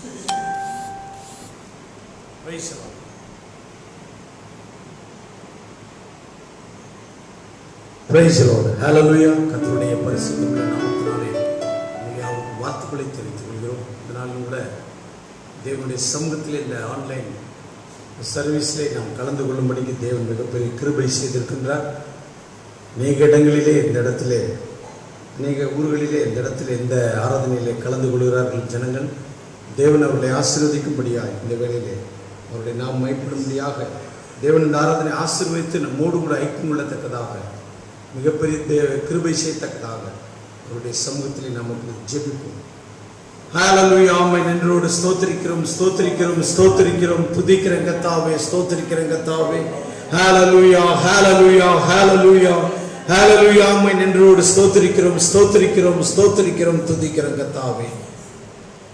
Praise the Lord. Hallelujah. கர்த்தருடைய பரிசுத்தமுள்ள நாமத்தினாலே உங்களுக்கு வாழ்த்துக்களை தெரிவித்துக் கொள்கிறோம். இதனால் கூட தேவனுடைய சமூகத்தில் இந்த ஆன்லைன் சர்வீஸிலே நாம் கலந்து கொள்ளும்படிக்கு தேவன் மிகப்பெரிய கிருபை செய்திருக்கின்றார். அநேக இடங்களிலே இந்த இடத்திலே அநேக ஊர்களிலே இந்த இடத்திலே இந்த ஆராதனையிலே கலந்து கொள்கிறார்கள் ஜனங்கள். தேவன் அவர்களை ஆசீர்வதிக்கும்படியாக இந்த வேளையிலே அவருடைய நாம் மைப்படும்படியாக தேவன் இந்த ஆராதனை ஆசீர்வதித்து நம்மோடு கூட ஐக்கியம் கொள்ளத்தக்கதாக மிகப்பெரிய கிருபை செய்யத்தக்கதாக அவருடைய சமூகத்திலே நாம் ஜெபிப்போம். ஹல்லேலூயா. ஆமை நின்றோடு ஸ்தோத்திரிக்கிறோம் ஸ்தோத்திரிக்கிறோம் ஸ்தோத்திரிக்கிறோம் துதிக்கிறோம் கர்த்தாவே ஸ்தோத்திரிக்கிறோம் கர்த்தாவே. ஹல்லேலூயா ஹல்லேலூயா ஹல்லேலூயா ஹல்லேலூயா. ஆமை நின்றோடு ஸ்தோத்திரிக்கிறோம் ஸ்தோத்திரிக்கிறோம் ஸ்தோத்திரிக்கிறோம் துதிக்கிறோம் கர்த்தாவே.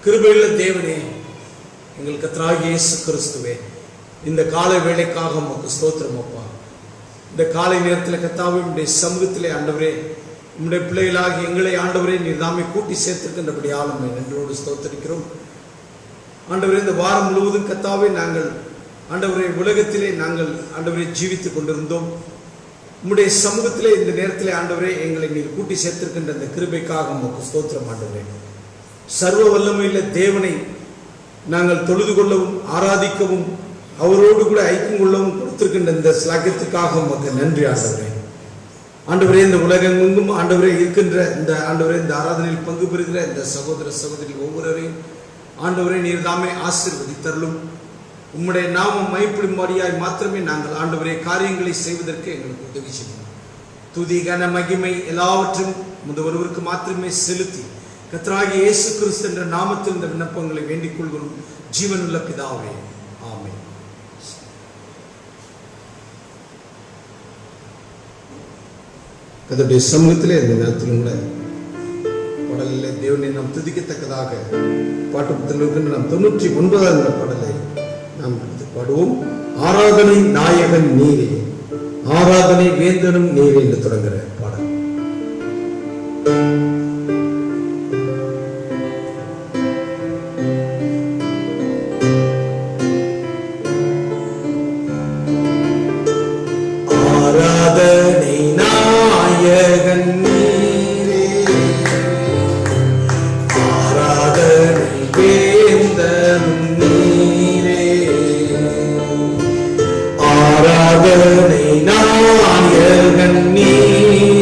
கிருபையுள்ள தேவனே, எங்கள் கர்த்தராகிய இயேசு கிறிஸ்துவே, இந்த காலை வேளைக்காக உமக்கு ஸ்தோத்திரம் அப்பா. இந்த காலை நேரத்தில் கர்த்தாவே உம்முடைய சமூகத்திலே ஆண்டவரே உம்முடைய பிள்ளைகளாகி எங்களை ஆண்டவரே நீர் தாமே கூட்டி சேர்த்திருக்கின்றபடி ஆளுமை நன்றோடு ஸ்தோத்திரிக்கிறோம் ஆண்டவரே. இந்த வாரம் முழுவதும் கர்த்தாவே நாங்கள் ஆண்டவரே உலகத்திலே நாங்கள் ஆண்டவரே ஜீவித்துக் கொண்டிருந்தோம். உம்முடைய சமூகத்திலே இந்த நேரத்திலே ஆண்டவரே எங்களை நீர் கூட்டி சேர்த்திருக்கின்ற இந்த கிருபைக்காக உமக்கு ஸ்தோத்திரம் ஆண்டவரே. சர்வ வல்லமையுள்ள தேவனை நாங்கள் தொழுது கொள்ளவும் ஆராதிக்கவும் அவரோடு கூட ஐக்கியம் கொள்ளவும் கொடுத்திருக்கின்ற இந்த ஸ்லாக்கியத்துக்காக உமக்கு நன்றி ஆண்டவரே. ஆண்டவரே, இந்த உலகெங்கும் ஆண்டவரே இருக்கின்ற இந்த ஆண்டவரே இந்த ஆராதனையில் பங்கு பெறுகிற இந்த சகோதர சகோதரிகள் ஒவ்வொருவரையும் ஆண்டவரே நீர் தாமே ஆசீர்வதித்தருளும். உம்முடைய நாமம் மையப்படும்படியாய் மாத்திரமே நாங்கள் ஆண்டவரே காரியங்களை செய்வதற்கு எங்களுக்கு உதவி செய்யும். துதி கன மகிமை எல்லாவற்றும் ஒருவருக்கு மாத்திரமே செலுத்தி கர்த்தராகிய இயேசு கிறிஸ்து என்ற நாமத்தில் இந்த விண்ணப்பங்களை வேண்டிக் கொள்கிறோம் ஜீவனுள்ள பிதாவே, ஆமென். கர்த்தருடைய சமூகத்திலே இந்த நேரத்தில் உள்ள பாடலிலே தேவனை நாம் துதிக்கத்தக்கதாக பாட்டு புத்தகத்தில் நாம் 99வது பாடலை நாம் பாடுவோம். ஆராதனை நாயகன் நீரே, ஆராதனை வேந்தனும் நீரே என்று தொடங்குகிற பாடல். ஆராதனை நாயகன் நீரே,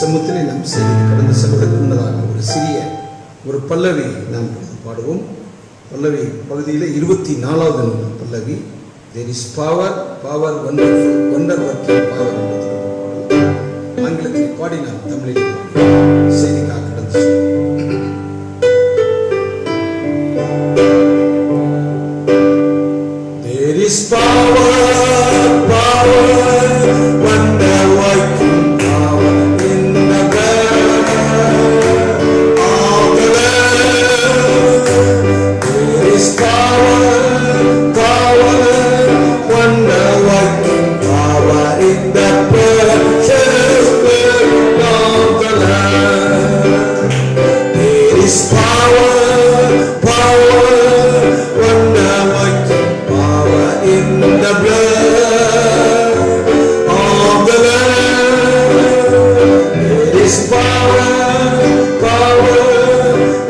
சமூகத்திலே நாம் செய்து கடந்த சமூகத்துக்கு முன்னதாக ஒரு பல்லவி நாம் பாடுவோம். பல்லவி பகுதியில் 24வது பல்லவி, there is power, wonderful, wonder working power என்பது ஆங்கிலத்தில் பாடினால் தமிழில் செய்திக்காக கடந்து there is power, wonder working power in the blood of the Lamb. There is power, wonder working power in the precious blood of the Lamb. There is power, wonder working power in the blood of the Lamb. There is power,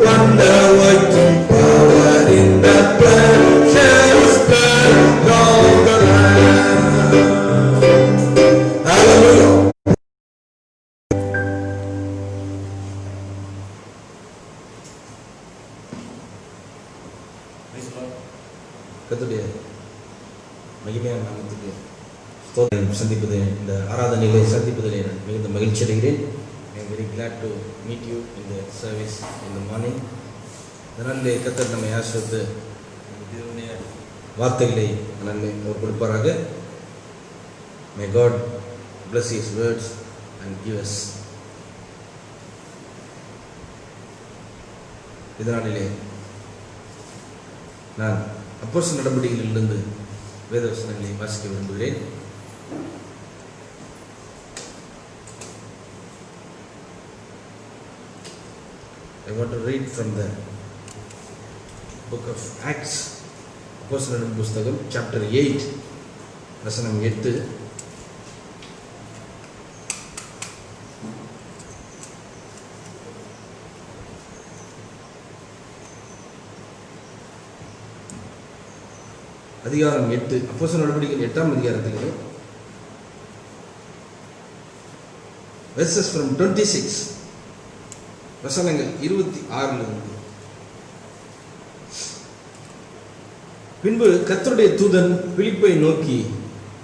wonder working power in the precious blood of the Lamb. Hallelujah. கர்த்தருடைய மகிமையான நாமத்துக்கு ஸ்தோத்திரம். சந்திப்பது இந்த ஆராதனையிலே சந்திப்பதிலே நான் மிகுந்த மகிழ்ச்சி அடைகிறேன். I am very glad to meet you in the service in the morning. இதனாலே கர்த்தர் நம்மை ஆசீர்வதித்து தேவனுடைய வார்த்தைகளை நன்மை அவர் கொடுப்பாராக. May God bless his words and give us. இதனாலே நான் அப்போஸ்தலர் நடபடிகளிலிருந்து வேதவசனங்களை வாசிக்க விரும்புகிறேன். I want to read from the book of Acts, அப்போஸ்தலர் புத்தகம் chapter 8 வசனம் 8. அதிகாரம் 8, அப்போஸ்தலர் நடபடிகள் 8ஆம் அதிகாரத்திலே verses from 26 வசனங்கள் 26 பின்பு கர்த்தருடைய தூதன் பிலிப்பை நோக்கி,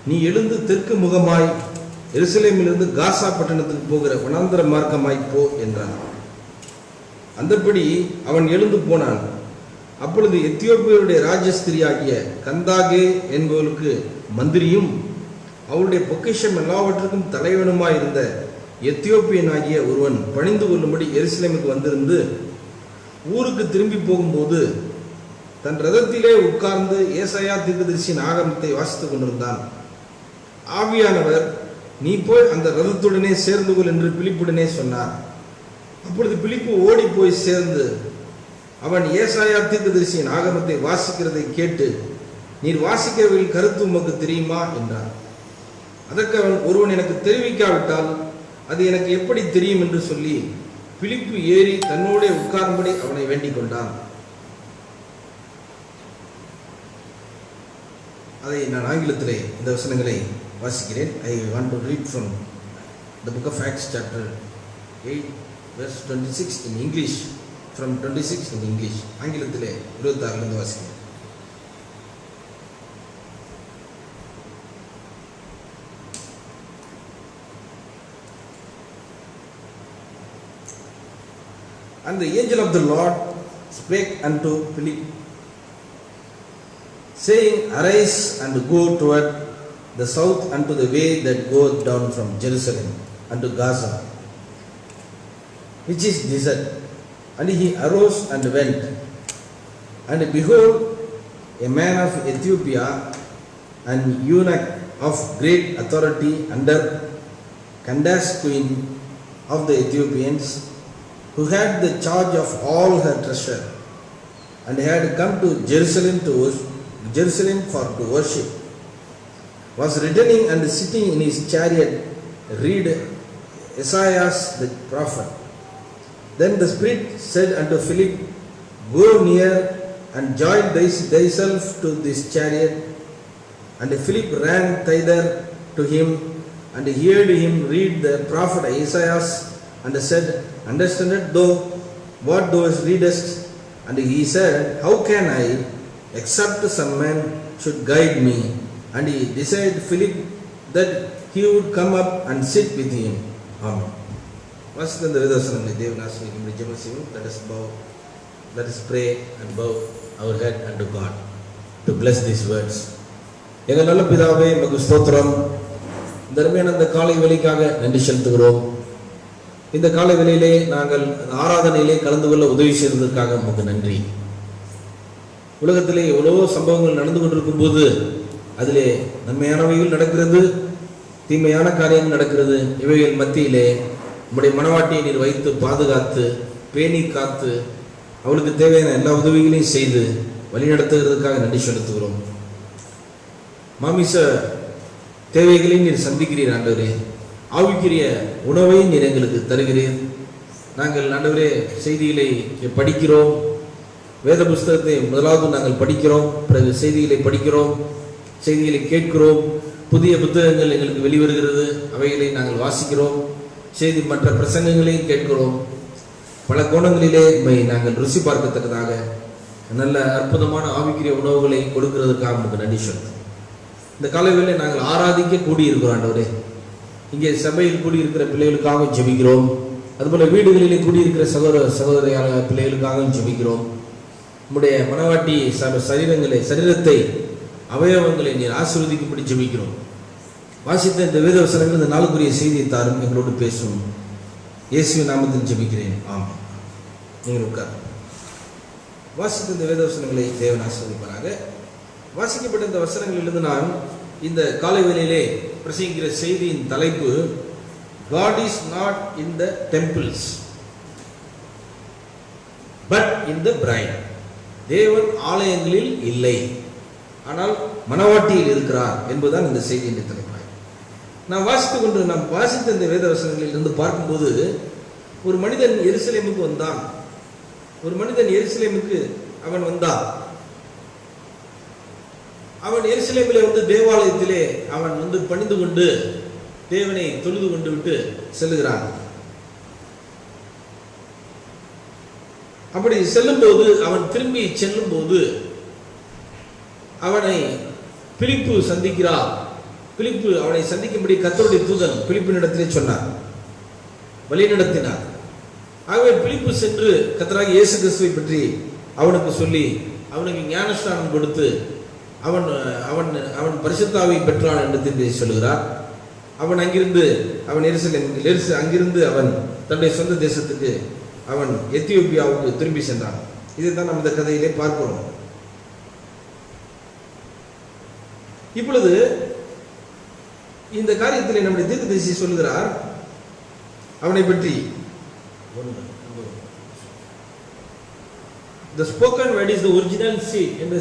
நீ எழுந்து தெற்கு முகமாய் எருசலேமிலிருந்து காசா பட்டணத்துக்கு போகிற வனாந்தர மார்க்கமாய் போ என்றான். அந்தபடி அவன் எழுந்து போனான். அப்பொழுது எத்தியோப்பியருடைய ராஜஸ்திரியாகிய கந்தாகே என்பவளுக்கு மந்திரியும் அவளுடைய பொக்கிஷம் எல்லாவற்றுக்கும் தலைவனுமாயிருந்த எத்தியோப்பியனாகிய ஒருவன் பணிந்து கொள்ளும்படி எருசலேமுக்கு வந்திருந்து ஊருக்கு திரும்பி போகும்போது தன் ரதத்திலே உட்கார்ந்து ஏசாயா தீர்க்கதரிசியின் ஆகமத்தை வாசித்துக் கொண்டிருந்தான். ஆவியானவர், நீ போய் அந்த ரதத்துடனே சேர்ந்து கொள் என்று பிலிப்புடனே சொன்னார். அப்பொழுது பிலிப்பு ஓடி போய் சேர்ந்து அவன் ஏசாயா தீர்க்கதரிசியின் ஆகமத்தை வாசிக்கிறதை கேட்டு, நீர் வாசிக்கிறவர்கள் கருத்து உமக்கு தெரியுமா என்றார். அதற்கு அவன், ஒருவன் எனக்கு தெரிவிக்காவிட்டால் அது எனக்கு எப்படி தெரியும் என்று சொல்லி பிலிப்பு ஏறி தன்னோட உட்காரும்படி அவனை வேண்டிக் கொண்டான். அதை நான் ஆங்கிலத்திலே இந்த வசனங்களை வாசிக்கிறேன். I want to read from the book of Acts chapter 8 verse 26 in English. From 26 in English. ஆங்கிலத்திலே 26 வாசிக்கிறேன். And the angel of the Lord spake unto Philip, saying, Arise and go toward the south unto the way that goeth down from Jerusalem unto Gaza, which is desert. And he arose and went. And behold, a man of Ethiopia, an eunuch of great authority under Candace queen of the Ethiopians, who had the charge of all her treasure, and had come to Jerusalem for to worship, was returning and sitting in his chariot, read Isaiah the prophet. Then the Spirit said unto Philip, Go near and join thyself to this chariot. And Philip ran thither to him, and heard him read the prophet Isaiah and said, Understandest thou what thou readest? And he said, How can I, except some man should guide me? And he desired Philip that he would come up and sit with him. Amen. வாசித்த இந்த வேதவசனங்களை தேவன் ஆசீர்வதிக்கும்படி ஜெபம் செய்வோம். Let us pray and bow our head unto God to bless these words. எங்கள் நல்ல பிதாவே, உமக்கு ஸ்தோத்திரம். இந்த அருமையான இந்த காலை வேளைக்காக நன்றி செலுத்துகிறோம். இந்த காலை வேளையிலே நாங்கள் ஆராதனையிலே கலந்து கொள்ள உதவி செய்ததற்காக உமக்கு நன்றி. உலகத்திலே எவ்வளவோ சம்பவங்கள் நடந்து கொண்டிருக்கும் போது அதிலே நன்மையானவைகள் நடக்கிறது, தீமையான காரியங்கள் நடக்கிறது. இவைகள் மத்தியிலே உம்முடைய மனவாட்டியை நீர் வைத்து பாதுகாத்து பேணி காத்து அவளுக்கு தேவையான எல்லா உதவிகளையும் செய்து வழிநடத்துகிறதுக்காக நன்றி செலுத்துகிறோம். மாமிச தேவைகளையும் நீர் சந்திக்கிறீர் ஆண்டவரே. ஆவிக்குரிய உணவை நீர் எங்களுக்கு தருகிறீர். நாங்கள் ஆண்டவரே செய்திகளை படிக்கிறோம், வேத புஸ்தகத்தை முதலாவது நாங்கள் படிக்கிறோம், பிறகு செய்திகளை படிக்கிறோம், செய்திகளை கேட்கிறோம், புதிய புத்தகங்கள் எங்களுக்கு வெளிவருகிறது, அவைகளை நாங்கள் வாசிக்கிறோம், செய்தி மற்ற பிரசங்கங்களையும் கேட்கிறோம். பல கோணங்களிலே நாங்கள் ருசி பார்க்கத்தக்கதாக நல்ல அற்புதமான ஆவிக்குரிய உணவுகளை கொடுக்கிறதுக்காக உங்களுக்கு நன்றி சொல்லுங்கள். இந்த காலைகளில் நாங்கள் ஆராதிக்க கூடியிருக்கிறோம் ஆண்டவரே. இங்கே சபையில் கூடியிருக்கிற பிள்ளைகளுக்காகவும் ஜெபிக்கிறோம். அதுபோல வீடுகளிலே கூடியிருக்கிற சகோதர பிள்ளைகளுக்காகவும் ஜெபிக்கிறோம். நம்முடைய மனவாட்டி சரீரத்தை அவயவங்களை நீர் ஆசீர்வதிக்கும்படி ஜெபிக்கிறோம். வாசித்த இந்த வேதவசனங்கள் இந்த நாளுக்குரிய செய்தியை தாரும், எங்களோடு பேசும். இயேசுவின் நாமத்தில் ஜெபிக்கிறேன், ஆமென். நீங்கள் உட்கார். வாசித்த இந்த வேதவசனங்களை தேவன் ஆசீர்வதிப்பாராக. வாசிக்கப்பட்ட இந்த வசனங்களிலிருந்து நான் இந்த காலை வேளையிலே பிரசங்கிக்கிற செய்தியின் தலைப்பு, God is not in the temples but in the bride. தேவன் ஆலயங்களில் இல்லை, ஆனால் மனவாட்டியில் இருக்கிறார் என்பதுதான் இந்த செய்தியின் தலைப்பு. நாம் வாசித்த இந்த வேதவசனங்களில் இருந்து பார்க்கும்போது, ஒரு மனிதன் எருசலேமுக்கு வந்தான். அவன் வந்தான். அவன் எருசலேமிலே தேவாலயத்திலே அவன் பணிந்து கொண்டு தேவனை தொழுது கொண்டு விட்டு செல்லுகிறான். அப்படி செல்லும்போது, அவன் திரும்பி செல்லும் போது அவனை பிலிப்பு சந்திக்கிறார். பிலிப்பு அவனை சந்திக்கும்படி கர்த்தருடைய தூதன் பிலிப்பினிடத்திலே சொன்னார், வழி நடத்தினார். ஆகவே பிலிப்பு சென்று கர்த்தராகிய இயேசு கிறிஸ்துவை பற்றி அவனுக்கு சொல்லி அவனுக்கு ஞானஸ்நானம் கொடுத்து அவன் பரிசுத்த ஆவியை பெற்றான் என்று சொல்லுகிறார். அவன் அங்கிருந்து அவன் தன்னுடைய சொந்த தேசத்துக்கு அவன் எத்தியோப்பியாவுக்கு திரும்பி சென்றான். இதைத்தான் நம்ம இந்த கதையிலே பார்க்கிறோம். இப்பொழுது இந்த காரியத்திலே நம்முடைய தீர்க்கதரிசி சொல்லுகிறார் அவனை பற்றி. The spoken word is the original seed என்ற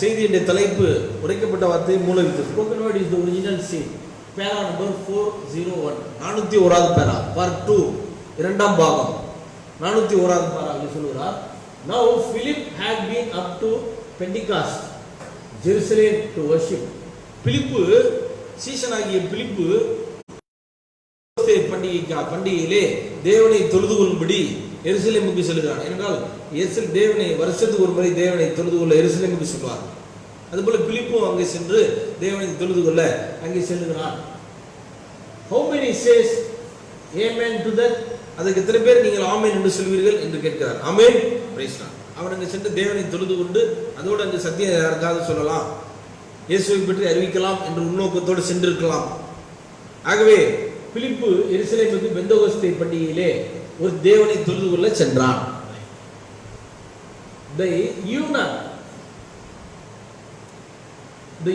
செய்தியின் தலைப்பு, உரைக்கப்பட்ட வார்த்தை மூலவித்து. Spoken word is the original seed. பேரா நம்பர் 401, 401வது பேரா, பார்ட் 2, இரண்டாம் பாகம், 401வது பேராவில் சொல்லுகிறார். Now Philip had been up to Pentecost, Jerusalem to worship. பிலிப்பு, சீசனாகிய பிலிப்பு பண்டிகையிலே தேவனை தொழுது கொள்ளும்படி எருசலேமுக்கு செல்கிறான். ஏனென்றால் தேவனை வருஷத்துக்கு ஒரு முறை தேவனை தொழுது கொள்ள எருசலேமுக்கு செல்வார். அதுபோல பிலிப்பும் அங்கே சென்று தேவனை தொழுது கொள்ள அங்கே செல்லுகிறான். How many says amen to that? அதுக்கு எத்தனை பேர் நீங்கள் ஆமென் என்று சொல்வீர்கள் என்று கேட்கிறார். ஆமென், பிரைஸ் லார்ட். அவன் அங்கே சென்று தேவனை தொழுது கொண்டு அதோடு அந்த சத்தியம் யாருக்காவது சொல்லலாம், இயேசுவை பற்றி அறிவிக்கலாம் என்ற உள்நோக்கத்தோடு சென்றிருக்கலாம். ஆகவே பிலிப்பு எருசலேமுக்கு பெந்தகோஸ்தே பண்டிகையிலே ஒரு தேவனை தொழுது கொள்ள சென்றான். The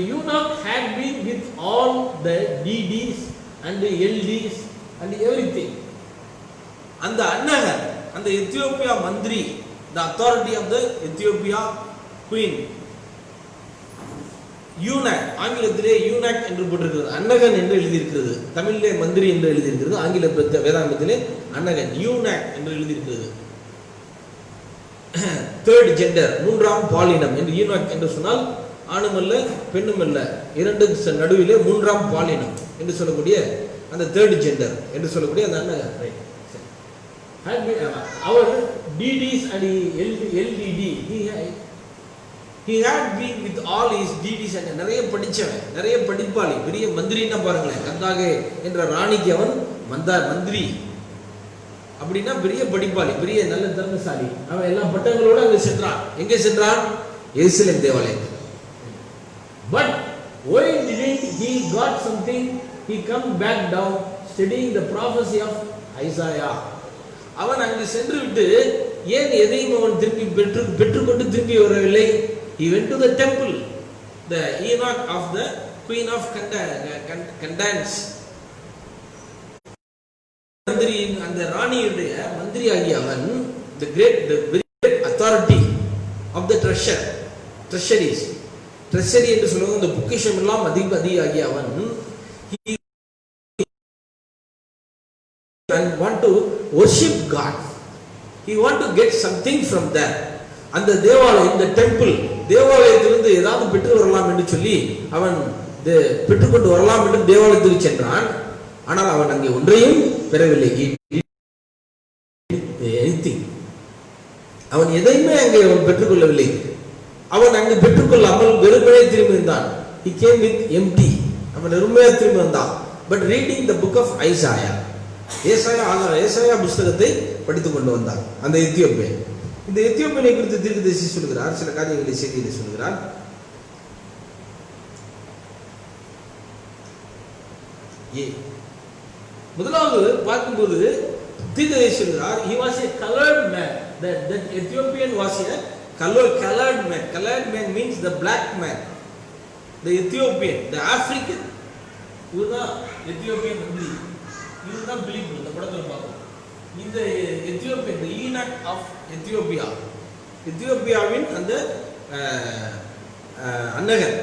eunuch had been with all the DDs and the LDs and everything. அந்த அன்னகர், அந்த எத்தியோப்பியா மந்திரி, the authority of the Ethiopia queen, யூனக், ஆங்கிலத்திலே யூனக் என்று போட்டிருக்கிறது, அன்னகன் என்று எழுதியிருக்கிறது. தமிழிலே மந்திரி என்று எழுதியிருக்கிறது, ஆங்கில வேதாங்கத்திலே அன்னகன், யூனக் என்று எழுதியிருக்கிறது. தேர்ட் ஜெண்டர், மூன்றாம் பாலினம் என்று. யூனக் என்று சொன்னால் ஆணும் அல்ல பெண்ணும் அல்ல, இரண்டு நடுவிலே மூன்றாம் பாலினம் என்று சொல்லக்கூடிய அந்த தேர்ட் ஜெண்டர் என்று சொல்லக்கூடிய அந்த அண்ணன் our DDs and LDD he had been with all his DDs and நிறைய படிச்சவன், நிறைய படிப்பாளி, பெரிய மந்திரின்னா பாருங்களேன். கந்தாகே என்ற ராணிக்கு அவன் மந்திரி அப்படின்னா பெரிய படிப்பாளி, பெரிய நல்ல திறமைசாலி. அவன் எல்லா பட்டங்களோட அங்க சென்றான். எங்கே சென்றான்? எருசலேம் தேவாலயத்துக்கு. But why didn't he got something? He come back down studying the prophecy of Isaiah. அவன் அங்கு சென்று விட்டு ஏன் எதையும் அவன் திரும்பி பெற்றுக்கொண்டு திரும்பி வரவில்லை? He went to the temple, the eunuch of the queen of Candace. மந்திரி, அந்த ராணியுடைய மந்திரி ஆகிய அவன், the very great authority of the treasuries என்று சொல்லுவாங்க, இந்த பொக்கிஷம் எல்லாம் அதிபதி ஆகிய அவன், he and want to worship God. He want to get something from there. அந்த தேவாலயம், இந்த டெம்பிள் தேவாலயத்திலிருந்து ஏதாவது பெற்று வரலாம் என்று சொல்லி அவன் பெற்றுக்கொண்டு வரலாம் என்று தேவாலயத்துக்கு சென்றான். ஆனால் அவன் அங்கே ஒன்றையும் பெறவில்லை. அவன் எதையுமே அங்கே அவன் பெற்றுக்கொள்ளவில்லை. அவன் அங்கு பெற்றுக்கொள்ளாமல் வெறுமனே திரும்பி வந்தான். He came with empty. அவன் வெறுமையா திரும்பி வந்தான். But reading the book of Isaiah, ஏசாயா புத்தகத்தை படித்துக் கொண்டு வந்தான் அந்த எத்தியோப்பியன். இந்த எத்தியோப்பியனை குறித்து தீர்க்கதரிசி சொல்கிறார், சில காரியங்களை செய்தியிலே சொல்கிறார். முதலாவது பார்க்கும்போது தீர்க்கதரிசி சொல்கிறார், he was a colored man. That Ethiopian was a colored man. Colored man means the black man, the Ethiopian, the African. இதுதான் எத்தியோப்பியன் மந்திரி. இதுதான் பிலிப் இந்த படத்தில் பார்ப்போம். இந்த Ethiopian, the eunuch of Ethiopia, எத்தியோப்பியாவின் அந்த அன்னகன்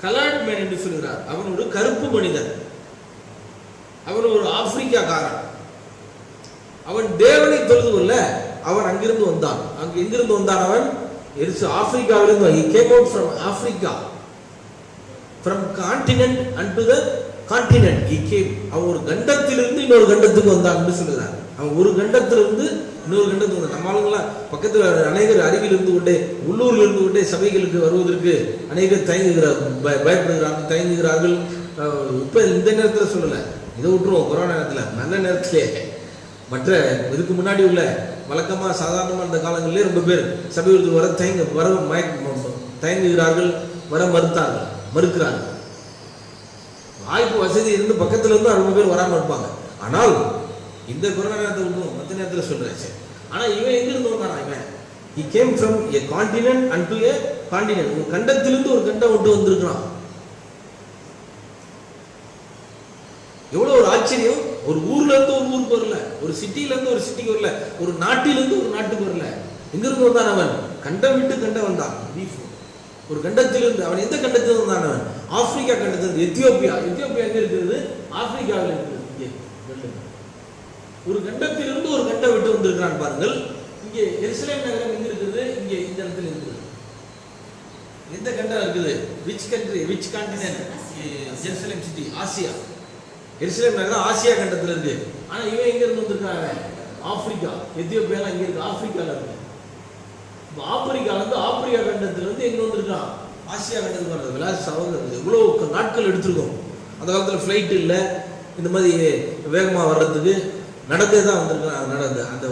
colored man என்று சொல்கிறார். அவன் ஒரு கருப்பு மனிதன், அவன் ஒரு ஆப்பிரிக்காக்காரன். அவன் தேவனை தொழுது கொள்ள அவன் அங்கிருந்து வந்தான். அங்கு எங்கிருந்து வந்தான்? அவன் ஆப்பிரிக்காவிலிருந்து. he came out from Africa, from continent unto the continent he came. அவன் ஒரு கண்டத்திலிருந்து இன்னொரு கண்டத்துக்கு வந்தான் என்று சொல்கிறார். அவன் ஒரு கண்டத்திலிருந்து இன்னொரு கண்டத்துக்கு வந்தான். நம்ம ஆளுங்களாம் பக்கத்தில் அநேகர் அருகில் இருந்து கொண்டே, உள்ளூரில் இருந்து கொண்டே சபைகளுக்கு வருவதற்கு அநேகர் பயப்படுகிறார்கள், தயங்குகிறார்கள். இப்ப இந்த நேரத்தில் சொல்லல, இதை விட்டுருவோம். கொரோனா நேரத்தில், நல்ல நேரத்திலே, மற்ற இதுக்கு முன்னாடி உள்ள வழக்கமா சாதாரணமா இந்த காலங்களிலே ரொம்ப பேர் சபைகளுக்கு வர தயங்குகிறார்கள், வர மறுக்கிறார்கள். வாய்ப்பு வசதி இருந்து பக்கத்துல இருந்து ரொம்ப பேர் வராமல் இருப்பாங்க. ஆனால் இந்த கொரோனா நேரத்தை விட்டுருவோம், மற்ற நேரத்தில் சொல்றேன். ஆனா இவன் எங்கிருந்து வந்தானா? இவன் he came from a continent unto a continent. ஒரு கண்டத்திலிருந்து ஒரு கண்டம் விட்டு வந்திருக்கிறான். எவ்வளவு ஒரு ஆச்சரியம்! ஒரு ஊர்ல இருந்து ஒரு ஊருக்கு வரல, ஒரு சிட்டில இருந்து ஒரு சிட்டிக்கு வரல, ஒரு நாட்டிலிருந்து ஒரு நாட்டுக்கு வரல. எங்கிருந்து வந்தான் அவன்? கண்டம் விட்டு கண்டம் வந்தான். ஒரு கண்டத்திலிருந்து. அவன் எந்த கண்டத்திலிருந்து வந்தான்? அவன் ஆப்பிரிக்கா கண்டத்திலிருந்து. எத்தியோப்பியா எங்க இருக்கிறது? ஆப்பிரிக்காவில் இருக்கிறது. ஒரு கண்டத்திலிருந்து ஒரு கண்டம் விட்டு வந்திருக்கிறான் பாருங்கள். இங்கே எருசலேம் நகரம் எங்க இருக்குது? இங்கே இந்த இடத்துல இருக்குது. எந்த கண்டம் இருக்குது? which country, which continent? Jerusalem city, Asia. எருசலேம் நகரம் ஆசியா கண்டத்துல இருக்கு. ஆனா இவன் எங்க இருந்து வந்திருக்காங்க? ஆப்பிரிக்கா. எத்தியோப்பியா இங்க இருக்கு, ஆப்பிரிக்கால இருக்கு. ஆப்பிரிக்கால இருந்து, ஆப்பிரிக்கா கண்டத்துல இருந்து எங்க வந்திருக்கான்? ஆசியா கண்டத்துக்கு வர்றது. விலாச சகோதரர் எவ்வளவு நாட்கள் எடுத்திருக்கோம். அந்த காலத்துல ஃபிளைட் இல்லை, இந்த மாதிரி வேகமா வர்றதுக்கு நடந்தே தான் வந்திருக்காங்க. நடந்து அந்த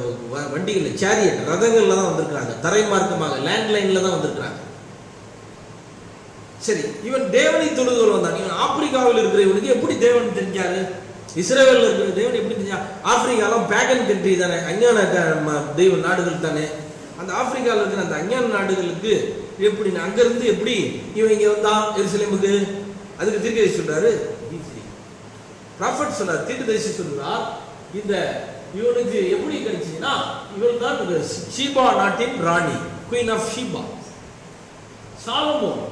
வண்டிகள், சேரியட், ரதங்கள்ல தான் வந்திருக்காங்க. தரை மார்க்கமாக லேண்ட் லைன்ல தான் வந்திருக்காங்க. சரி, இவன் தேவனை தொழுதுகள் வந்தான். இவன் ஆப்பிரிக்காவில் இருக்கிற இவனுக்கு எப்படி தேவன் தெரிஞ்சாரு? இஸ்ரேலில் இருக்கிற தேவன் எப்படி தெரிஞ்சா? ஆப்பிரிக்காலாம் பேகன் கண்ட்ரி தானே, அஞ்ஞான தெய்வ நாடுகள் தானே. அந்த ஆப்பிரிக்காவில் இருக்கிற அந்த அஞ்ஞான நாடுகளுக்கு எப்படி அங்கிருந்து எப்படி இவன் இங்க வந்தான் எருசலேமுக்கு? அதுக்கு தீர்க்கதரிசி சொல்றாரு, ப்ராஃபட் சொல்றாரு, தீர்க்கதரிசி சொல்றார், இந்த இவனுக்கு எப்படி கிடைச்சுன்னா, இவள் தான் ஷீபா நாட்டின் ராணி, queen of Sheba. Solomon,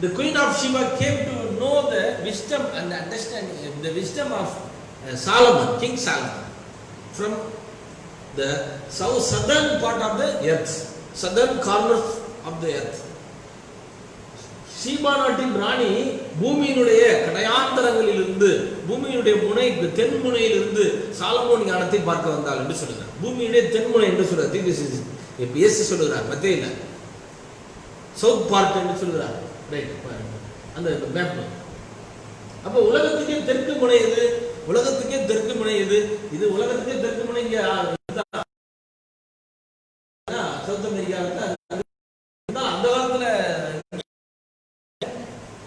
the queen of Sheba came to know the wisdom and understanding, the wisdom of Solomon, King Solomon, from the southern part of the earth, southern corners of the earth. Sheeba நாட்டின் ராணி பூமியினுடைய கடையாந்தரங்களிலிருந்து பூமியினுடைய முனை தென் முனையிலிருந்து Solomon ஞானத்தை பார்க்க வந்தாள் என்று சொல்லுகிறார். பூமியுடைய தென்முனை என்று சொல்றார். இயேசு சொல்லுகிறார் மத்தேயுல சவுத் பார்ட் என்று சொல்லுகிறார். அந்த மேப். அப்ப உலகத்துக்கே தெற்கு முனை எது? உலகத்துக்கே தெற்கு முனை எது? இது உலகத்துக்கே தெற்கு முனை இங்க சவுத் அமெரிக்காவுக்கு. அந்த காலத்துல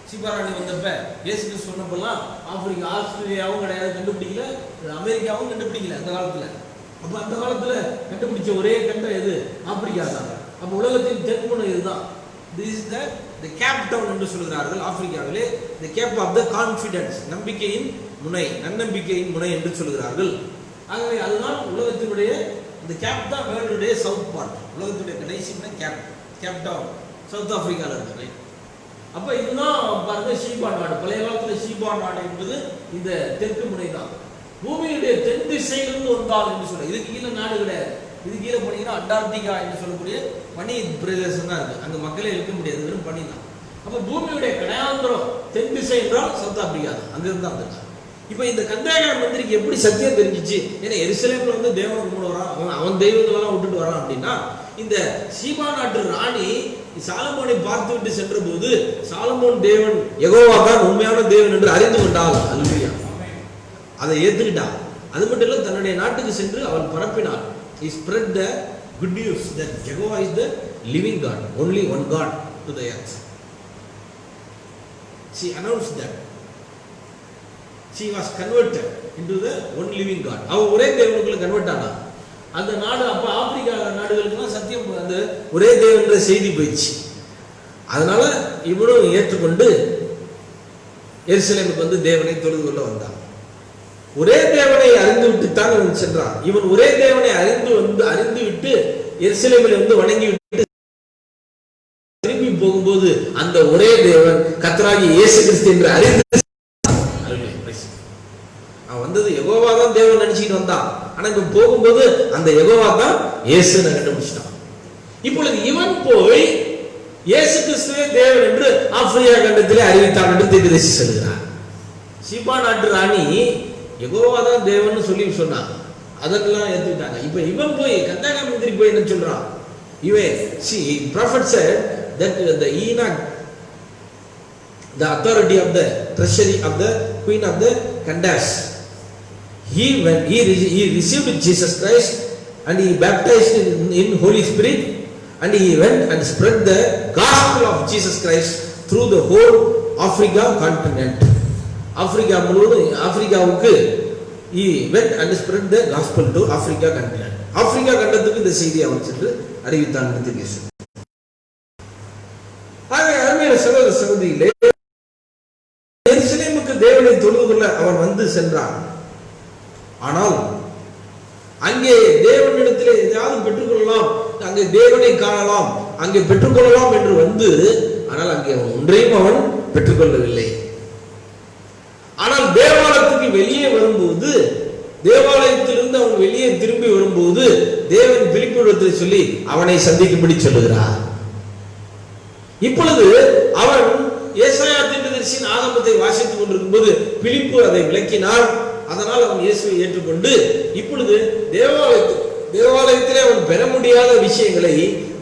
சீபாராணி வந்தப்ப இயேசு சொன்னப்பெல்லாம் ஆப்பிரிக்கா ஆஸ்திரேலியாவும் கிடையாது, கண்டுபிடிக்கல, அமெரிக்காவும் கண்டுபிடிக்கல அந்த காலத்துல. அப்ப அந்த காலத்துல கண்டுபிடிச்ச ஒரே கண்டம் எது? ஆப்பிரிக்கா தான். அப்ப உலகத்தின் தென்முனை இதுதான். This is the cap town என்று சொல்கிறார்கள் ஆப்பிரிக்காவிலே. the cap of the confidence, நம்பிக்கையின் முனை, நன்னம்பிக்கையின் முனை என்று சொல்கிறார்கள். ஆகவே அதுதான் உலகத்தினுடைய இந்த கேப் தான் வேர்ல்டுடைய சவுத் பார்ட். உலகத்துடைய கடைசி முனை கேப் டவுன் சவுத் ஆப்பிரிக்கால இருக்கு. அப்ப இதுதான் பாருங்க ஷீபா நாடு. பழைய காலத்துல ஷீபா நாடு என்பது இந்த தெற்கு முனை தான். பூமியுடைய தென் திசையிலிருந்து வந்தால் என்று சொல்ல. இதுக்கு கீழே நாடு கிடையாது. இது கீழே போனீங்கன்னா அண்டார்டிகா என்று சொல்லக்கூடிய பனி பிரதேசம் தான் இருக்கு. அங்க மக்களே இருக்க முடியாது, வெறும் பனி தான். அப்ப பூமியுடைய கடையாந்திரம் தென் திசை என்றால் சவுத் ஆப்பிரிக்கா தான். அங்கிருந்து வந்திருக்காங்க. இப்ப இந்த கந்தாயா மந்திரிக்கு எப்படி சத்தியம் தெரிஞ்சிச்சு? ஏன்னா எருசலேம்ல வந்து தேவன் கும்பிட வரான், அவன் தெய்வங்களெல்லாம் விட்டுட்டு வரான் அப்படின்னா, இந்த சீபா நாட்டு ராணி சாலமோனை பார்த்து விட்டு சென்ற போது சாலமோன் தேவன் யெகோவா தான் உண்மையான தேவன் என்று அறிந்து கொண்டாள். அல்லேலூயா. அதை ஏத்துக்கிட்டாள். அது மட்டும் இல்ல, தன்னுடைய நாட்டுக்கு சென்று அவள் பரப்பினாள். He spread the good news that Jehovah is the living God, only one God to the earth. She announced that. She was converted into the one living God. அவ ஒரே தேவனுக்குள்ள கன்வெர்ட் ஆனா. அந்த நாடு அப்ப ஆப்பிரிக்கா நாடுகளுக்கு சத்தியம் அந்த ஒரே தேவன்ற செய்தி போயிடுச்சு. அதனால இவனும் ஏற்றுக்கொண்டு எருசலேமுக்கு வந்து தேவனை தொழுது கொள்ள வந்தான். ஒரே தேவனை அறிந்து விட்டு தான் இவன் சென்றான். இவன் ஒரே தேவனை அறிந்து விட்டு எருசலேமில் வந்து வணங்கி விட்டு திரும்பி போகும்போது அந்த ஒரே தேவன் கர்த்தராகிய இயேசு கிறிஸ்து என்று அறிந்து அவன் வந்தது யெகோவா தான் தேவன் நினைச்சிட்டு வந்தான். ஆனா இப்ப போகும்போது அந்த யெகோவா தான் இயேசுன்னு கண்டுபிடிச்சிட்டான். இப்பொழுது இவன் போய் இயேசு கிறிஸ்துவே தேவன் என்று ஆப்பிரிக்கா கண்டத்திலே அறிவித்தான் என்று தீர்க்கதரிசி சொல்கிறான். சீபா நாட்டு ராணி யெகோவா தான் தேவன் சொல்லி சொன்னான். அதெல்லாம் ஏத்துக்கிட்டாங்க. இப்ப இவன் போய் கந்தாயா மந்திரி போய் என்ன சொல்றான்? இவன் prophet said that the Enoch, the authority of the treasury of the queen of the Candace, he received Jesus Christ and he baptized in Holy Spirit and he went and spread the gospel of Jesus Christ through the whole Africa continent. Africa முழுவதும் ஆப்பிரிக்காவுக்கு he went and spread the gospel to Africa continent. Africa கண்டத்துக்கு இந்த செய்தியை அவன் சென்று அறிவித்தான் என்று பேசுகிறார். ஆக அருமையான சகோதர சகோதரிகளே, எருசலேமுக்கு தேவனை தொழுது கொள்ள அவன் வந்து சென்றான். ஆனால் அங்கே தேவனிடத்திலே எதையாவது பெற்றுக்கொள்ளலாம், அங்கே தேவனை காணலாம், அங்கே பெற்றுக்கொள்ளலாம் என்று வந்து, ஆனால் அங்கே அவன் ஒன்றையும் அவன் பெற்றுக்கொள்ளவில்லை. ஆனால் தேவாலயத்துக்கு வெளியே வரும்போது, தேவாலயத்திலிருந்து அவன் வெளியே திரும்பி வரும்போது தேவன் பிலிப்பிடத்தில் சொல்லி அவனை சந்திக்கும்படி சொல்லுகிறார். இப்பொழுது அவன் ஏசாயா தீர்க்கதரிசியின் ஆகமத்தை வாசித்துக் கொண்டிருக்கும் போது பிலிப்பு அதை விளக்கினார். அதனால் அவன் இயேசுவை ஏற்றுக்கொண்டு இப்பொழுது தேவாலயத்திலே அவன் பெற முடியாத விஷயங்களை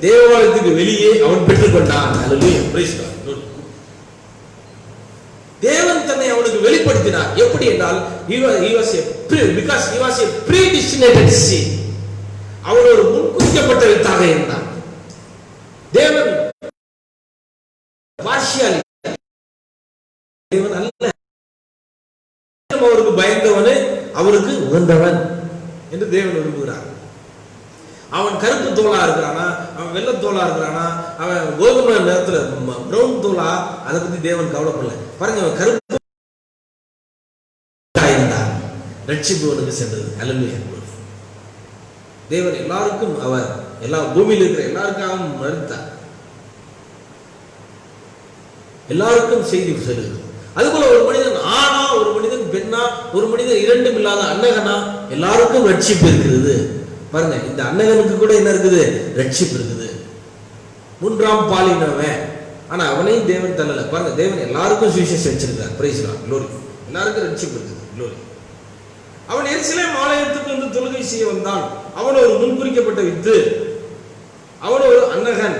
தேவாலயத்துக்கு வெளியே அவன் பெற்றுக்கொண்டான். தேவன் தன்னை அவனுக்கு வெளிப்படுத்தினார். எப்படி என்றால் அவன் ஒரு முன்குறிக்கப்பட்ட வித்தாக இருந்தான். தேவன் தேவன் அல்ல, அவருக்கு பயந்தவனு அவருக்கு உகந்தவன் என்று தேவன் விரும்புகிறார். அவன் கருப்பு தோலா இருக்கிறானா, அவன் வெள்ளை தோலா இருக்கிறானா, அவன் கோதுமை நேரத்துல பிரவுன் தோலா, அதை பத்தி தேவன் கவலைப்படல. பாருங்க, அவன் கருப்பு இருந்தார், ரட்சிப்பு அவனுக்கு சென்றது. அல்லேலூயா. தேவன் எல்லாருக்கும், அவர் எல்லா பூமியில் இருக்கிற எல்லாருக்காகவும் மறுத்தார், எல்லாருக்கும் செய்தி சொல்லுது. அதுபோல ஒரு மனிதன் ஆணா, ஒரு மனிதன் பெண்ணா, ஒரு மனிதன் இரண்டும் இல்லாத அன்னகனா, எல்லாருக்கும் ரட்சிப்பு இருக்கிறது. பாருங்க, இந்த அன்னகனுக்கு கூட என்ன இருக்குது? ரட்சிப்பு இருக்குது. மூன்றாம் பாலினவன், ஆனா அவனையும் தேவன் தள்ளல. பாருங்க, தேவன் எல்லாருக்கும் சுவிசேஷம் வச்சிருக்கார். Price the Lord. எல்லாருக்கும் ரட்சிப்பு இருக்குது. Glory. அவன் எருசலேம் ஆலயத்துக்கு வந்து தொழுகை செய்ய வந்தான். அவன் ஒரு முன்குறிக்கப்பட்ட வித்து, அவன் ஒரு அன்னகன்.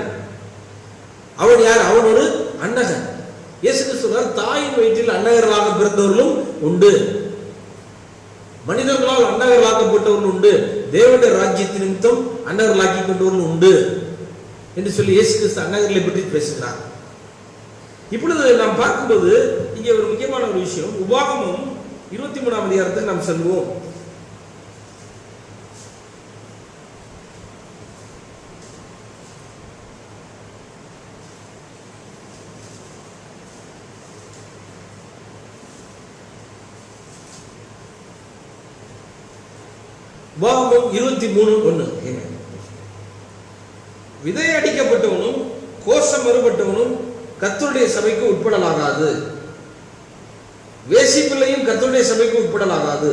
அவன் யார்? அவன் ஒரு அன்னகன். இயேசு கிறிஸ்து தாயின் வயிற்றில் அன்னகர்களாக பிறந்தவர்களும் உண்டு, மனிதர்களால் அன்னகர்களாக்கப்பட்டவர்கள் உண்டு, தேவனுடைய ராஜ்யத்தின் நிமித்தம் அன்னகர்களாக்கி கொண்டவர்கள் உண்டு என்று சொல்லி இயேசு கிறிஸ்து அன்னகர்களை பற்றி பேசுகிறார். இப்பொழுது நாம் பார்க்கும்போது இங்கே ஒரு முக்கியமான ஒரு விஷயம், உபாகமம் 23ஆம் அதிகாரத்துக்கு நாம் செல்வோம். உபாகமம் 23:1. விதை அடிக்கப்பட்டவனும் கோஷம் மறுபட்டவனும் கர்த்தருடைய சபைக்கு உட்படலாகாது. வேசி பிள்ளையும் கர்த்தருடைய சபைக்கு உட்படலாகாது.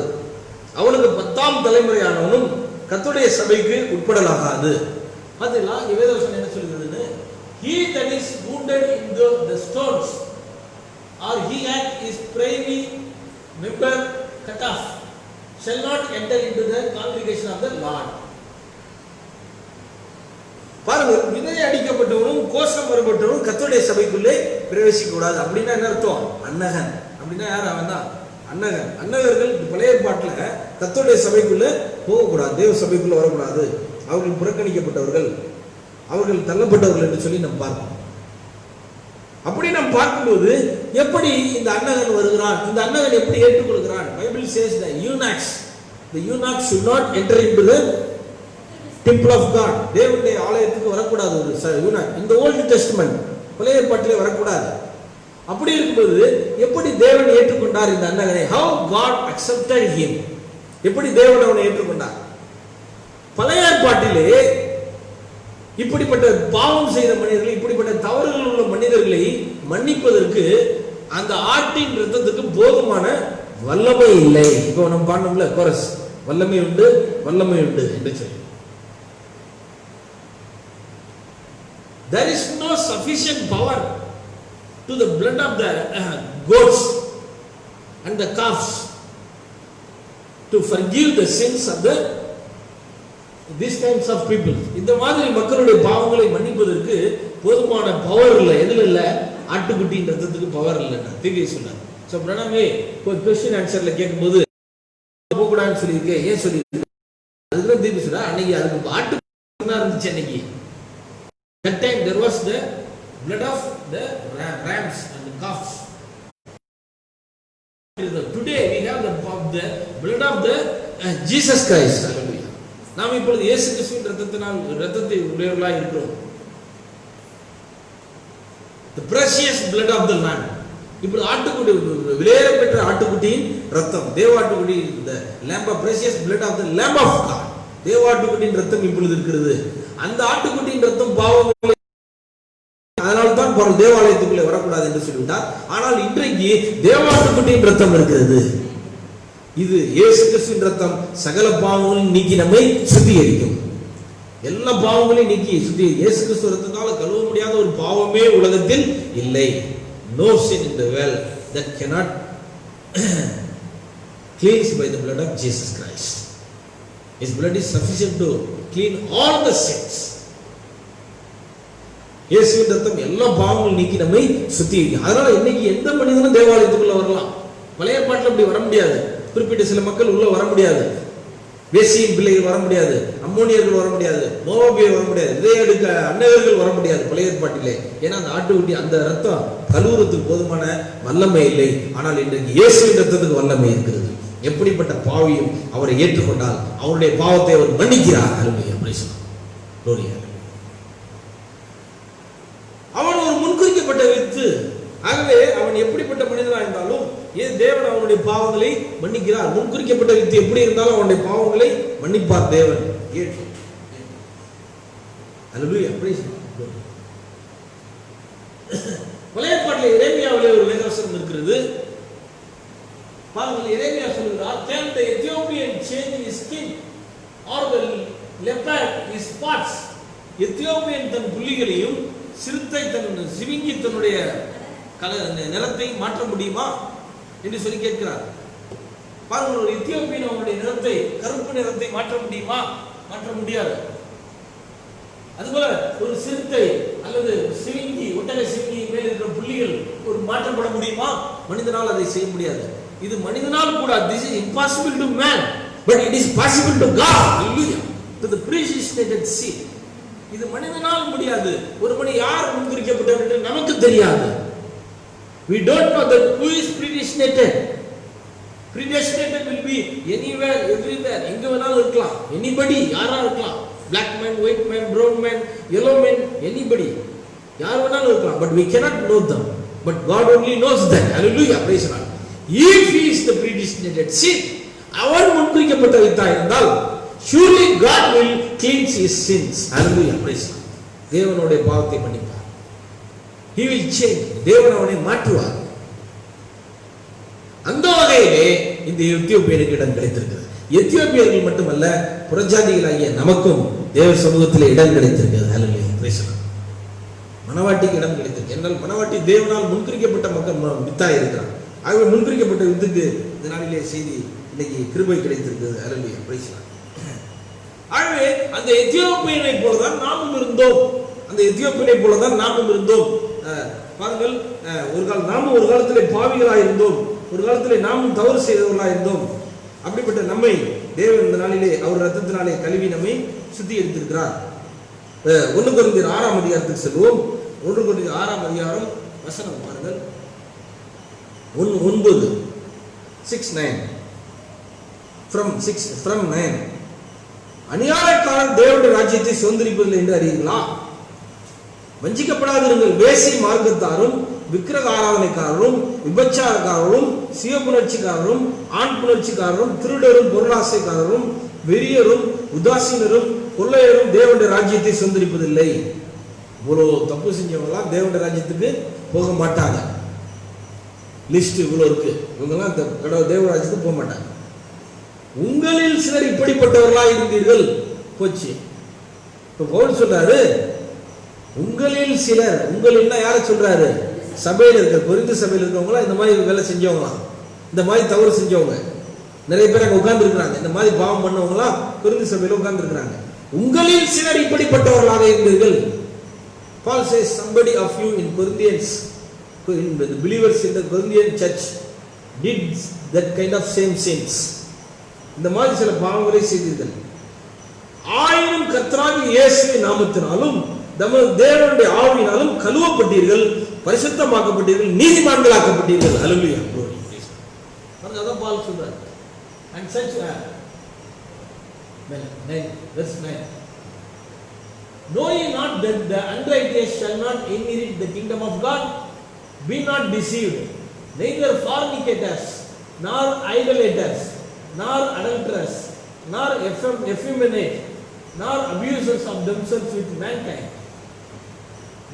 அவனுக்கு 10ஆம் தலைமுறையானவனும் கர்த்தருடைய சபைக்கு உட்படலாகாது. அதெல்லாம் வேதவசனம் என்ன சொல்லுகிறது? He that is wounded in the stones or he hath his privy member cut off shall not enter into the congregation of the Lord. பாருங்க, விதை அடிக்கப்பட்டவனும் கோஷம் மறுபட்டவனும் கர்த்தருடைய சபைக்குள்ளே பிரவேசிக்க கூடாது. அப்படின்னா என்ன அர்த்தம்? அன்னகன். அப்படின்னா யார்? அவன் தான் அன்னகன். அன்னகர்கள் பழைய ஏற்பாட்டில் கர்த்தருடைய சபைக்குள்ள போகக்கூடாது, தேவ சபைக்குள்ள வரக்கூடாது. அவர்கள் புறக்கணிக்கப்பட்டவர்கள், அவர்கள் தள்ளப்பட்டவர்கள் என்று சொல்லி நாம் பார்ப்போம். அப்படி நாம் பார்க்கும்போது எப்படி இந்த அன்னகன் வருகிறான், இந்த அன்னகன் எப்படி ஏற்றுக்கொள்கிறான்? Bible says the eunuchs should not enter into the temple of God. தேவனுடைய ஆலயத்துக்கு வரக்கூடாது ஒரு eunuch. இந்த ஓல்ட் டெஸ்டமென்ட் பழைய ஏற்பாட்டிலே வரக்கூடாது. அப்படி இருக்கும்போது எப்படி தேவன் ஏற்றுக்கொண்டார் இந்த அன்னகனை? How God accepted him. எப்படி தேவன் அவனை ஏற்றுக்கொண்டார்? பழைய ஏற்பாட்டிலே இப்படிப்பட்ட பாவம் செய்த மனிதர்கள், இப்படிப்பட்ட தவறுகள் உள்ள மனிதர்களை மன்னிப்பதற்கு அந்த ஆட்டின் இரத்தத்துக்கு போதுமான வல்லமை இல்லை. இப்போ நம்ம பாடணும்ல கோரஸ், வல்லமை உண்டு வல்லமை உண்டு என்று சொல்லி. There is no sufficient power to the blood of the goats and the calves to forgive the sins of these kinds of people. இந்த மாதிரி மக்களுடைய பாவங்களை மன்னிப்பதற்கு போதுமான பவர் இல்லை. எதுல இல்ல? ஆட்டுக்குட்டியின் ரத்தத்துக்கு பவர் இல்லைன்னா தீர்க்க சொன்னார். ஸோ பிரணாமே கொஸ்டின் ஆன்சர்ல கேட்கும்போது போகக்கூடாதுன்னு சொல்லியிருக்கேன். ஏன் சொல்லியிருக்கேன்? அதுக்கு தீர்க்க சொன்னா அன்னைக்கு அதுக்கு ஆட்டு இருந்துச்சு. அன்னைக்கு that time there was the blood of the rams and the calves. Today we have the blood of the Jesus Christ. Hallelujah. நாம் இப்பொழுது இயேசு கிறிஸ்துவின் இரத்தத்தை உடையவர்களாய் இருக்கிறோம். The precious blood of the lamb. இப்பொழுது ஆட்டுக்குட்டி, விலையேற பெற்ற ஆட்டுக்குட்டியின் ரத்தம், தேவாட்டுக்குட்டி, the lamb of precious blood of the lamb of God. தேவாட்டுக்குட்டியின் ரத்தம் இப்பொழுது இருக்கிறது. அந்த ஆட்டுக்குட்டியின் ரத்தம் பாவங்களை, அதனால தான் தேவாலயத்துக்குள்ளே வரக்கூடாது என்று சொல்லிவிட்டார். ஆனால் இன்றைக்கு தேவாட்டுக்குட்டியின் ரத்தம் இருக்கிறது. இது இயேசு கிறிஸ்துவின் ரத்தம் சகல பாவங்களையும் நீக்கி நம்மை சுத்திகரிக்கும். எல்லா பாவங்களையும் நீக்கி சுத்திகரிக்கும். இயேசு கிறிஸ்து ரத்தத்தால் கழுவ முடியாத ஒரு பாவமே உலகத்தில் இல்லை. No sin in the world that cannot cleansed by the blood of Jesus Christ. His blood is sufficient to clean all the sins. இயேசுவின் ரத்தம் எல்லா பாவங்களையும் நீக்கி நம்மை சுத்திகரிக்கும். அதனால இன்னைக்கு எந்த மனிதனும் தேவாலயத்துக்குள்ள வரலாம். பழைய ஏற்பாட்டில் அப்படி வர முடியாது. குறிப்பிட்ட சில மக்கள் உள்ள வர முடியாது. வேசியின் பிள்ளைகள் வர முடியாது, அம்மோனியர்கள் வர முடியாது, மோவாபியர் வர முடியாது, இதை எடுக்க அன்னகர்கள் வர முடியாது பழைய ஏற்பாட்டிலே. ஏன்னா அந்த ஆட்டுக்குட்டி அந்த ரத்தம் கழுவுறதுக்கு போதுமான வல்லமை இல்லை. ஆனால் இன்றைக்கு இயேசுவின் ரத்தத்துக்கு வல்லமை இருக்கிறது. எப்படிப்பட்ட பாவியும் அவரை ஏற்றுக்கொண்டால் அவருடைய பாவத்தை அவர் மன்னிக்கிறார். அவன் ஒரு முன்குறிக்கப்பட்ட வித்து. ஆகவே அவன் எப்படிப்பட்ட மனிதனாக இருந்தாலும் தேவன் அவனுடைய பாவங்களை மன்னிக்கிறார். முன்குறிக்கப்பட்ட வித்து எப்படி இருந்தாலும் அவனுடைய பாவங்களை மன்னிப்பார் தேவன். பழைய ஏற்பாட்டில் எரேமியாவிலே ஒரு வேதவசனம் இருக்கிறது. பாருங்கள், எரேமியா சொல்கிறார், "Can the Ethiopian change his skin or the leopard his spots?" Ethiopian தன் புள்ளிகளையும் சிறுத்தை தன் சிவிங்கி தன்னுடைய நிறத்தை மாற்ற முடியுமா? என்று சொல்லி கேட்கிறார். பாருங்கள், ஒரு எத்தியோப்பியன் அவனுடைய நிறத்தை, கருப்பு நிறத்தை மாற்ற முடியுமா? மாற்ற முடியாது. அதுபோல ஒரு சிறுத்தை அல்லது சிவிங்கி, ஒட்டக சிவிங்கி மேல் இருக்கிற புள்ளிகள் ஒரு மாற்றப்பட முடியுமா? மனிதனால் அதை செய்ய முடியாது. இது மனிதனால் கூட, this is impossible to man, but it is possible to God. Hallelujah. To the predestinated seed. இது மனிதனால் முடியாது. ஒரு மணி யார் முன்குறிக்கப்பட்டவர் என்று நமக்கு தெரியாது. We don't know that who is predestinated. Predestinated will be anywhere, everywhere. எங்க வேணாலும் இருக்கலாம். Anybody, யாரா இருக்கலாம். Black man, white man, brown man, yellow man, anybody. யார் வேணாலும் இருக்கலாம். But we cannot know them. But God only knows that. Hallelujah. Praise God. If he is the predestinated seed, அவர் முன்குறிக்கப்பட்ட வித்தாய் இருந்தால், surely God will cleanse his sins. Hallelujah. Praise God. தேவனுடைய பாவத்தை மன்னிப்பார். He will change. தேவன் அவனை மாற்றுவார். அந்த வகையிலே இந்த எத்தியோப்பியருக்கு இடம் கிடைத்திருக்கிறது. எத்தியோப்பியர்கள் மட்டுமல்ல, புறஜாதிகளாகிய நமக்கும் தேவ சமூகத்திலே இடம் கிடைத்திருக்கிறது. ஹல்லேலூயா. Praise the Lord. மனவாட்டிக்கு இடம் கிடைத்திருக்கு. என்றால் மனவாட்டி தேவனால் முன்குறிக்கப்பட்ட மக்கள் வித்தாய் இருக்கிறார். ஆகவே முன்குறிக்கப்பட்ட வித்துக்கு இந்த நாளிலே செய்தி இன்னைக்கு கிருபை கிடைத்திருக்கிறது. ஹல்லேலூயா. Praise the Lord. ஆகவே அந்த எத்தியோப்பியனை போலதான் நாமும் இருந்தோம். அந்த எத்தியோப்பியனை போலதான் நாமும் இருந்தோம். பாருங்கள், நாமும் ஒரு காலத்திலே பாவிகளாக இருந்தோம். ஒரு காலத்திலே நாமும் தவறு செய்தவர்களாக இருந்தோம். அப்படிப்பட்ட நம்மை தேவன் இந்த நாளிலே அவர் ரத்தத்தினாலே கழுவி நம்மை சுத்திகரித்திருக்கிறார். 1 கொரிந்தியர் 6ஆம் அதிகாரத்துக்கு செல்வோம். 1 கொரிந்தியர் 6ஆம் அதிகாரம் வசனம் பாருங்கள். 9 6:9 from 9. அநியாயக்காரன் தேவனுடைய ராஜ்யத்தை சுதந்திரிப்பதில்லை என்று அறியீர்களா? வஞ்சிக்கப்படாதிருங்கள். வேசி மார்க்கத்தாரும், விக்கிரக ஆராதனைக்காரரும், விபச்சாரக்காரரும், சுய புணர்ச்சிக்காரரும், ஆண் புணர்ச்சிக்காரரும், திருடரும், பொருளாசைக்காரரும், வெறியரும், உதாசீனரும், கொள்ளையரும் தேவனுடைய ராஜ்யத்தை சுதந்திரிப்பதில்லை. இவ்வளோ தப்பு செஞ்சவங்களாம் தேவனுடைய ராஜ்யத்துக்கு போக மாட்டாங்க. லிஸ்ட் இவ்வளோ இருக்கு. இவங்கெல்லாம் தேவ ராஜ்யத்துக்கு போக மாட்டாங்க. உங்களில் சிலர் இப்படிப்பட்டவர்களா இருந்தீர்கள். போச்சு. இப்ப பவுல் சொல்றாரு, உங்களில் சிலர். உங்களில்னா யாரை சொல்றாரு? சபையில் இருக்க, கொரிந்து சபையில் இருக்கவங்களா இந்த மாதிரி வேலை செஞ்சவங்களாம், இந்த மாதிரி தவறு செஞ்சவங்க நிறைய பேர் அங்கே உட்கார்ந்து இருக்கிறாங்க. இந்த மாதிரி பாவம் பண்ணவங்களாம் கொரிந்து சபையில் உட்கார்ந்து இருக்கிறாங்க. உங்களில் சிலர் இப்படிப்பட்டவர்களாக இருந்தீர்கள். Paul says somebody of you in Corinthians, the believers in the Corinthian church did that kind of same sins. இந்த மாதிரி சில பாவங்களை செய்தீர்கள். ஆயினும் கர்த்தராகிய இயேசுவின் நாமத்தினாலும் தேவனுடைய ஆவியினாலும் கழுவப்பட்டீர்கள், பரிசுத்தமாக்கப்பட்டீர்கள், நீதிமான்களாக்கப்பட்டீர்கள். ஹல்லேலூயா. அதான் பவுல் சொல்றார். And such verse 9. Know ye not that the unrighteous shall not inherit the kingdom of God? Be not deceived. Neither fornicators, nor idolaters, nor adulterers, nor effeminate, nor abusers of themselves with mankind,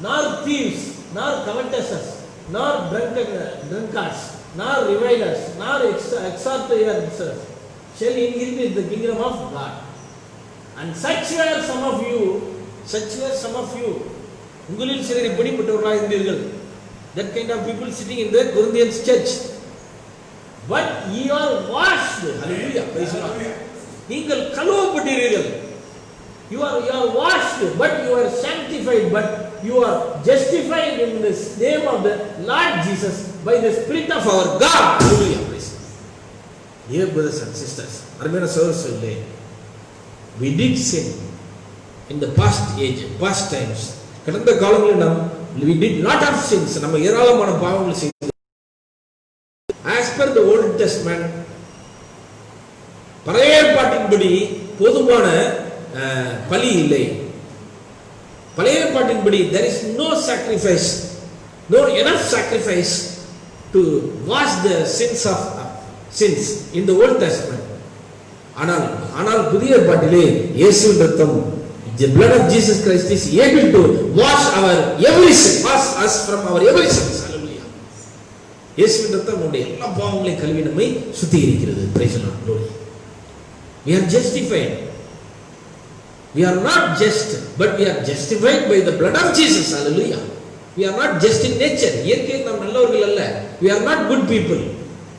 nor thieves, nor covetous, nor drunkards, nor revilers, nor extortioners shall inherit the kingdom of God. And such were some of you. உங்களில் சிலர் இப்படிப்பட்டவர்களாக இருந்தீர்கள். That kind of people sitting in the Corinthians church. But ye are washed. Hallelujah. Praise the Lord. நீங்கள் கழுவப்பட்டீர்கள். You are washed, but you are sanctified, but you are justified in the name of the Lord Jesus by the Spirit of our God. Hallelujah. Praise God. Dear brothers and sisters, அருமையான சகோதரர்களே, we did sin in the past times. கடந்த காலங்களில் நாம் we did lot of sins. நம்ம ஏராளமான பாவங்களை செய்தோம். As per the Old Testament, பழைய ஏற்பாட்டின்படி போதுமான பலி இல்லை. பழைய ஏற்பாட்டின்படி there is no sacrifice, no enough sacrifice to wash the sins in the Old Testament. ஆனால் புதிய ஏற்பாட்டிலே இயேசுவின் இரத்தம், the blood of Jesus Christ is able to wash our every sin, wash us from our every sins. Hallelujah. இயேசுவின் இரத்தம் நம்முடைய எல்லா பாவங்களையும் கழுவி நம்மை சுத்திகரிக்கிறது. Praise the Lord. Glory. We are justified. We are not just, but we are justified by the blood of Jesus. Hallelujah. We are not just in nature. இயற்கையில் நாம் நல்லவர்கள் அல்ல. We are not good people.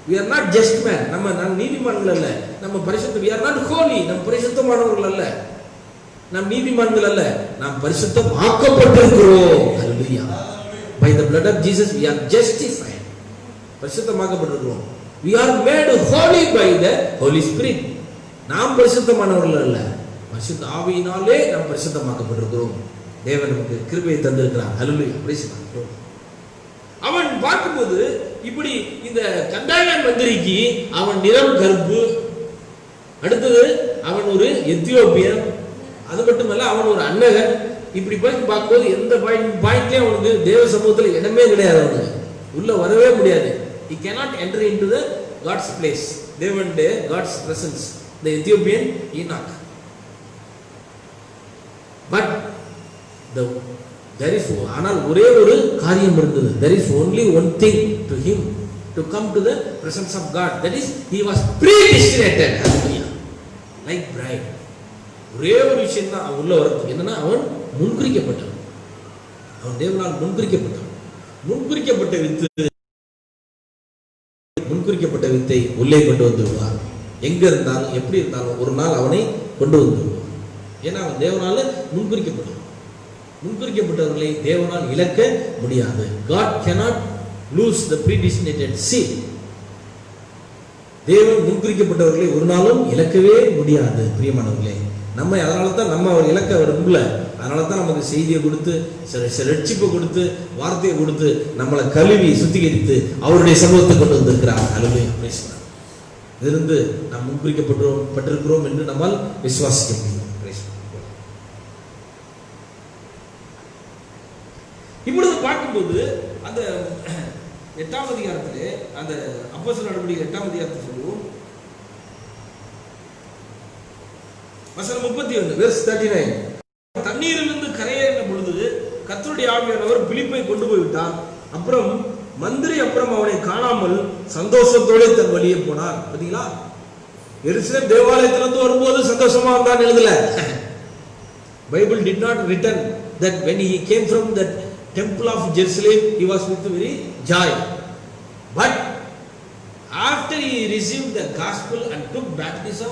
we are not just man. நம்ம நீதிமான்கள் அல்ல, நம்ம பரிசுத்த, we are not holy, நம்ம பரிசுத்தமானவர்கள் அல்ல, நாம் நீதிமான்கள் அல்ல, நாம் பரிசுத்தம் ஆக்கப்பட்டிருக்கிறோம். ஹalleluya. By the blood of Jesus we are justified. பரிசுத்தமாக்கப்பட்டிருக்கிறோம். We are made holy by the Holy Spirit. நாம் பரிசுத்தமானவர்கள் அல்ல, பரிசுத்த ஆவியினாலே நாம் பரிசுத்தமாக்கப்பட்டிருக்கிறோம். தேவன் நமக்கு கிருபையை தந்திருக்கிறார். ஹalleluya. praise God. அவன் பார்க்கும்போது இப்படி இந்த கந்தாயன் மந்திரிக்கு அவன் நிறம் கருப்பு, அடுத்தது அவன் ஒரு எத்தியோப்பியன், அது மட்டுமல்ல அவன் ஒரு அன்னகன். இப்படி பார்க்கும்போது எந்த பாயிண்ட்லயும் அவனுக்கு தேவ சமூகத்தில் இடமே கிடையாது, அவனுக்கு உள்ள வரவே முடியாது. he cannot enter into the God's place, தேவனுடைய God's presence. the Ethiopian Enoch. but there is, ஆனால் ஒரே ஒரு காரியம் இருந்தது. there is only one thing to him to come to the presence of God, that is he was predestinated. hallelujah. like bride. ஒரே ஒரு விஷயம் தான் உள்ள வரது, என்னன்னா அவன் முன்குறிக்கப்பட்டான். அவன் தேவனால் முன்குறிக்கப்பட்டான். முன்குறிக்கப்பட்ட வித்தை உள்ளே கொண்டு வந்து விடுவார். எங்க இருந்தாலும் எப்படி இருந்தாலும் ஒரு நாள் அவனை கொண்டு வந்து விடுவார். ஏன்னா அவன் தேவனால முன்குறிக்கப்பட்டான். முன்குறிக்கப்பட்டவர்களை தேவனால் இழக்க முடியாது. God cannot lose the predestinated seed. தேவன் முன்குறிக்கப்பட்டவர்களை ஒரு நாளும் இழக்கவே முடியாது. பிரியமானவர்களே, நம்ம அதனால தான் நம்ம அவர் இலக்க விரும்பல. அதனால தான் நமக்கு செய்தியை கொடுத்து, ரட்சிப்பை கொடுத்து, வார்த்தையை கொடுத்து, நம்மளை கழுவி சுத்திகரித்து அவருடைய சமூகத்தை கொண்டு வந்திருக்கிறார். ஹல்லேலூயா. Praise God. இதிலிருந்து நாம் முன்குறிக்கப்பட்டிருக்கிறோம் என்று நம்மால் விசுவாசிக்க முடியும். Praise God. இப்பொழுது பார்க்கும்போது அந்த 8ஆம் அதிகாரத்திலே, அந்த அப்போஸ்தலர் நடவடிக்கை 8ஆம் அதிகாரத்தில் சொல்லுவோம், வசனம் 31 verse 39. தண்ணீரிலிருந்து கரையேறின பொழுது கர்த்தருடைய ஆவியானவர் பிலிப்பை கொண்டு போய் விட்டார். அப்புறம் மந்திரி அவனை காணாமல் சந்தோஷத்தோடு தன் வழியே போனார். பாத்தீங்களா, எருசலேம் தேவாலயத்திலிருந்து வரும்போது சந்தோஷமா இருந்தான் எழுதல. Bible did not written that when he came from that temple of Jerusalem he was with very joy, but after he received the gospel and took baptism,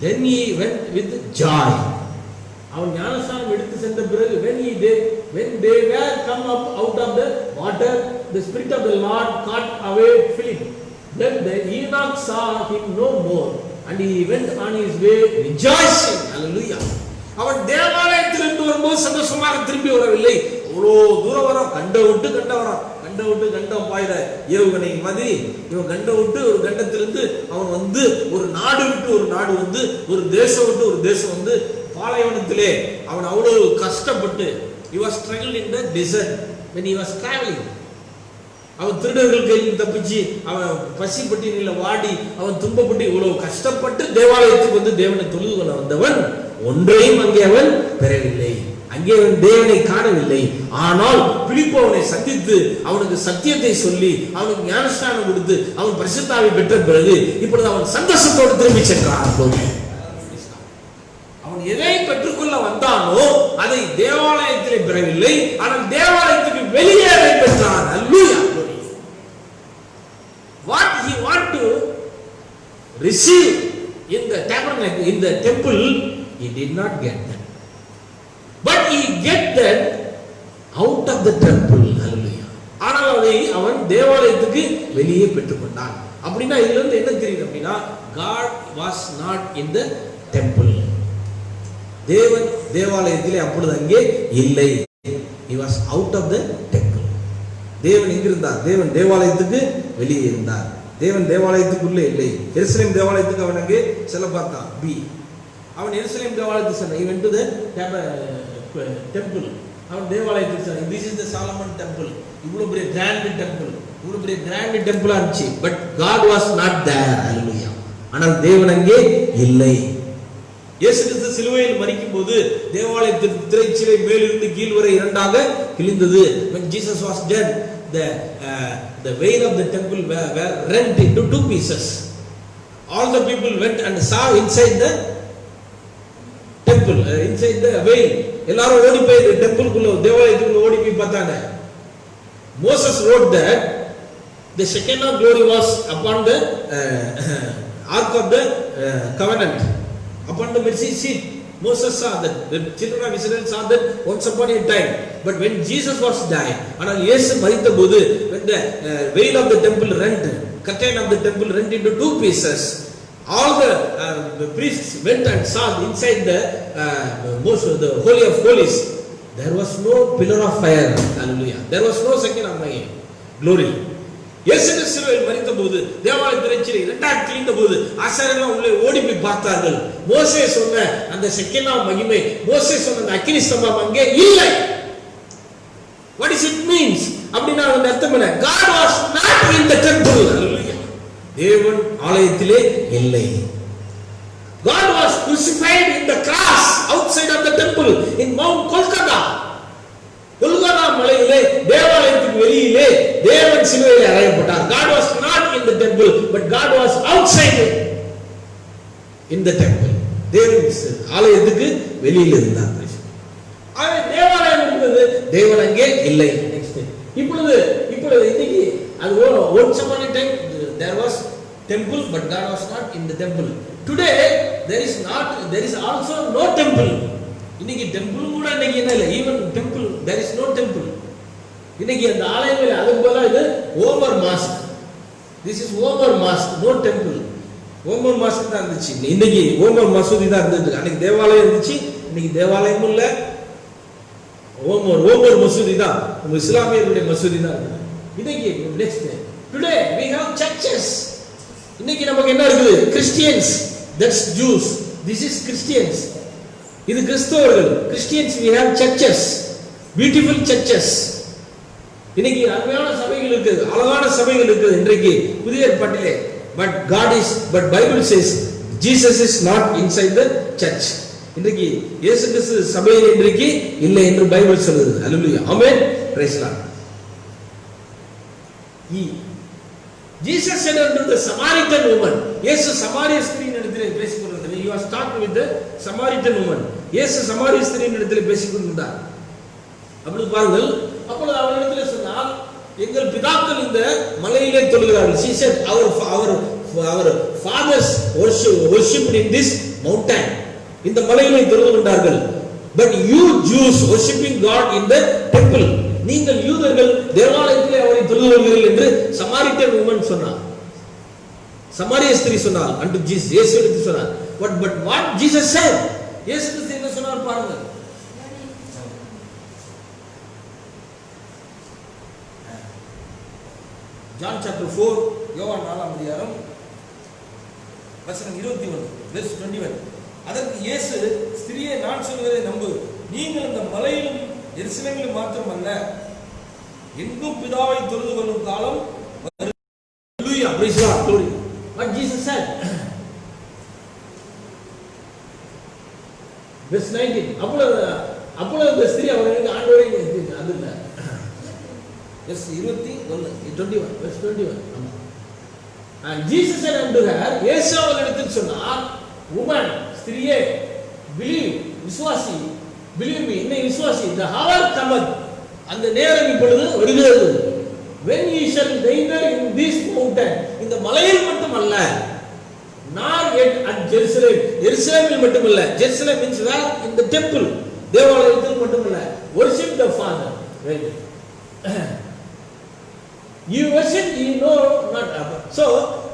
then he went with joy. அவன் ஞானஸ்நானம் எடுத்து சென்ற பிறகு when they were come up out of the water, the spirit of the Lord caught away Philip. Then the Enoch saw him no more and he went on his way rejoicing. Hallelujah. அவன் தேவாலயத்திலிருந்து வரும்போது சந்தோஷமாக திரும்பி வரவில்லை. அவ்வளோ தூரம் வரான், கண்ட விட்டு கண்டம் பாயிர ஏவுகணை மாதிரி இவன் கண்ட விட்டு ஒரு கண்டத்திலிருந்து அவன் வந்து ஒரு நாடு விட்டு ஒரு நாடு வந்து, ஒரு தேசம் விட்டு ஒரு தேசம் வந்து, பாலைவனத்திலே அவன் அவ்வளவு கஷ்டப்பட்டு, he was struggled in the desert when he was traveling. அவன் திருடர்கள் கையில் தப்பிச்சு, அவன் பசி பட்டினில வாடி, அவன் துன்பப்பட்டு இவ்வளவு கஷ்டப்பட்டு தேவாலயத்துக்கு வந்து தேவனை தொழுது கொள்ள வந்தவன் ஒன்றையும் அங்கே அவன் பெறவில்லை. அங்கே அவன் தேவனை காணவில்லை. ஆனால் பிலிப்பு அவனை சந்தித்து அவனுக்கு சத்தியத்தை சொல்லி அவனுக்கு ஞானஸ்நானம் கொடுத்து அவன் பரிசுத்த ஆவியை பெற்ற பிறகு இப்பொழுது அவன் சந்தோஷத்தோடு திரும்பி சென்றான். அவன் எதை பெற்றுக்கொள்ள வந்தானோ அதை தேவாலயத்திலே பெறவில்லை, ஆனால் தேவாலயத்துக்கு வெளியே அதை பெற்றான். அல்லேலூயா. What he want to receive in the tabernacle, in the temple, he did not get that, but he get that out of the temple. Hallelujah. ஆனால் அதை அவன் தேவாலயத்துக்கு வெளியே பெற்றுக்கொண்டான். அப்படின்னா இதுல இருந்து என்ன தெரியுது அப்படின்னா, God was not in the temple. தேவன் தேவாலயத்திலே அப்பொழுது அங்கே இல்லை. He was out of the temple. தேவன் எங்க இருந்தார்? தேவன் தேவாலயத்துக்கு வெளியே இருந்தார். தேவன் தேவாலயத்துக்குள்ளே இல்லை. எருசலேம் தேவாலயத்துக்கு அவன் அங்கே செல்ல பார்த்தான். அவன் எருசலேம் தேவாலயத்துக்கு சென்றான். He went to the temple. அவன் தேவாலயத்துக்கு சென்றான். This is the Solomon temple. இவ்வளவு பெரிய கிராண்ட் டெம்பிளா இருந்துச்சு. But God was not there. Hallelujah. ஆனால் தேவன் அங்கே இல்லை. இயேசு கிறிஸ்து சிலுவையில் மரிக்கும் போது தேவாலயத்தின் திரைச்சீலை மேலிருந்து கீழ் வரை இரண்டாக கிழிந்தது. When Jesus was dead, the veil of the temple were rent into two pieces. All the people went and saw inside the temple, inside the veil. எல்லாரும் ஓடி போய் டெம்பிள்குள்ள தேவாலயத்துக்குள்ள ஓடி போய் பார்த்தாங்க. Moses wrote that The Shekinah glory was upon the ark of the covenant, upon the mercy seat. Moses saw that, the children of Israel saw that once upon a time. But when Jesus was dying, ஆனால் இயேசு மரித்தபோது, when the veil of the temple rent, curtain of the temple rent into two pieces, all the priests went and saw inside the holy of holies. There was no pillar of fire. Hallelujah. There was no second of my glory. இயேசு கிறிஸ்துவை மரித்தபோது தேவாலய திரைச்சீலை இரண்டாக கிழிந்தபோது ஆசாரியர்கள் உள்ளே ஓடி போய் பார்த்தார்கள். மோசே சொன்ன அந்த ஷெக்கினா மகிமை, மோசே சொன்ன அந்த அக்கினி ஸ்தம்பம் அங்கே இல்லை. What does it means? அப்படினா அந்த அர்த்தம் என்ன? God was not in the temple. Hallelujah. தேவன் ஆலயத்திலே இல்லை. God was crucified in the cross outside of the temple in Mount Kolkata. Kolkata மலையிலே தேவாலயத்துக்கு வெளியிலே தேவன் சிலுவையில் அறையப்பட்டார். God was not in the temple, but God was outside in the temple. தேவன் ஆலயத்துக்கு வெளியில் இருந்தார். ஆனா தேவாலயம் இருந்தது, தேவன் அங்கே இல்லை. நெக்ஸ்ட் இப்பொழுது இன்னைக்கு அது once upon a time there was temple, but God was not in the temple. Today there is also no temple. இன்னைக்கு டெம்பிள் கூட இன்னைக்கு என்ன இல்லை, even temple there is no temple. இன்னைக்கு அந்த ஆலயங்கள் அதுக்கு போல இது over mask. This is over mosque, no temple. Over mask தான் இருந்துச்சு. இன்னைக்கு ஓவர் மசூதி தான் இருந்துச்சு. அன்னைக்கு தேவாலயம் இருந்துச்சு, இன்னைக்கு தேவாலயமும் இல்ல, ஓவர் மசூதி தான், நம்ம இஸ்லாமியர்களுடைய மசூதி தான் இருக்கு. இன்னைக்கு next today we have churches. இன்னைக்கு நமக்கு என்ன இருக்குது? Christians, that's Jews, this is Christians. இது கிறிஸ்தவர்கள், Christians. we have churches, beautiful churches. இன்னைக்கு அருமையான சபைகள் இருக்குது, அழகான சபைகள் இருக்குது இன்றைக்கு புதிய ஏற்பாட்டிலே. but Bible says Jesus is not inside the church. இன்றைக்கு இயேசு கிறிஸ்து சபையில் இன்றைக்கு இல்லை என்று பைபிள் சொல்லுது. Hallelujah, amen, praise the Lord. Jesus said unto the Samaritan woman, இயேசு சமாரிய ஸ்திரீயின் இடத்திலே பேசிக் கொண்டிருந்தார். He was talking with the Samaritan woman. இயேசு சமாரிய ஸ்திரீயின் இடத்திலே பேசிக் கொண்டிருந்தார். அப்படி பாருங்கள், அப்பொழுது அவரிடத்திலே சொன்னார், எங்கள் பிதாக்கள் இந்த மலையிலே தொழுகிறார்கள். She said our fathers worshiped in this mountain. இந்த மலையிலே தொழுது கொண்டார்கள். But you Jews worshiping God in the temple. நீங்கள் யூதர்கள் தேவாலயத்திலே அவரை தொழுது கொள்கிறீர்கள் என்று சமாரிட்டன் woman சொன்னார். சமாரிய ஸ்திரீ சொன்னார் unto Jesus. இயேசு சொன்னார். But what Jesus said? இயேசு கிறிஸ்து என்ன சொன்னார் பாருங்க. John chapter 4, யோவான் 4ஆம் அதிகாரம் வசனம் 21 verse 21. அதற்கு இயேசு, ஸ்திரியே, நான் சொல்வதை நம்பு, நீங்கள் இந்த மலையிலும் எருசலேமிலும் மாத்திரமல்ல, எங்கும் பிதாவை தொழுது கொள்ளும் காலம் வரும். Hallelujah, praise God, glory. What Jesus said, verse 19. அப்பொழுது அந்த ஸ்திரீ அவருக்கு ஆண்டவரே அது இல்ல, verse 21 verse 21. And Jesus said unto her, இயேசு அவளிடத்தில் சொன்னார், woman, ஸ்திரியே, believe, விசுவாசி, believe me, என்னை விசுவாசி, the hour cometh, அந்த நேரம் இப்பொழுது வருகிறது, when ye shall neither in this mountain, இந்த மலையில் மட்டுமல்ல, nor yet at Jerusalem, எருசலேமில் மட்டுமல்ல, Jerusalem means where? In the temple, தேவாலயத்தில் மட்டுமல்ல, worship the Father. Right? You worship, you know not. So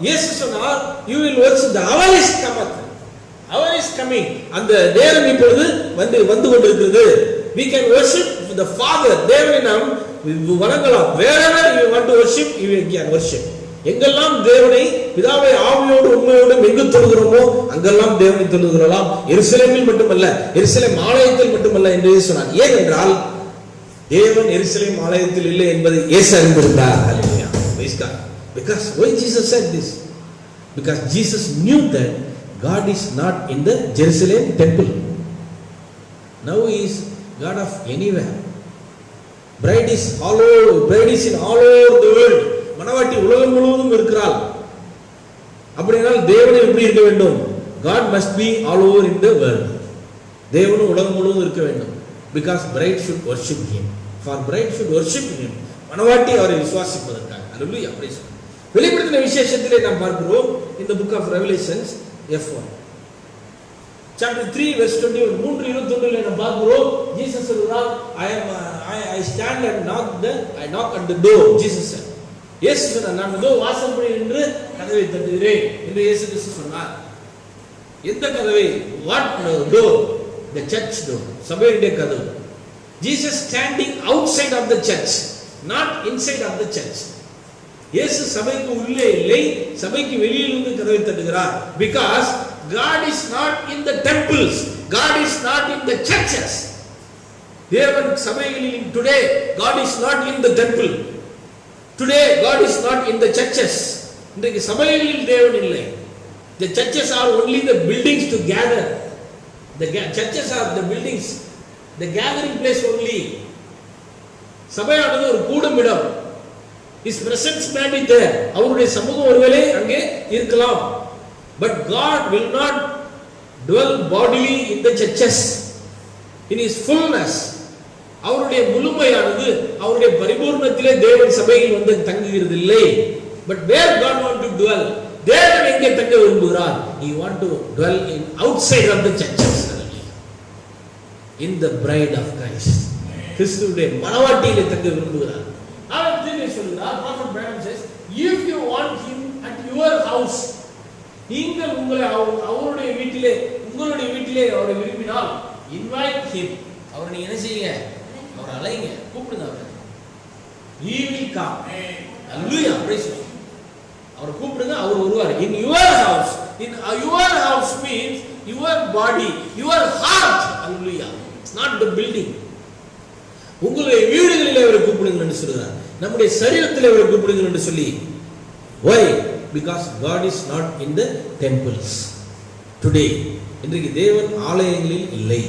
yes சொன்னார், you will worship, the hour is cometh, hour is coming, அந்த நேரம் இப்பொழுது வந்து கொண்டிருக்கிறது. We can worship the Father, தேவனை நாம் வணங்கலாம். wherever you want to worship, you can worship. எங்கெல்லாம் தேவனை பிதாவை ஆவியோடு உண்மையோடு எங்கு தொழுகிறோமோ அங்கெல்லாம் தேவனை தொழுகிறோம். எருசலேமில் மட்டுமல்ல, எருசலேம் ஆலயத்தில் மட்டுமல்ல என்று சொன்னார். ஏனென்றால் தேவன் எருசலேம் ஆலயத்தில் இல்லை என்பதை இயேசு அறிந்திருந்தார். ஹல்லேலூயா, praise God. Because why Jesus said this? Because Jesus knew that God is not in the Jerusalem temple. Now he is God of anywhere. Bride is in all over the world. மணவாட்டி உலகம் முழுவதும் இருக்கிறாள். அப்படினால் தேவன் எப்படி இருக்க வேண்டும்? God must be all over in the world. தேவன் உலகம் முழுவதும் இருக்க வேண்டும். Because bride should worship him. For bride should worship him. மணவாட்டி அவரை விசுவாசிப்பதற்காக. ஹalleluya praise God. வெளிப்படுத்தின விசேஷத்திலே நாம் பார்க்கிறோம் in the book of Revelations F1 chapter 3 verse 21 3:21 ல நாம் பார்க்கிறோம் ஜீசஸ் சொல்றார் I stand and knock at the door. Jesus said, இயேசு சொன்னார், நான் இதோ வாசற்படியில் நின்று கதவை தட்டுகிறேன் என்று இயேசு கிறிஸ்து சொன்னார். எந்த கதவை? what door? the church door, சபையுடைய கதவு. Jesus standing outside of the church, not inside of the church. இயேசு சபைக்கு உள்ளே இல்லை, சபைக்கு வெளியில் இருந்து கதவை தட்டுகிறார். because God is not in the temples, God is not in the churches. தேவன் சபைகளில் today God is not in the temple, today God is not in the churches. இன்றைக்கு சபைகளில் தேவன் இல்லை. the churches are only the buildings to gather. the churches are the buildings, the gathering place only. சபையானது ஒரு கூடும் இடம். His presence may be there, அவருடைய சமூகம் ஒருவேளை அங்கே இருக்கலாம். but God will not dwell bodily in the churches in his fullness. அவருடைய முழுமையானது, அவருடைய பரிபூர்ணத்திலே தேவன் சபையில் வந்து தங்குகிறது இல்லை. but where God want to dwell, தேவன் எங்கே தங்க விரும்புகிறார்? he want to dwell in outside of the churches, in the bride of Christ. கிறிஸ்துவுடைய மணவாட்டியிலே தங்க விரும்புகிறார். அவர் திரும்பி சொல்கிறார், prophet Branham says, if you want him at your house, நீங்கள் உங்களை அவருடைய வீட்டிலே, உங்களுடைய வீட்டிலே அவரை விரும்பினால், invite him. அவரை நீங்க என்ன செய்யுங்க? அவரை அழைங்க, கூப்பிடுங்க அவரை. he will come. hallelujah praise God. அவரை கூப்பிடுங்க, அவர் வருவார். in your house, in your house means your body, your heart. hallelujah. It's not the building. உங்களுடைய வீடுகளிலே அவரை கூப்பிடுங்கள் என்று சொல்கிறார். நம்முடைய சரீரத்திலே அவரை கூப்பிடுங்கள் என்று சொல்லி. why? because God is not in the temples today. இன்றைக்கு தேவன் ஆலயங்களில் இல்லை,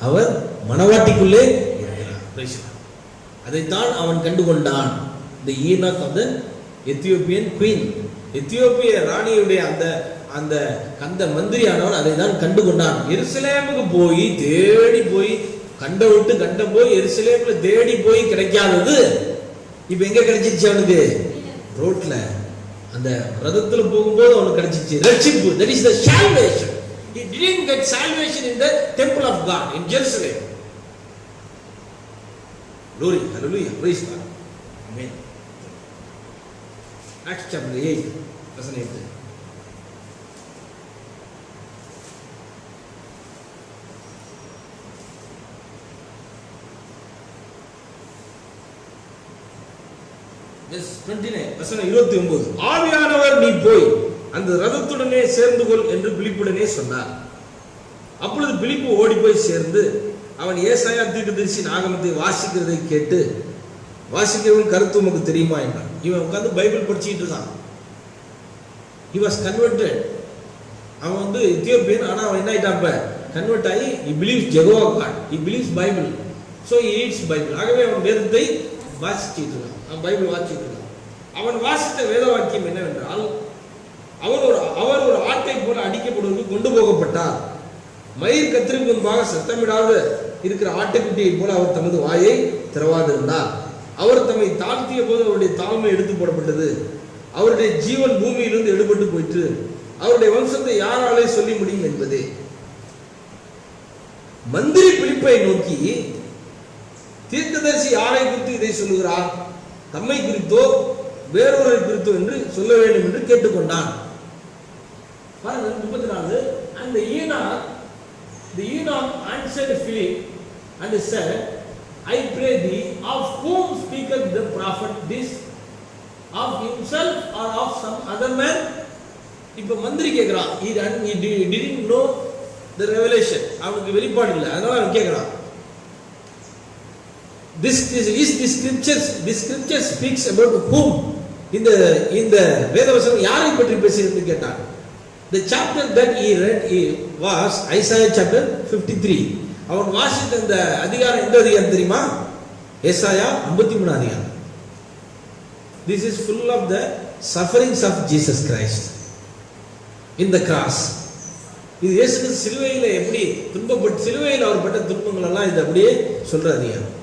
அவர் மணவாட்டிக்குள்ளே இருக்கிறார். praise God. அதைத்தான் அவன் கண்டுகொண்டான். the eunuch of the Ethiopian queen, எத்தியோப்பிய ராணியுடைய அந்த அந்த மந்திரியானவன் அதை தான் கண்டுகொண்டான். எருசலேமுக்கு போய் தேடி போய் கண்ட விட்டு கண்ட போய் எருசலேம்ல தேடி போய் கிடைக்காதது இப்ப எங்க கிடைச்சிச்சு? அவனுக்கு ரோட்ல அந்த ரதத்துல போகும்போது அவனுக்கு கிடைச்சிச்சு ரட்சிப்பு. that is the salvation. he didn't get salvation in the temple of God in Jerusalem. glory, hallelujah, praise God, amen. Acts chapter 8 verse 8. verse 29 வசனம் 29. ஆவியானவர் நீ போய் அந்த ரதத்துடனே சேர்ந்து கொள் என்று பிலிப்புடனே சொன்னார். அப்பொழுது பிலிப்பு ஓடி போய் சேர்ந்து அவன் ஏசாயா தீர்க்கதரிசியின் ஆகமத்தை வாசிக்கிறதை கேட்டு, வாசிக்கிறவன் கருத்து உமக்கு தெரியுமா என்றான். இவன் உட்கார்ந்து பைபிள் படிச்சிட்டு இருக்கான். he was converted. அவன் வந்து எத்தியோப்பியன், ஆனா அவன் என்ன ஆயிட்டான்? இப்ப கன்வெர்ட் ஆகி he believes Jehovah God, he believes Bible, so he eats Bible. ஆகவே அவன் வேதத்தை வாசிச்சிட்டு இருக்கான், அவன் பைபிள் வாசிச்சிட்டு இருக்கான். அவன் வாசித்த வேத வாக்கியம் என்னவென்றால், அவர் ஒரு ஆட்டை போல அடிக்கப்படுவதற்கு கொண்டு போகப்பட்டார். மயிர் கத்திரிக்கு முன்பாக சத்தமிடாத இருக்கிற ஆட்டுக்குட்டியை போல அவர் தமது வாயை திறவாதிருந்தார். அவர் தம்மை தாழ்த்திய போது அவருடைய தாழ்மை எடுத்து போடப்பட்டது. அவருடைய ஜீவன் பூமியிலிருந்து எடுபட்டு போயிற்று. அவருடைய வம்சத்தை யாராலே சொல்லி முடியும் என்பதே. மந்திரி பிலிப்பை நோக்கி, தீர்க்கதரிசி யாரை குறித்து இதை சொல்லுகிறார்? தம்மை குறித்தோ வேறொரு குறித்தோ என்று சொல்ல வேண்டும் என்று கேட்டுக்கொண்டான். 34. And the eunuch answered Philip and said, I pray thee, of whom speaketh the prophet this? Of himself or of some other man? இப்ப மந்திரி கேக்குறான். he didn't know the revelation. அவனுக்கு வெளிப்பாடு இல்லை, அதனால அவன் கேக்குறான். This scripture speaks about whom? இந்த வேதவசனம் யாரை பற்றி பேசுகிறது கேட்டான். The chapter that he read was Isaiah chapter 53. அவன் வாசித்த அந்த அதிகாரம் எந்த அதிகாரம் தெரியுமா? ஏசாயா 53 அதிகாரம். This is full of the sufferings of Jesus Christ in the cross. இது இயேசு சிலுவையில எப்படி துன்பப்பட்டு, சிலுவையில் அவர் பட்ட துன்பங்கள் எல்லாம் இது அப்படியே சொல்ற அதிகாரம்.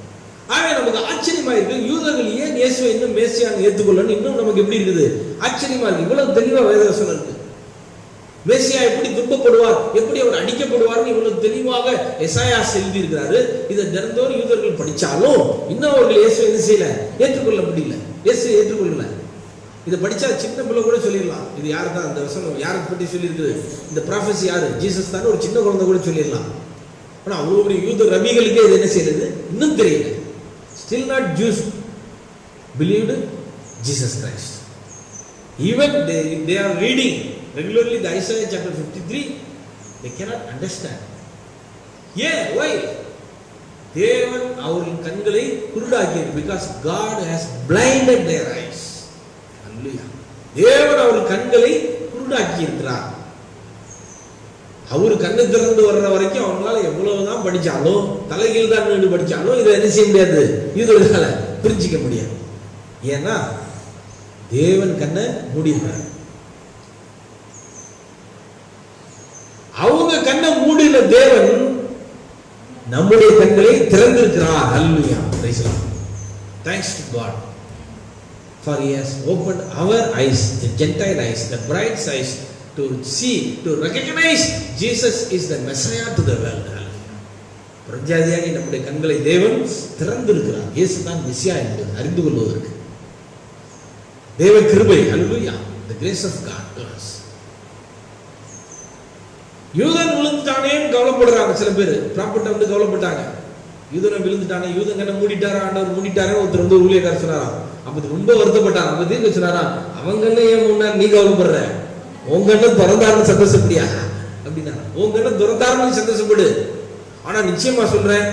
ஆக நமக்கு ஆச்சரியமா இருக்கு, யூதர்கள் ஏன் இயேசுவை இன்னும் மேசியான்னு ஏற்றுக்கொள்ளணும் இன்னும் நமக்கு எப்படி இருக்குது, ஆச்சரியமா இருக்கு. இவ்வளவு தெளிவா வேதவசனம் இருக்கு. மேசியா எப்படி துன்பப்படுவார், எப்படி அவர் அடிக்கப்படுவார் இவ்வளவு தெளிவாக எசாயா எழுதி இருக்கிறாரு. இதை தினந்தோறும் யூதர்கள் படிச்சாலும் இன்னும் அவர்கள் இயேசுவை என்ன செய்யல, ஏற்றுக்கொள்ள முடியல, இயேசு ஏற்றுக்கொள்ளல. இதை படிச்சா சின்ன பிள்ளை கூட சொல்லிடலாம், இது யாரு தான் அந்த வசனம் யாரை பற்றி சொல்லியிருக்குது, இந்த ப்ராஃபஸி யாரு, ஜீசஸ் தான், ஒரு சின்ன குழந்தை கூட சொல்லிடலாம். ஆனா அவ்வளவு யூத ரபிகளுக்கே இது என்ன செய்யறது இன்னும் தெரியல. Still not Jews believed Jesus Christ. Even they are reading regularly the Isaiah chapter 53, they cannot understand. Yeah, why? தேவன் அவர்களின் கண்களை குருடாக்கியது, because God has blinded their eyes. Hallelujah. தேவன் அவர்கள் கண்களை குருடாக்கி இருக்கிறார். அவரு கண்ணு திறந்து வர்ற வரைக்கும் அவங்களால எவ்வளவுதான் படிச்சாலும், தலைகீழ் தான் நின்று படிச்சாலும் இதை என்ன செய்ய முடியாது, இதனால புரிஞ்சிக்க முடியாது. ஏன்னா தேவன் கண்ணை மூடினார். அவங்க கண்ணை மூடின தேவன் நம்முடைய கண்களை திறந்திருக்கிறார். Hallelujah, praise the Lord. Thanks to God for he has opened our eyes, the Gentile eyes, the bride's eyes, to see, to recognize Jesus is the Messiah to the world. பிரஜாதியாகி நம்முடைய கண்களை தேவன் திறந்திருக்கிறார். இயேசு தான் மெசியா என்பது அறிந்து கொள்வதற்கு தேவ கிருபை. ஹல்லேலூயா, the grace of God to us. யூதன் விழுந்துட்டானேன்னு கவலைப்படுறாங்க சில பேர், ப்ராப்பர்ட்டை வந்து கவலைப்பட்டாங்க. யூதனை விழுந்துட்டானே, யூதன் கண்ணை மூடிட்டாரா, ஆண்டவர் மூடிட்டாரே ஒருத்தர் வந்து ஊழியக்காரர் சொன்னாராம். அப்ப ரொம்ப வருத்தப்பட்டான். அப்ப தீர்க்க சொன்னாரா, அவங்க ஏன் முன்னாடி நீ கவலைப்படுற, உங்க கண்ணு திறந்தாருன்னு சந்தோஷப்படியா அப்படின்னா, உங்க கண்ணு திறந்தாருன்னு சந்தோஷப்படு. ஆனா நிச்சயமா சொல்றேன்,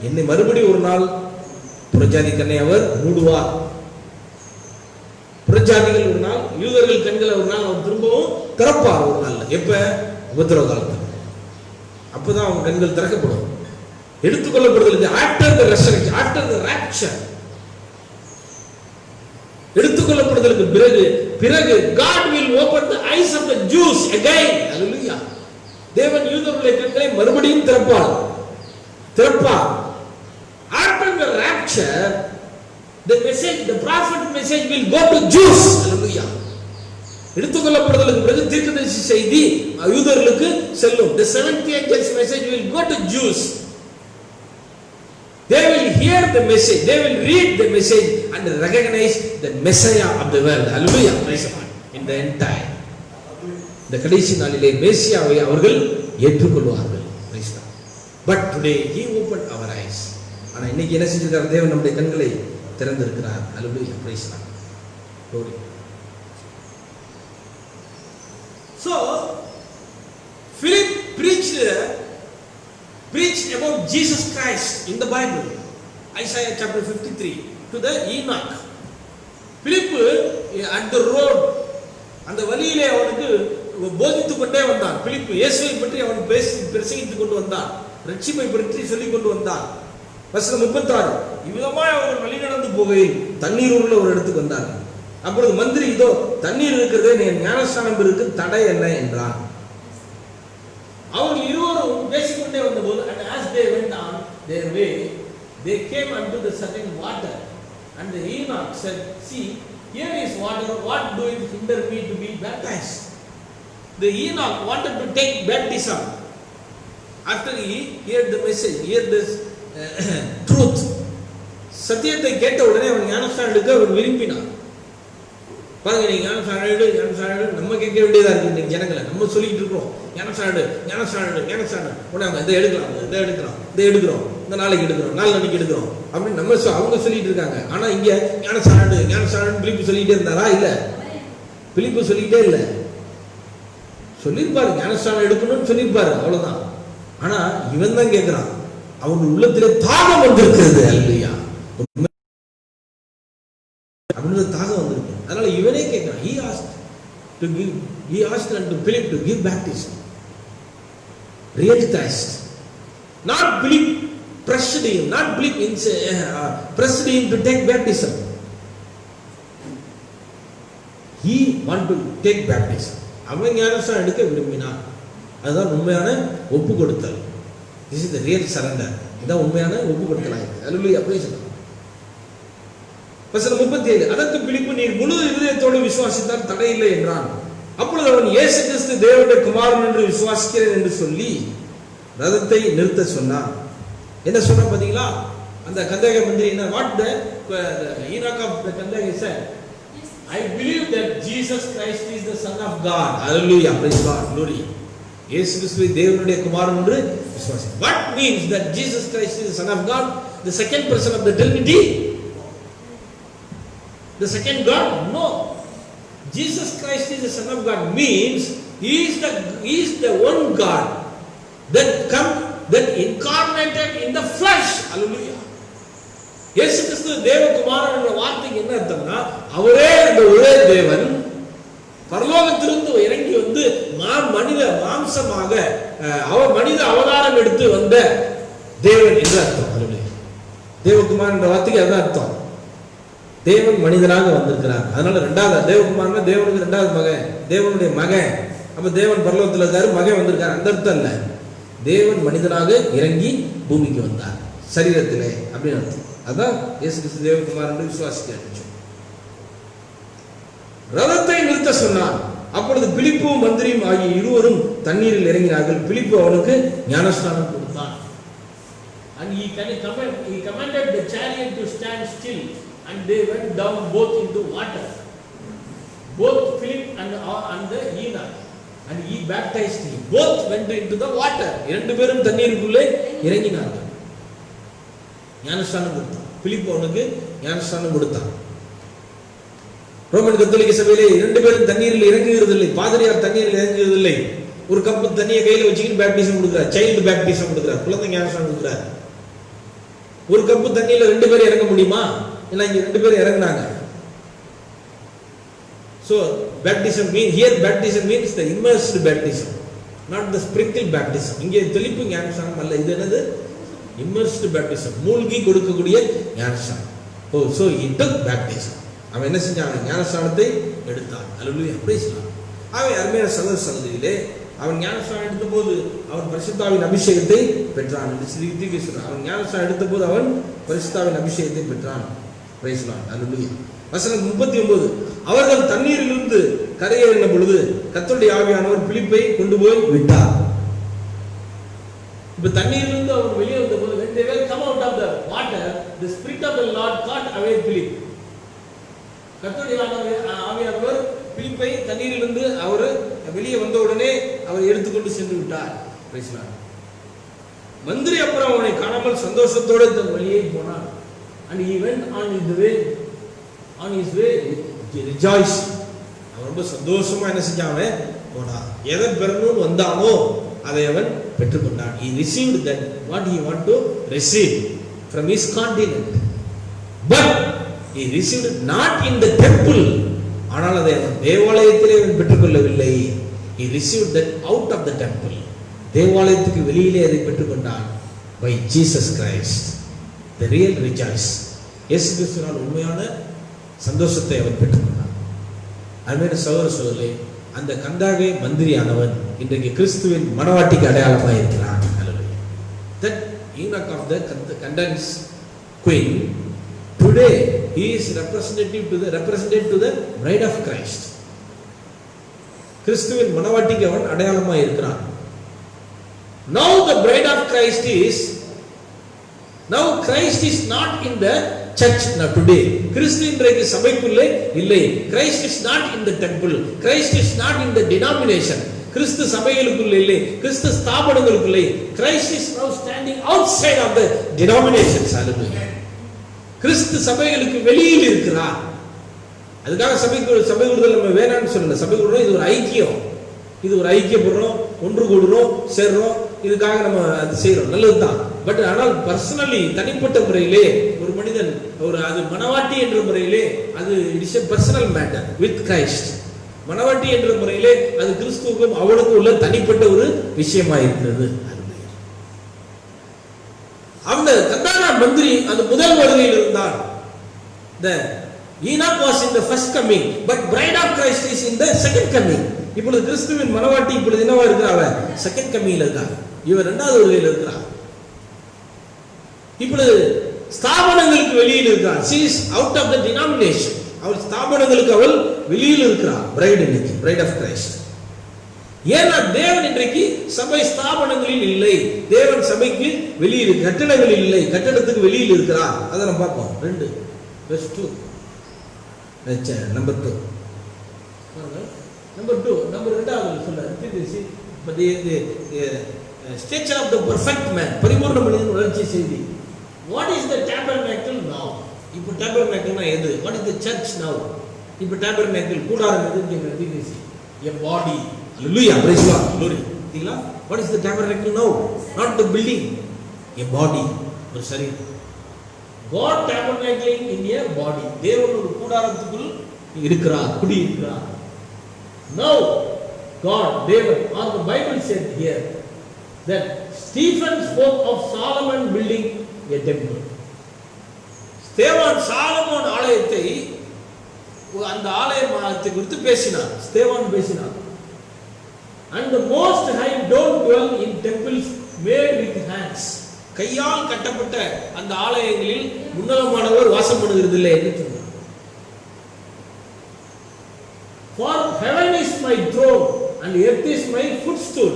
என்னை மறுபடியும் ஒரு நாள் புறஜாதி கண்ணை அவர் மூடுவார். புறஜாதிகள் ஒரு நாள், யூதர்கள் கண்களை ஒரு நாள் அவர் திரும்பவும் திறப்பார் ஒரு நாள். எப்ப? உபத்திரவ காலத்தில். அப்பதான் அவங்க கண்கள் திறக்கப்படும், எடுத்துக்கொள்ளப்படுதல். After the resurrection, after the rapture, எடுத்துக்கொள்ளப்படுதலுக்கு பிறகு God will open the eyes of the Jews again. Hallelujah. தேவன் யூதர்களுடைய கண்களை மறுபடியும் திறப்பார். After the rapture, the message, the prophet message will go to Jews. Hallelujah. எடுத்துக்கொள்ளப்படுதலுக்கு பிறகு தீர்க்கதரிசி செய்தி யூதர்களுக்கு செல்லும். The seventh angel's message will go to Jews. They will hear the message, they will read the message and recognize the Messiah of the world. Hallelujah. Praise God. In the end time, இந்த கடைசி நாளிலே மேசியாவை அவர்கள் ஏற்றுக்கொள்வார்கள். Praise God. But today he opened our eyes. ஆனா இன்னைக்கு என்ன செஞ்சிருக்கார், தேவன் நம்முடைய கண்களை திறந்திருக்கிறார். Hallelujah. Praise God. Glory. So Philip preached about Jesus Christ in the Bible. Isaiah chapter 53 to the Enoch. Philip at the road, அந்த வழியிலே அவனுக்கு போதித்துக் கொண்டே வந்தான். பிலிப்பு இயேசுவை பற்றி அவன் பிரசங்கித்துக் கொண்டு வந்தான், ரட்சிப்பை பற்றி சொல்லிக் கொண்டு வந்தான். வசனம் 36, இவ்விதமாய் அவர்கள் வழி நடந்து போகையில் தண்ணீர் உள்ள ஒரு இடத்துக்கு வந்தார்கள். அப்பொழுது மந்திரி, இதோ தண்ணீர் இருக்கிறதே, நீ ஞானஸ்நானம் இருக்கு, தடை என்ன என்றான். அவர்கள் இருவரும் பேசிக்கொண்டே வந்தபோது, and as they went on their way, they came unto the certain water, and the Enoch said, see, here is water, what doeth hinder me to be baptized? The Enoch wanted to take baptism after he heard the message, heard this truth. சத்தியத்தை கேட்ட உடனே அவன் ஞானஸ்நானம் எடுக்க அவன் விரும்பினான். பாருங்க, நீங்க ஞானஸ்நானம் நம்ம கேட்க வேண்டியதா இருக்கு. இன்னைக்கு ஜனங்களை நம்ம சொல்லிட்டு இருக்கோம், ஞானஸ்நானம் உடனே இதை எடுக்கிறோம், இந்த நாளைக்கு எடுக்கிறோம், நாளைக்கு எடுக்கிறோம் அப்படின்னு நம்ம அவங்க சொல்லிட்டு இருக்காங்க. ஆனா இங்க ஞானஸ்நானம் பிலிப்பு சொல்லிட்டே இருந்தாரா? இல்ல, பிலிப்பு சொல்லிட்டே இல்ல, சொல்லியிருப்பாரு ஞானஸ்நானம் எடுக்கணும்னு சொல்லியிருப்பாரு, அவ்வளவுதான். ஆனா இவன் தான் கேட்கிறான், அவன் உள்ளத்திலே தாகம் வந்திருக்கிறது. அல்லையா, அப்படின்னு தாகம் வந்திருக்கு. அதனால இவனே கேட்கிறான். He asked unto Philip to give baptism. Real Christ, not Philip pressed him, not Philip pressed him to take baptism. He want to take baptism. அவன் ஞானஸ்நானம் எடுக்க விரும்பினான். அதுதான் உண்மையான ஒப்பு கொடுத்தல். This is the real surrender. இதான் உண்மையான ஒப்பு கொடுத்தல். அல்லேலூயா, அப்படி சொல்றான். வசனம் 37. அதற்கு பிலிப்பு, நீர் முழு இதயத்தோடு விசுவாசித்தால் தடையில்லை என்றான். அப்பொழுது அவன், இயேசு கிறிஸ்து தேவனுடைய குமாரன் என்று விசுவாசிக்கிறேன் என்று சொல்லி ரதத்தை நிறுத்த சொன்னான். என்ன சொன்னா பாத்தீங்களா? அந்த கந்தக மந்திரி என்ன, what the Enoch of the Kandaka said, I believe that Jesus Christ is the Son of God. Hallelujah, praise God, glory. இயேசு கிறிஸ்துவை தேவனுடைய குமாரன் என்று விசுவாசி. What means that Jesus Christ is the Son of God, the second person of the Trinity, the second God? No. Jesus Christ is the Son of God means he is the one God that incarnated in the flesh. Hallelujah. இயேசு கிறிஸ்து தேவகுமாரன் என்ற வார்த்தைக்கு என்ன அர்த்தம்னா, அவரே அந்த ஒரே தேவன் பரலோகத்திலிருந்து இறங்கி வந்து மனித மாம்சமாக மனித அவதாரம் எடுத்து வந்த தேவன் என்று அர்த்தம். ஹalleluya. தேவகுமாரன் என்ற வார்த்தைக்கு அதான் அர்த்தம். தேவன் மனிதனாக வந்திருக்கிறார். அதனால இரண்டாவது தேவகுமாரன் தேவனுக்கு இரண்டாவது மகன், தேவனுடைய மகன். அப்ப தேவன் பரலோகத்தில் இருக்காரு, மகன் வந்திருக்காரு, அந்த அர்த்தம் இல்ல. தேவன் மனிதனாக இறங்கி பூமிக்கு வந்தார் சரீரத்திலே அப்படின்னு அர்த்தம். அதான் இயேசு கிறிஸ்து தேவகுமாரன் என்று விசுவாசிக்க. ரதத்தை நிறுத்த சொன்னான். அப்பொழுது பிலிப்பும் மந்திரியும் ஆகிய இருவரும் தண்ணீரில் இறங்கினார்கள். பிலிப்பு அவனுக்கு ஞானஸ்நானம் கொடுத்தான். And he commanded the chariot to stand still, and they went down both into water, both Philip and the Enoch, and he baptized him. Both went into the water. இரண்டு பேரும் தண்ணீருக்குள்ளே இறங்கினார்கள். ஞானஸ்நானம் கொடுத்தான். பிலிப்பு அவனுக்கு ஞானஸ்நானம் கொடுத்தான். ரோமன் கத்தோலிக்க சபையிலே இரண்டு பேரும் தண்ணீரில் இறங்குகிறதில்லை. பாதிரியார் தண்ணீரில் இறங்குகிறதில்லை. ஒரு கப்பு தண்ணியை கையில் வச்சுக்கிட்டு பேப்டிசம் கொடுக்கிறார், சைல்டு பேப்டிசம் கொடுக்கிறார், குழந்தை ஞானஸ்நானம் கொடுக்கிறார். ஒரு கப்பு தண்ணியில ரெண்டு பேரும் இறங்க முடியுமா? இல்ல, இங்க ரெண்டு பேரும் இறங்கினாங்க. So baptism means the immersed baptism, not the sprinkled baptism. இங்கே தெளிப்பு ஞானஸ்நானம் அல்ல, இது என்னது? immersed baptism, மூழ்கி கொடுக்கக்கூடிய ஞானஸ்நானம். Oh, so he took baptism. அவன் என்ன செஞ்சான்? ஞானஸ்நானத்தை எடுத்தான். ஹalleluya, praise God. அவன் அருமையான சகோதர சகோதரிகளே, அவன் ஞானஸ்நானம் எடுத்த போது அவன் பரிசுத்தாவின் அபிஷேகத்தை பெற்றான் என்று சிறுத்திக்கு சொல்றான். அவன் ஞானஸ்நானம் எடுத்த போது அவன் பரிசுத்தாவின் அபிஷேகத்தை பெற்றான். பிரைஸ் லார்ட், ஹalleluya. வசனம் 39. அவர்கள் தண்ணீரிலிருந்து கரையேறின பொழுது கர்த்தருடைய ஆவியானவர் பிலிப்பை கொண்டு போய் விட்டார். இப்ப தண்ணீரிலிருந்து அவர் வெளியே வந்த போது, when they were come out of the water, the spirit of the Lord caught away Philip. கர்த்தருடைய ஆவியானவர் பிலிப்பை தண்ணீரிலிருந்து அவர் வெளியே வந்த உடனே அவர் எடுத்துக்கொண்டு சென்று விட்டார். Praise Lord. மந்திரி அப்புறம் அவனை காணாமல் சந்தோஷத்தோடு தன் வழியே போனான். And he went on his way rejoice. அவன் ரொம்ப சந்தோஷமா என்ன செஞ்சான்? போனான். எதை பெறணும்னு வந்தானோ அதை அவன் பெற்றுக்கொண்டான். He received that what he want to receive from his continent, but he received it not in the temple. ஆனால் அதை அவன் தேவாலயத்திலே அவன் பெற்றுக்கொள்ளவில்லை. He received that out of the temple. தேவாலயத்துக்கு வெளியிலே அதை பெற்றுக்கொண்டான். By Jesus Christ, the real rejoice. இயேசு கிறிஸ்துவினால் உண்மையான சந்தோஷத்தை அவன் பெற்றுக்கொண்டான். அருமையான சகோதர சகோதரிகளே, அந்த கந்தாகே மந்திரியானவன் இன்றைக்கு கிறிஸ்துவின் மனவாட்டிக்கு அடையாளமாக இருக்கிறான். That Enoch of the Candace queen, today he is representative to the bride of Christ. கிறிஸ்துவின் மனவாட்டிக்கு அவன் அடையாளமாக இருக்கிறான். Now the bride of Christ is not in the church now today. கிறிஸ்து இன்றைக்கு சபைக்குள்ளே இல்லை. Christ is not in the temple. Christ is not in the denomination. கிறிஸ்து சபைகளுக்குள்ளே இல்லை, கிறிஸ்து ஸ்தாபனங்களுக்குள்ளே. Christ is now standing outside of the denominations. Hallelujah. கிறிஸ்து சபைகளுக்கு வெளியில் இருக்கிறார். அதுக்காக சபை கூடுதல் நம்ம வேணாம்னு சொல்லல. சபை கூடுறோம், இது ஒரு ஐக்கியம். இது ஒரு ஐக்கியப்படுறோம், ஒன்று கூடுறோம், சேர்றோம், இதுக்காக நம்ம அது செய்யறோம், நல்லதுதான். பட் ஆனால் பர்சனலி தனிப்பட்ட முறையிலே ஒரு மனிதன் அது மனவாட்டி என்ற முறையிலே அது it's a personal matter with Christ. மனவாட்டி என்ற முறையிலே அது கிறிஸ்துவுக்கும் அவனுக்கும் உள்ள தனிப்பட்ட ஒரு விஷயமா இருக்கிறது. அந்த கந்தானா மந்திரி அந்த முதல் வருகையில் இருந்தார். The Enoch was in the first coming, but bride of Christ is in the second coming. இப்பொழுது கிறிஸ்துவின் மனவாட்டி இப்பொழுது என்னவா இருக்கிறார்? செகண்ட் கம்மிங்ல இருக்கார். இவர் இரண்டாவது வருகையில் இருக்கிறார். இப்பொழுது ஸ்தாபனங்களுக்கு வெளியில் இருக்கிறார். she is out of the denomination. அவள் ஸ்தாபனங்களுக்கு அவள் வெளியில் இருக்கிறார். பிரைட் இன்னைக்கு பிரைட் ஆஃப் கிரைஸ்ட். ஏன்னா தேவன் இன்றைக்கு சபை ஸ்தாபனங்களில் இல்லை. தேவன் சபைக்கு வெளியில், கட்டடங்களில் இல்லை, கட்டடத்துக்கு வெளியில் இருக்கிறார். அதை நம்ம பார்ப்போம். 2 verse 2 நம்பர் 2 நம்பர் 2வது சொல்றாரு. but the stature of the perfect man, பரிபூர்ண மனிதன் வளர்ச்சி செய்தி. What is the tabernacle now? இப்போ tabernacle எது? What is the church now? இப்போ tabernacle கூடாரம் எதுன்னு கேக்குறது. A body. Hallelujah, praise God, glory. சரிங்களா? What is the tabernacle now? Not the building. A body, ஒரு சரீரம். God tabernacling in a body. தேவன் ஒரு கூடாரத்துக்குள் இருக்கிறார், குடி இருக்கிறார். Now God, David, or the Bible said here that Stephen spoke of Solomon building a temple. ஸ்தேவான் Solomon ஆலயத்தை, அந்த ஆலயத்தை குறித்து பேசினார். ஸ்தேவான் பேசினார். And the Most High don't dwell in temples made with hands. கையால் கட்டப்பட்ட அந்த ஆலயங்களில் உன்னதமானவர் வாசம் பண்ணுகிறது இல்லை என்று சொன்னார். For heaven is my throne and earth is my footstool.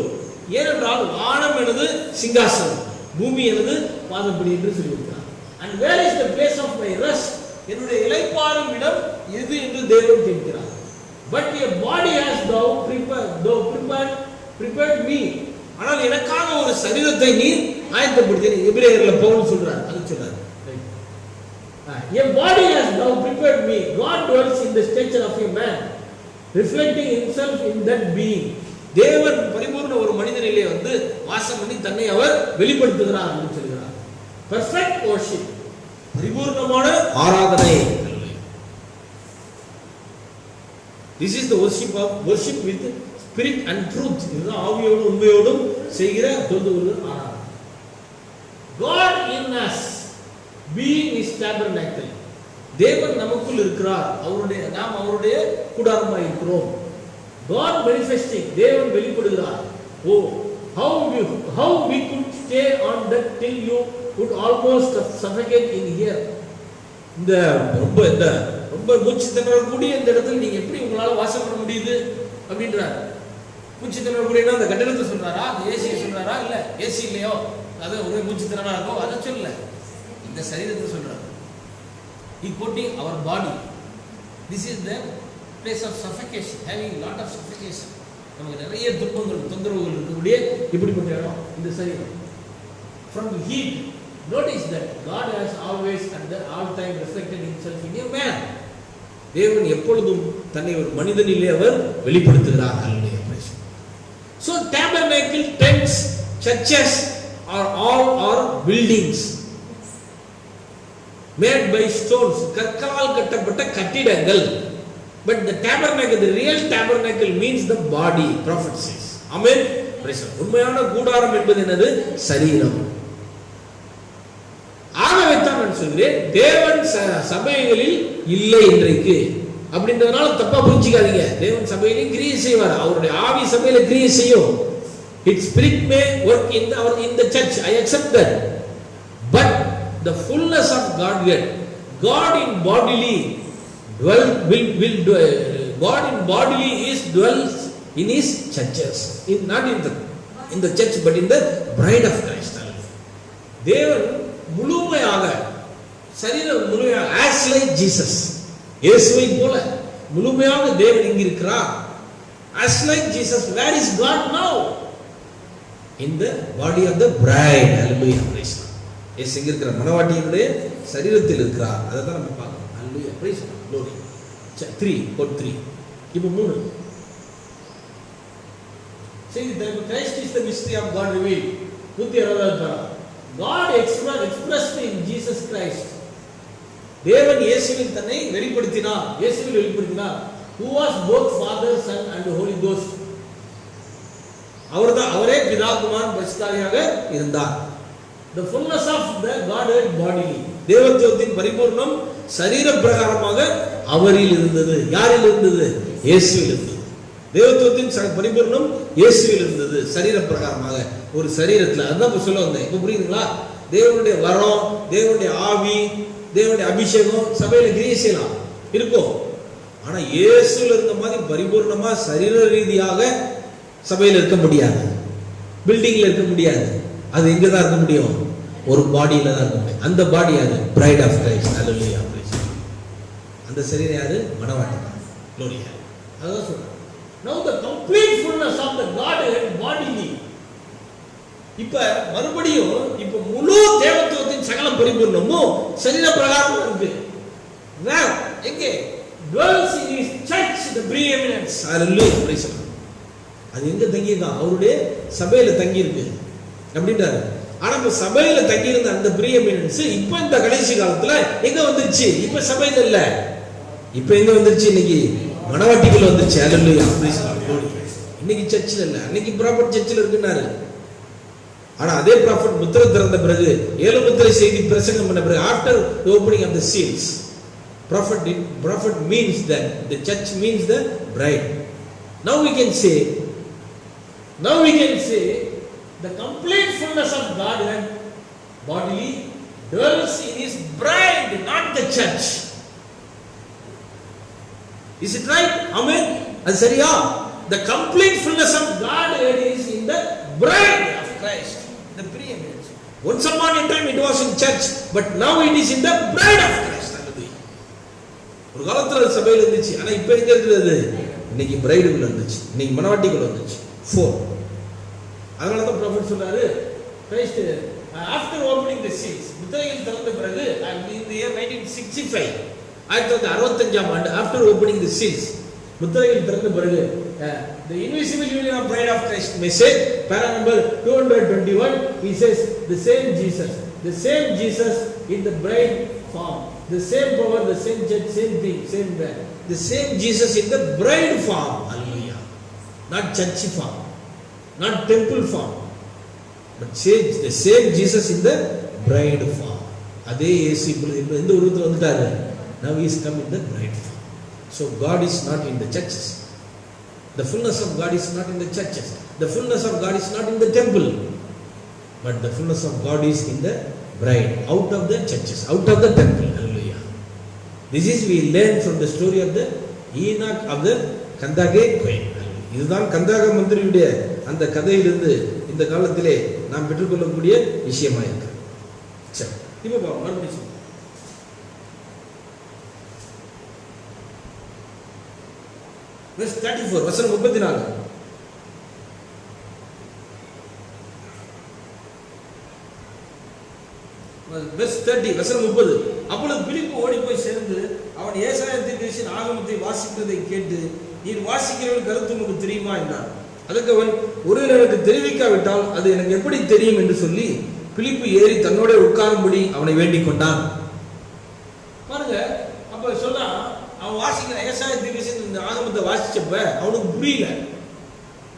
ஏனென்றால் வானம் எனது சிங்காசனம், பூமி எனது பாதப்படி என்று சொல்லியிருக்கிறார். And where is the place of my rest? என்னுடைய இளைப்பாறும் இடம் எது என்று தேவன் கேட்கிறார். But your body has thou prepared me. ஆனால் எனக்காக ஒரு சரீரத்தை நீ ஆயத்தப்படுத்தி, எபிரேயர்ல பவுல் சொல்றார், அது சொல்றார். Your body has thou prepared me. God dwells in the stature of a man, reflecting himself in that being. தேவன் பரிபூர்ண ஒரு மனிதனிலே வந்து வாசம் பண்ணி தன்னை அவர் வெளிப்படுத்துகிறார் என்று சொல்கிறார். Perfect worship, பரிபூர்ணமான ஆராதனை. This is the worship with spirit and truth. இது ஆவியோடும் உண்மையோடும் செய்கிற தொழுது ஆராதனை. God in us, being his tabernacle. தேவன் நமக்குள் இருக்கிறார், நாம் அவருடைய கூடாரமாய் இருக்கிறோம். God manifesting, தேவன் வெளிப்படுகிறார். Oh, how we could stay on that till you would almost suffocate in here. இந்த ரொம்ப மூச்சு திணறக்கூடிய இந்த இடத்துல நீங்க எப்படி உங்களால வாசம் பண்ண முடியுது அப்படின்றார். மூச்சு திணறக்கூடியனா அந்த கட்டணத்தை சொல்றாரா, ஏசி சொல்றாரா, இல்ல ஏசி இல்லையோ அது ஒரே மூச்சு திணறா இருக்கோ அதை சொல்லல, இந்த சரீரத்தை சொல்றாரு. He quoting our body. This is the place of suffocation, having lot of suffocation. நமக்கு நிறைய துன்பங்கள், தொந்தரவுகள் இருக்கக்கூடிய இப்படிப்பட்ட இடம் இந்த சரீரம். From heat, notice that God has always and all time reflected himself in a man. தேவன் எப்பொழுதும் தன்னை ஒரு மனிதனிலே அவர் வெளிப்படுத்துகிறார். ஹல்லேலூயா. So tabernacle, tents, churches are buildings made by stones, கற்களால் கட்டப்பட்ட கட்டிடங்கள். But the tabernacle, the real tabernacle means the body, prophet says. Amen. உண்மையான கூடாரம் என்பது என்னது? சரீரம். ஆகவே தான் நான் சொல்கிறேன், தேவன் சபைகளில் இல்லை இன்றைக்கு அப்படின்றதுனால தப்பா புரிஞ்சிக்காதீங்க. தேவன் சபையிலே கிரியை செய்வார், அவருடைய ஆவி சபையில கிரியை செய்யும். Its spirit may work in the church, I accept that. But the fullness of Godhead, God in bodily God in bodily dwells in his churches, not in the church but in the bride of Christ. தேவன் முழுமையாக சரீரம் முழுமையாக as like Jesus, இயேசுவை போல முழுமையாக தேவன் இங்கு இருக்கிறார். As like Jesus, where is God now? In the body of the bride. Hallelujah, praise God. இயேசு இங்க இருக்கிற மணவாட்டியினுடைய சரீரத்தில் இருக்கிறார். அதை தான் நம்ம பார்க்கணும். Hallelujah, praise God, glory. 3 இப்போ 3 see that Christ is the mystery of God revealed. 160 God expressed in Jesus Christ. தேவன் இயேசுவில் தன்னை வெளிப்படுத்தினார். who was both Father, Son and Holy Ghost. அவரே பிதா குமாரன் பரிசுத்தாவியாக இருந்தார். The fullness of the Godhead bodily. தேவத்துவத்தின் பரிபூர்ணம் சரீர பிரகாரமாக அவரில் இருந்தது. யாரில் இருந்தது? இயேசுவில் இருந்தது. தேவத்துவத்தின் பரிபூர்ணம் இயேசுவில் இருந்தது, சரீர பிரகாரமாக ஒரு சரீரத்தில். அதான் சொல்ல வந்தேன். இப்போ புரியுதுங்களா? தேவனுடைய வரம், தேவனுடைய ஆவி, தேவனுடைய அபிஷேகம் சபையில கிரியை செய்யலாம் இருக்கும். ஆனா இயேசுல இருந்த மாதிரி பரிபூர்ணமா சரீர ரீதியாக சபையில இருக்க முடியாது, பில்டிங்ல இருக்க முடியாது. அது எங்கதான் இருக்க முடியும்? ஒரு பாடியில தான் இருக்க முடியும். அந்த பாடி அது பிரைட் ஆஃப் கிரைஸ்ட். ஹல்லேலூயா. அந்த சரீரம் யாரு? மணவாட்டி தான். க்ளோரியா. அதான் சொல்றேன். Now the complete fullness of the Godhead bodily. இப்ப மறுபடியும் இப்ப முழு தேவத்துவத்தின் சகல பரிபூர்ணமும் சரீர பிரகாரம் இருக்கு. Where? எங்கே? Dwells in his church, the preeminence. Hallelujah. Praise God. அது எங்க தங்கி இருக்கா? அவருடைய சபையில தங்கி இருக்கு அப்படின்றாரு. ஆனா இப்ப சபையில தங்கி இருந்த அந்த preeminence இப்ப இந்த கடைசி காலத்துல எங்க வந்துருச்சு? இப்ப சபையில இல்ல. இப்ப எங்க வந்துருச்சு? இன்னைக்கு மணவாட்டிக்குள்ள வந்துருச்சு. ஹல்லேலூயா. Praise God. இன்னைக்கு சர்ச்சில் இல்ல, அன்னைக்கு ப்ராஃபட் சர்ச்சில் இருக்குன்னாரு. ஆனா அதே ப்ராஃபட் முத்திரை திறந்த பிறகு 7 முத்திரை செய்தி பிரசங்கம் பண்ண பிறகு after the opening of the seals prophet means that the church means the bride. Now we can say the complete fullness of Godhead bodily dwells in his bride, not the church. is it right? Amen. அது சரியா? The complete fullness of Godhead is in the bride of Christ, the preeminence. Once upon a time it was in church, but now it is in the bride of Christ. ஒரு காலத்துல சபையில இருந்துச்சு, ஆனா இப்ப எங்க இருக்குது? இன்னைக்கு பிரைடுக்குள்ள இருந்துச்சு, இன்னைக்கு மணவாட்டிக்குள்ள வந்துச்சு. 4. அதனால தான் ப்ராஃபட் சொல்றாரு, கிரைஸ்ட் ஆஃப்டர் ஓபனிங் தி சீல்ஸ், முத்திரைகள் திறந்த பிறகு in the year 1965, 1965ஆம் ஆண்டு ஆஃப்டர் ஓபனிங் தி சீல்ஸ், முத்திரைகள் திறந்த பிறகு the invisible union of bride of Christ message para number 221, he says the same Jesus in the bride form, the same power, the same church, same thing, same way. The same Jesus in the bride form. Hallelujah. Not church form, not temple form, but the same Jesus in the bride form. அதே இயேசு இந்த உருவத்துல வந்துட்டாரு. Now he is come in the bride form. So God is not in the churches. The fullness of God is not in the churches. The fullness of God is not in the temple, but the fullness of God is in the bride, out of the churches, out of the temple. Hallelujah. This is we learn from the story of the Enoch of the Kandake queen. இதுதான் கந்தாக மந்திரியுடைய அந்த கதையிலிருந்து இந்த காலத்திலே நாம் பெற்றுக்கொள்ளக்கூடிய விஷயமா இருக்கு. சரி, இப்போ மறுபடியும் verse 34, வசனம் 34. verse 30, வசனம் 30. அப்பொழுது பிலிப்பு ஓடி போய் சேர்ந்து அவன் ஏசாயா தீர்க்கதரிசியின் ஆகமத்தை வாசிக்கிறதை கேட்டு, நீர் வாசிக்கிறவன் கருத்து உமக்கு தெரியுமா என்றார். அதுக்கு அவன், ஒருவர் எனக்கு தெரிவிக்காவிட்டால் அது எனக்கு எப்படி தெரியும் என்று சொல்லி பிலிப்பு ஏறி தன்னோட உட்காரும்படி அவனை வேண்டிக் கொண்டான். பாருங்க, அப்ப சொன்னா அவன் வாசிக்கிற ஏசாயா தீர்க்கதரிசியின் இந்த ஆகமத்தை வாசிச்சப்ப அவனுக்கு புரியல.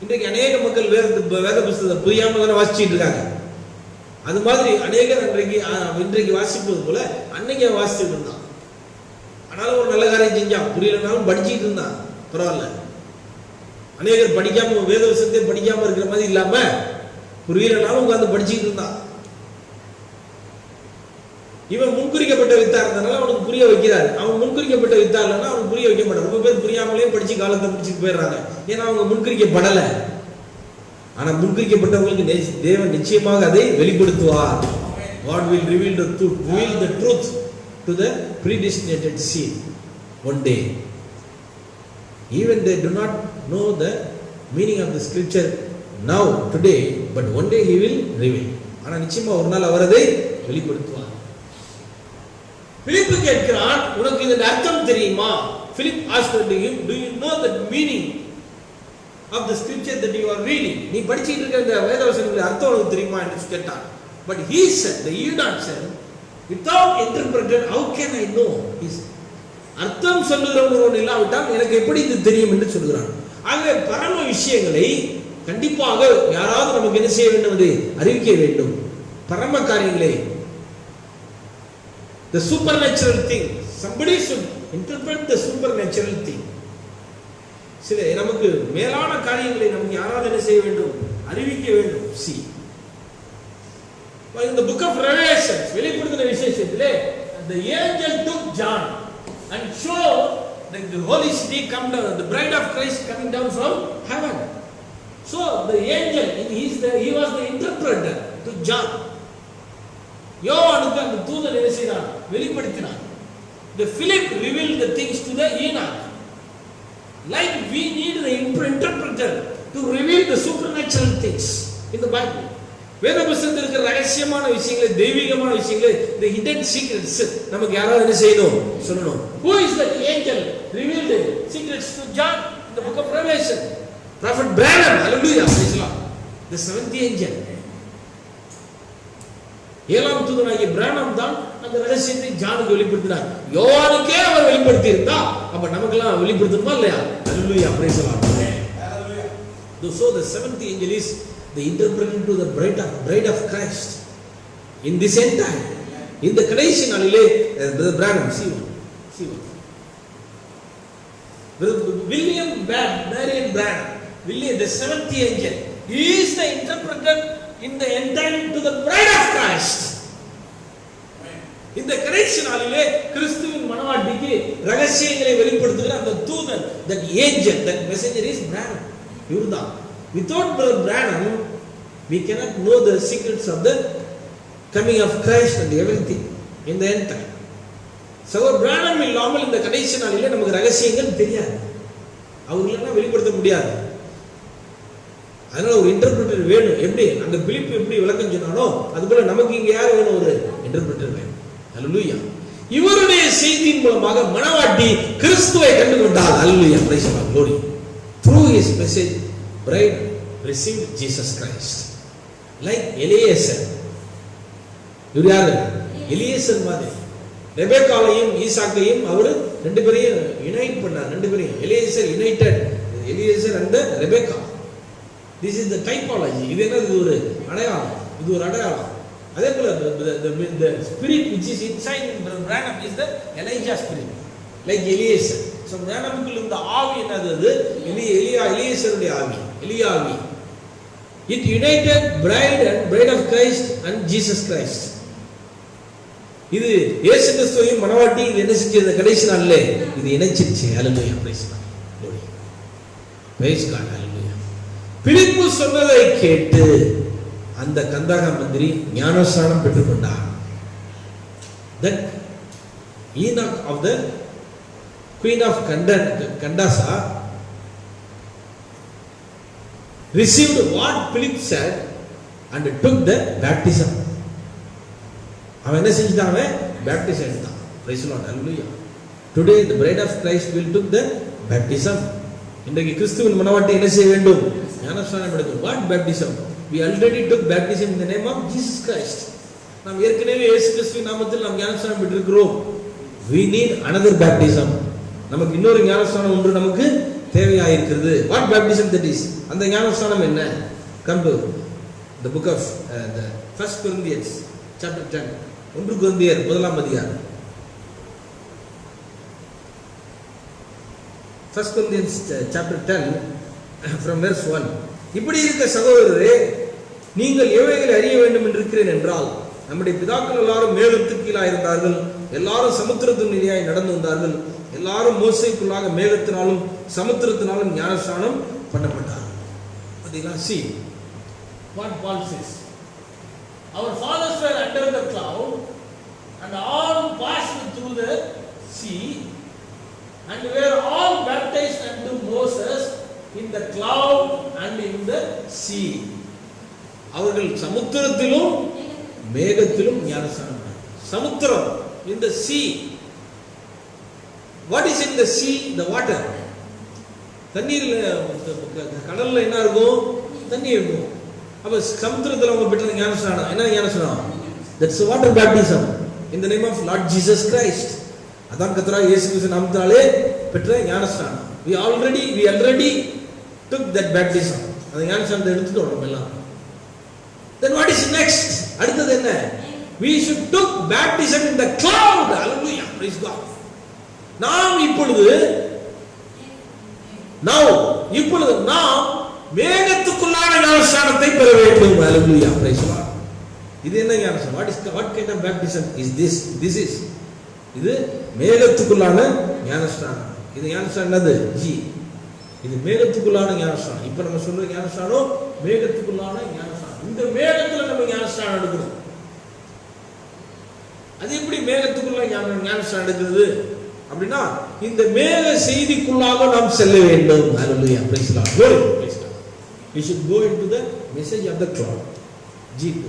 இன்றைக்கு அநேக மக்கள் வேத புத்தகத்தை புரியாம தானே வாசிச்சுட்டு இருக்காங்க. அது மாதிரி அநேகர் இன்றைக்கு வாசிப்பது போல அன்னைக்கு வாசிச்சுட்டு இருந்தான். ஆனாலும் ஒரு நல்ல காரியம் செஞ்சான், புரியலனாலும் படிச்சுட்டு இருந்தான், பரவாயில்ல. அநேகர் படிக்காம வேத வசனத்தை படிக்காம இருக்கிற மாதிரி இல்லாம புரியலனாலும் உட்கார்ந்து படிச்சுட்டு இருந்தான். இவன் முன்குறிக்கப்பட்ட வித்தா இருந்தனால அவனுக்கு புரிய வைக்கிறாரு. அவன் முன்குறிக்கப்பட்ட வித்தா இல்லைன்னா அவனுக்கு புரிய வைக்க மாட்டான். ரொம்ப பேர் புரியாமலே படிச்சு காலத்தை முடிச்சுட்டு போயிடுறாங்க, ஏன்னா அவங்க முன்குறிக்கப்படலை. ஆனா முன்குறிக்கப்பட்டவங்களுக்கு தேவன் நிச்சயமாக அதை வெளிப்படுத்துவார். God will reveal the truth to the predestinated seed one day. Even they do not know the meaning of the scripture now today, but one day he will reveal. ஆனா நிச்சயமா ஒரு நாள் அவர் அதை வெளிப்படுத்துவார். பிலிப்பு கேட்கிறான், உனக்கு இதன் அர்த்தம் தெரியுமா? Philip asked him, do you know the meaning of the scripture that you are reading? நீ படிச்சிட்டு இருக்கிற இந்த வேதவசனங்களுடைய அர்த்தம் உனக்கு தெரியுமா என்று கேட்டான். But he said, the eunuch said, without interpreter how can I know? அர்த்தம் சொல்லுகிறவன் இல்லாவிட்டால் எனக்கு எப்படி இது தெரியும் என்று சொல்கிறான். ஆகவே பரம விஷயங்களை கண்டிப்பாக யாராவது நமக்கு என்ன செய்ய வேண்டும், அதை அறிவிக்க வேண்டும். பரம காரியங்களை, the supernatural thing, somebody should interpret the supernatural thing. சில நமக்கு மேலான காரியங்களை நமக்கு யாராவது என்ன செய்ய வேண்டும், அறிவிக்க வேண்டும். See, In the book of Revelation, வெளிப்படுத்தின விசேஷத்திலே the angel took John and showed the holy city come down, the bride of Christ coming down from heaven. So the angel, he was the interpreter to John. யோவானுக்கு அந்த தூதன் என்ன செய்தான்? வெளிப்படுத்தினான். The Philip revealed the things to the Enoch. Like we need the interpreter to reveal the supernatural things in the Bible. வேத புத்தகத்தில் இருக்கிற ரகசியமான விஷயங்களை, தெய்வீகமான விஷயங்களை, the hidden secrets நமக்கு யாராவது என்ன செய்யணும்? சொல்லணும். Who is that angel revealed the secrets to John in the book of Revelation? Prophet Branham. Hallelujah. Praise the Lord. The seventh angel. ஏழாம் தூதனாகிய பிரானம் தான் அந்த ரகசியத்தை ஜானுக்கு வெளிப்படுத்தினார். யோவானுக்கே அவர் வெளிப்படுத்தி இருந்தா அப்ப நமக்கெல்லாம் வெளிப்படுத்தணுமா இல்லையா? ஹalleluya, praise the Lord. Hallelujah. So the seventh angel is the interpreter to the bride of Christ in this end time. இந்த கடைசி நாளிலே பிரானம் William Marion Branham, William the seventh angel, he is the interpreter in the end time to the bride of Christ. இந்த கடைசி நாளிலே கிறிஸ்துவின் மணவாட்டிக்கு ரகசியங்களை வெளிப்படுத்துகிற அந்த தூதன், that angel, that messenger is Branham. இவர்தான். Without Brother Branham, we cannot know the secrets of the coming of Christ and everything in the end time. சகோதரர் Branham இல்லாமல் இந்த கடைசி நாளிலே நமக்கு ரகசியங்கள் தெரியாது. அவர் இல்லைன்னா வெளிப்படுத்த முடியாது. அதனால ஒரு இன்டர்பிரட்டர் வேணும். எப்படி அந்த பிலிப் எப்படி விளக்கம் சொன்னானோ அதுபோல நமக்கு இங்க யார் வேணும்? ஒரு இன்டர்பிரட்டர் வேணும். ஹalleluya. இவருடைய செய்தியின் மூலமாக மணவாட்டி கிறிஸ்துவை கண்டுகொண்டாள். ஹalleluya, praise the Lord, glory. Through his message, bride received Jesus Christ. Like Eliezer. இவர் யாரு? எலியேசர் மாதிரி ரெபெக்காவையும் ஈசாக்கையும் அவர் ரெண்டு பேரையும் யுனைட் பண்ணார். ரெண்டு பேரையும் Eliezer united Eliezer and Rebecca. This is the typology. இது என்ன? இது ஒரு அடையாளம். இது ஒரு அடையாளம். அதே போல the spirit which is inside Branham is the Elijah spirit, like Eliezer. So Branhamக்குள்ள இந்த ஆவி என்னது? எலியேசருடைய ஆவி, எலியா ஆவி. It united bride of Christ and Jesus Christ. இது இயேசு கிறிஸ்துவையும் மணவாட்டி இது என்ன செஞ்சது? கடைசி நாள்ல இது இணைச்சிருச்சு. ஹalleluya, praise God, glory, praise God, hallelujah. பிலிப்பு சொன்னதை கேட்டு அந்த கந்தக மந்திரி ஞானஸ்நானம் பெற்றுக்கொண்டார். That Enoch of the queen of Kandasa received what Philip said and took the baptism. அவன் என்ன செஞ்சான்? பேப்டிசம் எடுத்தான். Praise the Lord, hallelujah. Today the bride of Christ will took the baptism. இன்றைக்கு கிறிஸ்துவின் மணவாட்டி என்ன செய்ய வேண்டும்? ஞானஸ்நானம் எடுக்கணும். What baptism? We already took baptism in the name of Jesus Christ. நாம் ஏற்கனவே இயேசு கிறிஸ்துவின் நாமத்தில் நாம் ஞானஸ்நானம் பெற்றிருக்கிறோம். We need another baptism. நமக்கு இன்னொரு ஞானஸ்நானம் ஒன்று நமக்கு தேவையாயிருக்கிறது. What baptism that is? அந்த ஞானஸ்நானம் என்ன? Come to the book of the 1 Corinthians chapter 10. 1 கொரிந்தியர் 1ஆம் அதிகாரம். 1 Corinthians chapter 10 from verse 1. இப்படி இருக்க சகோதரரே, நீங்கள் எவைகளை அறிய வேண்டும் என்று இருக்கிறேன் என்றால், நம்முடைய பிதாக்கள் எல்லாரும் மேகத்துக்கு கீழாக இருந்தார்கள், எல்லாரும் சமுத்திரத்தின் நீராய் நடந்து வந்தார்கள், எல்லாரும் மோசேக்குள்ளாக மேகத்தினாலும் சமுத்திரத்தினாலும் ஞானஸ்நானம் பண்ணப்பட்டார்கள். பார்த்தீங்களா? See what Paul says. Our fathers were under the cloud and all passed through the sea and were all baptized unto Moses in the cloud and in the sea. அவர்கள் சமுத்திரத்திலும் மேகத்திலும் ஞானஸ்நானம் பண்ணார்கள். சமுத்திரம், in the sea. What is in the sea? The water. தண்ணீர்ல, கடல்ல என்ன இருக்கும்? தண்ணி இருக்கும். அப்ப சமுத்திரத்துல அவங்க பெற்ற ஞானஸ்நானம் என்ன ஞானஸ்நானம்? That's water baptism in the name of Lord Jesus Christ. அதான் கர்த்தராகிய இயேசு கிறிஸ்து நாமத்தினாலே பெற்ற ஞானஸ்நானம். We already took that baptism. அந்த ஞானஸ்நானத்தை எடுத்துட்டோம் நம்ம எல்லாம். Then what is next? அடுத்தது என்ன? We should took baptism in the cloud. Hallelujah, praise God. நாம் இப்பொழுது நாம் மேகத்துக்குள்ளான ஞானஸ்நானத்தை பெற வேண்டும். Hallelujah, praise God. இது என்ன ஞானஸ்நானம்? What kind of baptism is this? This is இது மேகத்துக்குள்ளான ஞானஸ்நானம். இது ஞானஸ்நானம் என்னது? ஜி, இது மேகத்துக்குள்ளான ஞானஸ்நானம். இப்ப நம்ம சொல்ற ஞானஸ்நானம் மேகத்துக்குள்ளான ஞானஸ்நானம். இந்த மேகத்துல நம்ம ஞானஸ்நானம் எடுக்கணும். அது எப்படி மேகத்துக்குள்ள ஞானஸ்நானம் எடுக்கிறது அப்படின்னா, இந்த மேக செய்திக்குள்ளாக நாம் செல்ல வேண்டும். ஹalleluya, praise the Lord. Glory, praise the Lord. We should go into the message of the cloud. G2.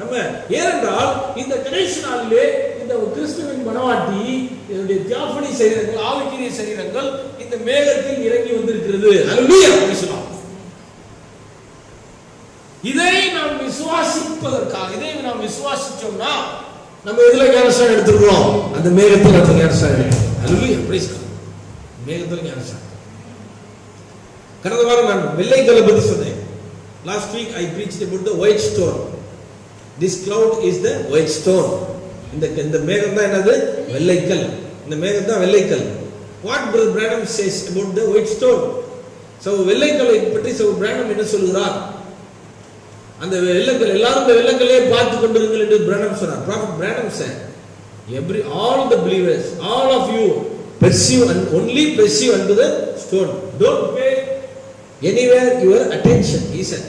நம்ம ஏனென்றால் இந்த கடைசி நாளிலே இந்த கிறிஸ்துவின் மனவாட்டி என்னுடைய தியாபனி சரீரங்கள், ஆவிக்குரிய சரீரங்கள் இந்த மேகத்தில் இறங்கி வந்திருக்கிறது. ஹalleluya, praise the Lord. இதை நாம் விசுவாசிப்பதற்காக, இதை நாம் விசுவாசிச்சோம்னா நம்ம எதுல ஞானஸ்நானம் எடுத்துக்கிறோம்? அந்த மேகத்தில் நம்ம ஞானஸ்நானம் எடுக்கிறோம். ஹalleluya, praise God. மேகத்தில் ஞானஸ்நானம். கடந்த வாரம் நான் வெள்ளைக்கல்லை பத்தி சொன்னேன். Last week I preached about the white stone. This cloud is the white stone. இந்த மேகம் தான் என்னது? வெள்ளைக்கல். இந்த மேகம் தான் வெள்ளைக்கல். What Brother Branham says about the white stone? So வெள்ளைக்கல்லை பற்றி Branham என்ன சொல்கிறார்? அந்த வெள்ளக்கல், எல்லாரும் இந்த வெள்ளக்கல்லையே பார்த்து கொண்டிருங்கள் என்று பிரானம் சொன்னார். Prophet Branham said, all the believers, all of you perceive and only perceive unto the stone. Don't pay anywhere your attention, he said.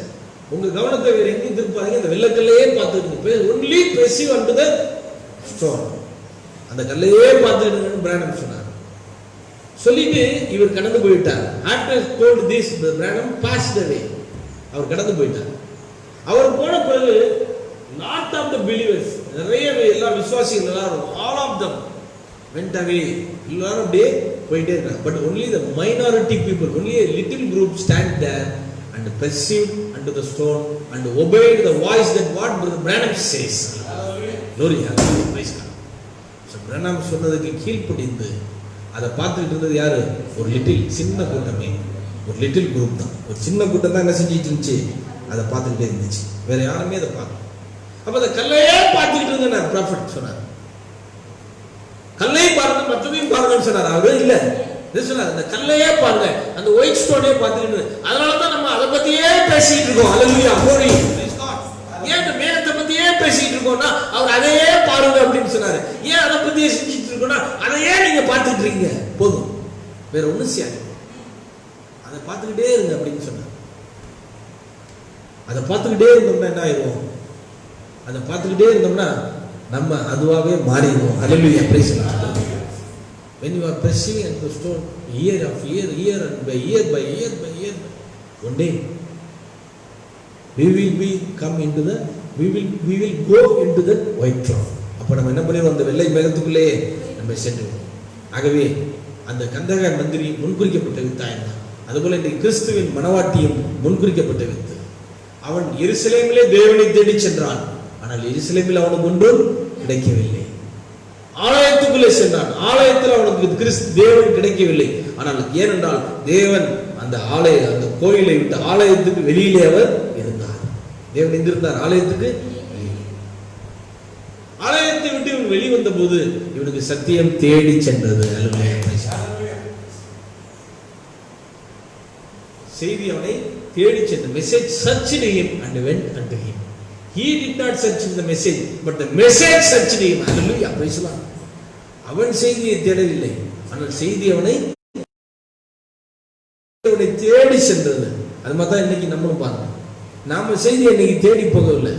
உங்க கவனத்தை வேற எங்கேயும் திருப்பாதீங்க, அந்த வெள்ளக்கல்லையே பார்த்துட்டு only perceive unto the stone. அந்த கல்லையே பார்த்துட்டு பிரானம் சொன்னார். சொல்லிட்டு இவர் கடந்து போயிட்டார். After told this, Branham passed away. அவர் கடந்து போயிட்டார். அவர் போன பிறகு lot of the believers, நிறைய எல்லா விசுவாசிகள் எல்லாரும், all of them went away. எல்லாரும் அப்படியே போயிட்டே இருக்காங்க. But only the minority people, only a little group stand there and perceived unto the stone and obeyed the voice that what Brother Branham says. Glory, hallelujah, praise God. So Branham சொன்னதுக்கு கீழ்ப்படிந்து அதை பார்த்துட்டு இருந்தது யாரு? ஒரு little, சின்ன கூட்டமே, ஒரு லிட்டில் குரூப் தான். ஒரு சின்ன கூட்டம் தான் என்ன செஞ்சிட்டு இருந்துச்சு? அதை பார்த்துக்கிட்டே இருந்துச்சு. வேற யாருமே அதை பார்க்கல. அப்ப அந்த கல்லையே பார்த்துக்கிட்டு இருந்த ப்ராஃபட் சொன்னார், கல்லையும் பாருங்க மற்றதையும் பாருங்கன்னு சொன்னார். அவரு இல்ல சொன்னார், அந்த கல்லையே பாருங்க, அந்த ஒயிட் ஸ்டோனே பார்த்துக்கிட்டு. அதனாலதான் நம்ம அதை பத்தியே பேசிட்டு இருக்கோம். ஹalleluya, glory, praise God. ஏன் இந்த மேகத்தை பத்தியே பேசிட்டு இருக்கோம்னா அவர் அதையே பாருங்க அப்படின்னு சொன்னாரு. ஏன் அதை பத்தியே செஞ்சுட்டு இருக்கோம்னா அதையே நீங்க பார்த்துட்டு இருக்கீங்க, போதும், வேற ஒண்ணும் செய்யாது, அதை பார்த்துக்கிட்டே இருங்க அப்படின்னு சொன்னார். அதை பார்த்துக்கிட்டே இருந்தோம்னா என்ன ஆயிரும்? அதை பார்த்துக்கிட்டே இருந்தோம்னா நம்ம அதுவாகவே மாறிடுவோம். ஹalleluya, praise God. When you are perceiving and the stone year after year and by year, one day we will go into the white cloud. அப்ப நம்ம என்ன பண்ணுவோம்? அந்த வெள்ளை மேகத்துக்குள்ளே நம்ம சென்றுவோம். ஆகவே அந்த கந்தக மந்திரி முன்குறிக்கப்பட்ட வித்தாயன். அதுபோல இந்த கிறிஸ்துவின் மனவாட்டியும் முன்குறிக்கப்பட்ட வித்து. அவன் எருசலேமிலே தேவனை தேடி சென்றான். ஆனால் எருசலேமில் அவனுக்கு ஒன்றும் கிடைக்கவில்லை. ஆலயத்துக்குள்ளே சென்றான். ஆலயத்தில் அவனுக்கு தேவன் கிடைக்கவில்லை. ஆனால் ஏனென்றால் தேவன் அந்த கோயிலை விட்டு ஆலயத்துக்கு வெளியிலே அவர் இருந்தார். தேவன் எங்கிருந்தார்? ஆலயத்துக்கு. ஆலயத்தை விட்டு இவன் வெளிவந்த போது இவனுக்கு சத்தியம் தேடி சென்றது. செய்தி அவனை தேடி சென்ற. Message searched him and went unto him. He did not search the message, but the message searched him. Hallelujah, praise God. அவன் செய்தியை தேடவில்லை, ஆனால் செய்தி அவனை தேடி சென்றது. அது மாதிரி தான் இன்னைக்கு நம்மளும் பாருங்க. நாம செய்தி இன்னைக்கு தேடி போகவில்லை.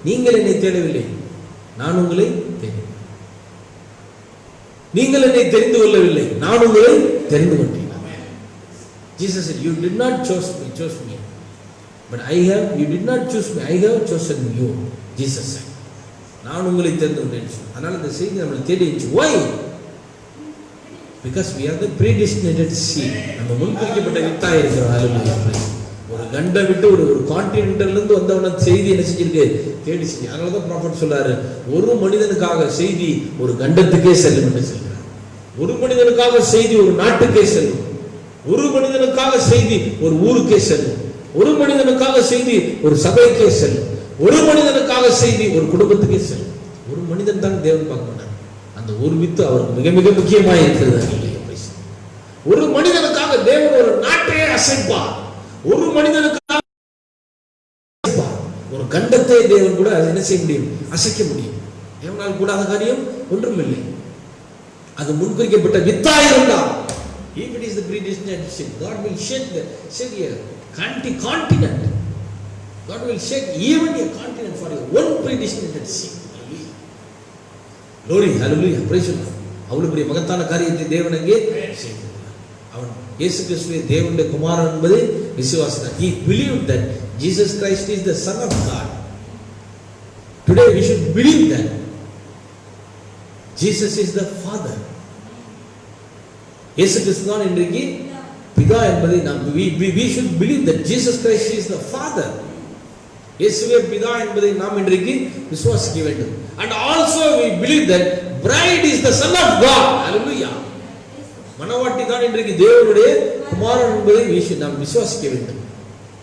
நீங்கள் என்னை தேடவில்லை, நான் உங்களை தேடி. நீங்கள் என்னை தெரிந்து கொள்ளவில்லை, நான் உங்களை தெரிந்து கொண்டேன். Jesus said, you did not chose me, but you did not choose me, I have chosen you. Jesus said, நான் உங்களை தெரிந்து கொண்டேன். அதனால இந்த செய்தி நம்மளை தேடிச்சு. Why? Because we are the predestinated seed. நம்ம முன்குறிக்கப்பட்ட வித்தா இருக்கிறோம். ஹalleluya. ஒரு கண்டை விட்டு ஒரு கான்டினென்டல்ல இருந்து வந்தவன செய்தி என்ன செஞ்சிருக்கு? தேடிச்சு. அதனால தான் ப்ராஃபட் சொல்றாரு, ஒரு மனிதனுக்காக செய்தி ஒரு கண்டத்துக்கே செல்லும் என்று சொல்றார். ஒரு மனிதனுக்காக செய்தி ஒரு நாட்டுக்கே செல்லும். ஒரு மனிதனுக்காக செய்தி ஒரு ஊருக்கே செல்லும். ஒரு மனிதனுக்காக செய்தி ஒரு சபைக்கே செல்லும். ஒரு மனிதனுக்காக செய்தி ஒரு குடும்பத்துக்கே செல்லும். ஒரு மனிதன் தான் தேவன் பார்க்க மாட்டார். அந்த ஒரு வித்து அவருக்கு மிக மிக முக்கியமாக இருக்கிறது. ஒரு மனிதனுக்காக தேவன் ஒரு நாட்டையே அசைப்பார். ஒரு மனிதனுக்காக ஒரு கண்டத்தை தேவன் கூட என்ன செய்ய முடியும்? அசைக்க முடியும். தேவனால் கூடாத காரியம் ஒன்றுமில்லை. அது முன்குறிக்கப்பட்ட வித்தாய் இருந்தால், if it is the predestined sin, God will shake a continent. God will shake even a continent for your one predestined sin. Hallelujah. Glory, hallelujah. Praise the Lord. அவ்வளவு பெரிய மகத்தான காரியத்தை தேவன் அங்கே செய்திருக்கிறார். அவன் இயேசு கிறிஸ்துவே தேவனுடைய குமாரன் என்பதை விசுவாசித்தார். He believed that Jesus Christ is the Son of God. Today we should believe that Jesus is the Father. இயேசு கிறிஸ்து தான் இன்றைக்கு பிதா என்பதை நாம் we should believe that Jesus Christ is the Father. இயேசுவே பிதா என்பதை நாம் இன்றைக்கு விசுவாசிக்க வேண்டும். And also we believe that bride is the Son of God. Hallelujah. மணவாட்டி தான் இன்றைக்கு தேவனுடைய குமாரன் என்பதை நாம் விசுவாசிக்க வேண்டும்.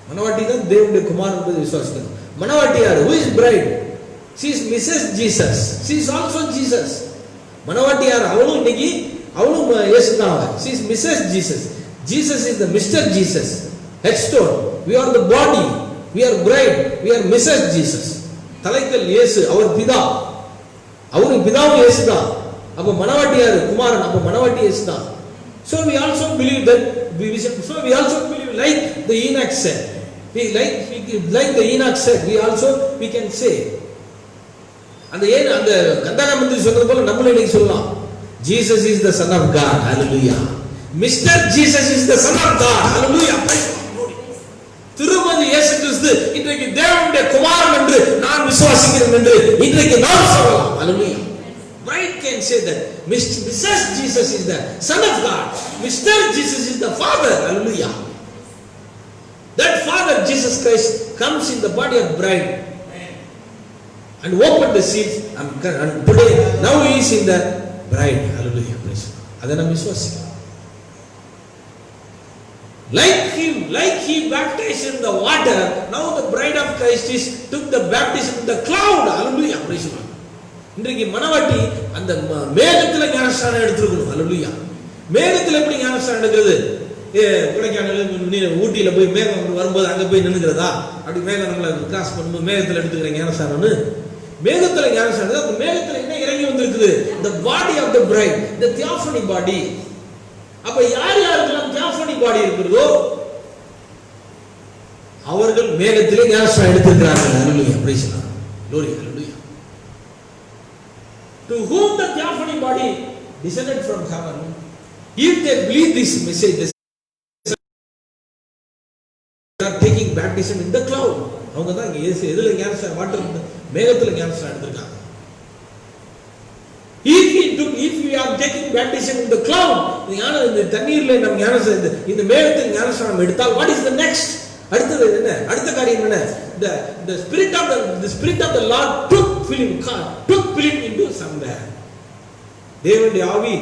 மணவாட்டி தான் தேவனுடைய குமாரன் என்பதை விசுவாசிக்கணும். மணவாட்டி யார்? Who is bride? She is Mrs. Jesus. She is also Jesus. மணவாட்டி யார்? அவளும் இன்னைக்கு அவளும் இயேசு தான். She is Mrs. Jesus. Jesus is the Mr. Jesus. Headstone. We are the body. We are bride. We are Mrs. Jesus. தலைக்கல் இயேசு, அவர் பிதா. அவரும் பிதாவும் இயேசு தான். அப்ப மணவாட்டி யார்? குமாரன். அப்ப மணவாட்டி இயேசு தான். So we also believe that we also believe like the Enoch said. Like the Enoch said, we can say. அந்த கந்தாகா மந்திரி சொன்னது போல நம்மளே இன்னைக்கு சொல்லலாம். Jesus is the Son of God. Hallelujah. Mr. Jesus is the Son of God. Hallelujah. திருமதி இயேசு கிறிஸ்து இன்றைக்கு தேவனுடைய குமாரன் என்று நான் விசுவாசிக்கிறேன் என்று இன்றைக்கு நாம் சொல்லலாம். Hallelujah. Bride can say that Mrs. Jesus is the Son of God. Mr. Jesus is the Father. Hallelujah. That Father Jesus Christ comes in the body of bride and opened the seals and today now he is in the bride. Hallelujah. Praise God. அதை நாம் விசுவாசிக்கிறோம். Like he baptized in the water, now the bride of Christ took the baptism in the cloud. Hallelujah. Praise God. இன்றைக்கு மணவாட்டி அந்த மேகத்துல ஞானஸ்நானம் எடுத்துக்கணும். ஹல்லேலூயா. மேகத்துல எப்படி ஞானஸ்நானம் எடுக்கிறது? கொடைக்கானல் ஊட்டியில போய் மேகம் வரும்போது அங்க போய் நின்னுக்கிறதா? அப்படி மேகம் நம்மள கிராஸ் பண்ணும்போது மேகத்துல எடுத்துக்கிற ஞானஸ்நானம்னு மேகத்துல ஞானஸ்நானம். அந்த மேகத்துல என்ன இறங்கி வந்திருக்குது? the body of the bride, the theophany body. அப்ப யாருக்கெல்லாம் தியாஃபனி பாடி இருக்கிறதோ அவர்கள் மேகத்திலே ஞானஸ்நானம் எடுத்திருக்கிறார்கள். Hallelujah. Praise the Lord. glory. Hallelujah. To whom the theophany body descended from heaven, if they believe this message, they are taking baptism in the cloud. அவங்க தான் இயேசு எதுல ஞானஸ்நானம் வாட்டர் மேகத்துல ஞானஸ்நானம் எடுத்திருக்காங்க. If we are taking baptism in the cloud, இந்த தண்ணீர்ல நம்ம ஞானஸ்நானம் இந்த மேகத்தில் ஞானஸ்நானம் எடுத்தால் what is the next? அடுத்தது என்ன? அடுத்த காரியம் என்ன? The spirit of the Lord took Philip into somewhere. தேவனுடைய ஆவி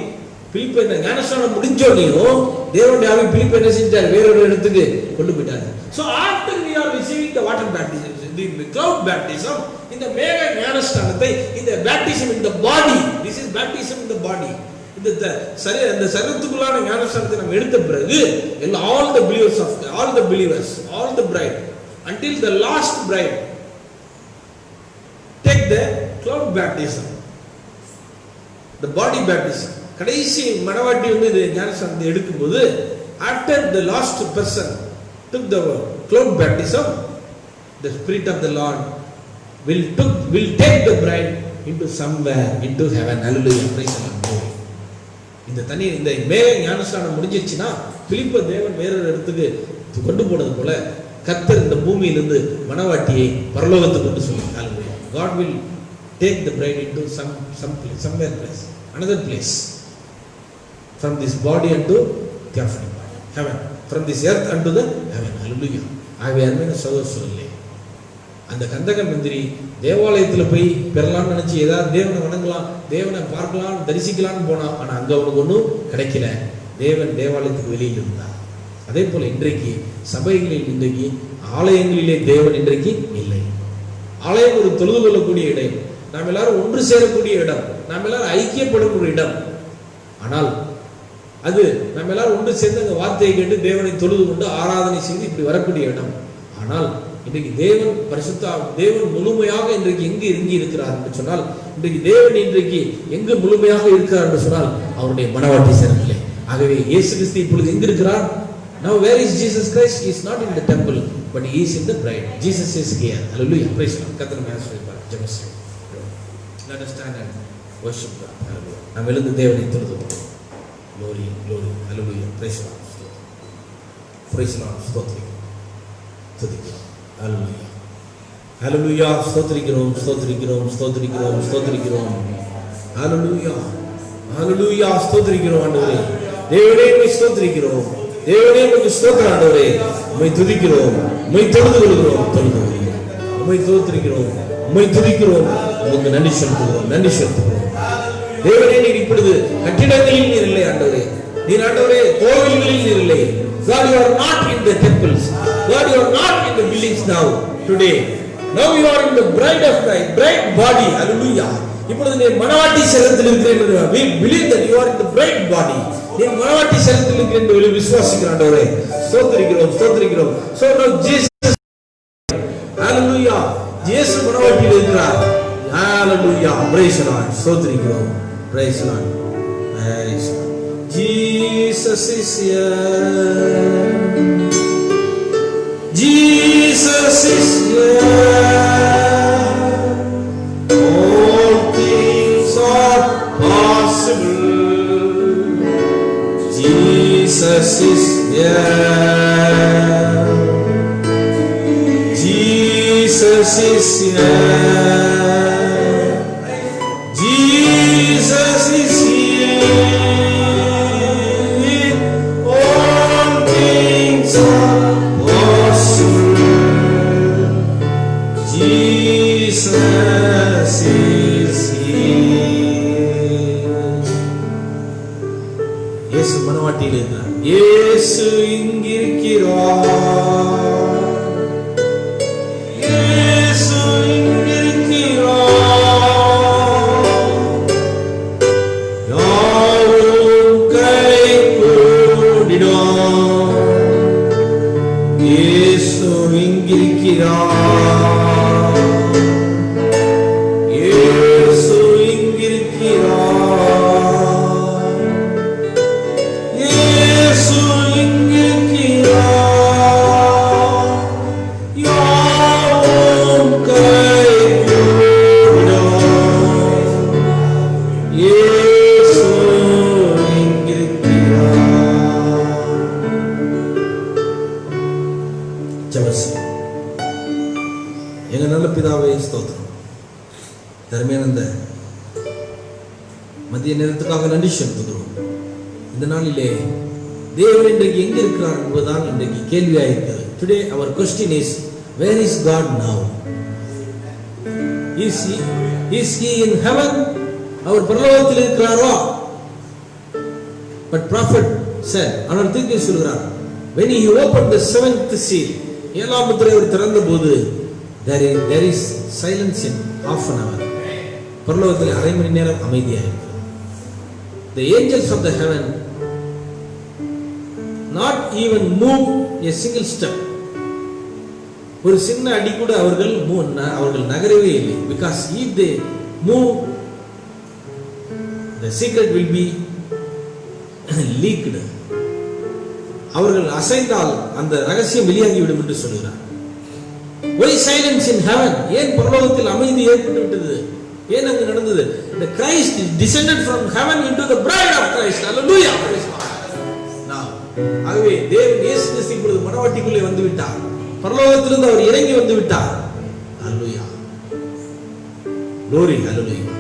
பிலிப்பை ஞானஸ்நானம் முடிஞ்சோனையும் தேவனுடைய ஆவி பிலிப்பை என்ன செஞ்சார்? வேறொரு இடத்துக்கு கொண்டு போயிட்டார். So after we are receiving the water baptism, the cloud baptism, இந்த மேக ஞானஸ்நானத்தை, இந்த baptism in the body, this is baptism in the body. இந்த சரீரத்துக்குள்ளான ஞானஸ்நானத்தை நாம் எடுத்த பிறகு all the believers, all the bride until the last bride take the cloud baptism, the body baptism. கடைசி மணவாட்டி இந்த ஞானஸ்நானத்தை எடுக்கும்போது after the last person took the cloud baptism, the spirit of the Lord will take the bride into somewhere, into heaven. Hallelujah. Praise the Lord. இந்த தண்ணீர் இந்த மேக ஞானஸ்நானம் முடிஞ்சிருச்சுன்னா பிலிப்பை தேவன் வேறொரு இடத்துக்கு கொண்டு போனது போல கர்த்தர் இந்த பூமியிலிருந்து மணவாட்டியை பரலோகத்துக்கு கொண்டு சொல்லுவார். Hallelujah. God will take the bride into somewhere place, another place, from this body unto theophany body, heaven, from this earth unto the heaven. Hallelujah. ஆகவே அருமையான சகோதரர்களே, அந்த கந்தக மந்திரி தேவாலயத்தில் போய் பெறலாம்னு நினைச்சு ஏதாவது தேவனை வணங்கலாம், தேவனை பார்க்கலாம், தரிசிக்கலாம்னு போனான். ஆனால் அங்கே அவனுக்கு ஒன்றும் கிடைக்கல. தேவன் தேவாலயத்துக்கு வெளியில் இருந்தார். அதே போல இன்றைக்கு சபைகளில், இன்றைக்கு ஆலயங்களிலே தேவன் இன்றைக்கு இல்லை. ஆலயம் ஒரு தொழுது கொள்ளக்கூடிய இடம், நாம் எல்லாரும் ஒன்று சேரக்கூடிய இடம், நாம் எல்லாரும் ஐக்கியப்படும் ஒரு இடம். ஆனால் அது நம்ம எல்லாரும் ஒன்று சேர்ந்து அந்த வார்த்தையை கேட்டு தேவனை தொழுது கொண்டு ஆராதனை செய்து இப்படி வரக்கூடிய இடம். ஆனால் இன்றைக்கு தேவன் தேவன் முழுமையாக இன்றைக்கு எங்கு இறங்கி இருக்கிறார் என்று சொன்னால், இன்றைக்கு தேவன் இன்றைக்கு எங்கு முழுமையாக இருக்கிறார் என்று சொன்னால் அவருடைய மனவாட்டி சரத்திலே. ஆகவே இயேசு கிறிஸ்து இப்பொழுது எங்கு இருக்கிறார்? Now where is Jesus Christ? He is not in the temple, but he is in the bride. Jesus is here. Hallelujah. Praise God. கர்த்தர் ஆசீர்வதிப்பார். ஜெபம் செய்வோம். Let us stand and worship God. Hallelujah. நாம் எழுந்து தேவனை தொழுதுவோம். Glory, glory. Hallelujah. Praise God. Praise God. ஸ்தோத்திரம். துதிக்கிறோம். Hallelujah. Hallelujah. ஸ்தோத்திரிக்கிறோம், ஸ்தோத்திரிக்கிறோம், ஸ்தோத்திரிக்கிறோம், ஸ்தோத்திரிக்கிறோம். Hallelujah. Hallelujah. ஸ்தோத்திரிக்கிறோம் ஆண்டவரே. தேவனே உம்மை ஸ்தோத்திரிக்கிறோம். தேவனே உமக்கு ஸ்தோத்திரம் ஆண்டவரே. உம்மை துதிக்கிறோம், உம்மை தொழுது கொள்கிறோம், உம்மை ஸ்தோத்திரிக்கிறோம், உம்மை துதிக்கிறோம், உமக்கு நன்றி செலுத்துகிறோம், நன்றி செலுத்துகிறோம். தேவனே நீர் இப்பொழுது கட்டிடங்களில் நீர் இல்லை ஆண்டவரே. நீர் ஆண்டவரே கோவில்களில் நீர் இல்லை. God, you are not in the temples. God, you are not in the buildings now today. Now you are in the bride of Christ, bride body. Hallelujah. இப்பொழுது நீர் மணவாட்டி சரீரத்தில் இருக்கிறீர்கள். We believe that you are in the bride body. நீர் மணவாட்டி சரீரத்தில் இருக்கிறீர்கள் என்று விசுவாசிக்கிறோம் ஆண்டவரே. ஸ்தோத்திரிக்கிறோம், ஸ்தோத்திரிக்கிறோம். So now Jesus, hallelujah. இயேசு மணவாட்டியில் இருக்கிறார். Hallelujah. Praise the Lord. ஸ்தோத்திரிக்கிறோம். Praise the Lord. Praise the Lord. Jesus is here. Jesus is here. All things are possible. Jesus is here. Jesus is here. Jesus is here. All things are possible. Jesus is here. இயேசு மனவாட்டியில் இருக்கிறார். இயேசு இங்கிருக்கிறார். இயேசு இங்கிருக்கிறார். யாரும் கைகூடிடும். இயேசு இங்கிருக்கிறார். இயேசு இங்கிருக்கிறார். இயேசு இங்கிருக்கிறார். யாரும் கைகூடிடும். இயேசு இங்கிருக்கிறார். ஜெபம் செய்வோம். எங்க நல்ல பிதாவே ஸ்தோத்திரம். தர்மையான இந்த மதிய நேரத்துக்காக நன்றி செலுத்துகிறோம். இந்த நாளிலே தேவன் இன்றைக்கு எங்க இருக்கிறார் என்பதுதான் இன்றைக்கு கேள்வியாக இருக்கிறது. Today our question is, where is God now? Is he in heaven? அவர் பரலோகத்தில் இருக்கிறாரோ? But prophet said, அவர் தீர்க்கதரிசி சொல்கிறார், when he opened the seventh seal, ஏழாம் முத்திரை அவர் திறந்த போது there is silence in half an hour. பரலோகத்தில் அரை மணி நேரம் அமைதியாக இருக்கிறது. The angels of the heaven not even move a single step. ஒரு சின்ன அடி கூட அவர்கள் நகரவே இல்லை. Because if they move, the secret will be leaked. அவர்கள் அசைந்தால் அந்த ரகசியம் வெளியாகிவிடும் என்று சொல்கிறார். Why silence in heaven? ஏன் பரலோகத்தில் அமைதி ஏற்பட்டு விட்டது? ஏன் அங்கு நடந்தது? The Christ is descended from heaven into the bride of Christ. Hallelujah. Now, ஆகவே தேவன் இயேசு கிறிஸ்து இப்பொழுது மணவாட்டிக்குள்ளே வந்து விட்டார். பரலோகத்திலிருந்து அவர் இறங்கி வந்து விட்டார். Hallelujah. Glory. Hallelujah.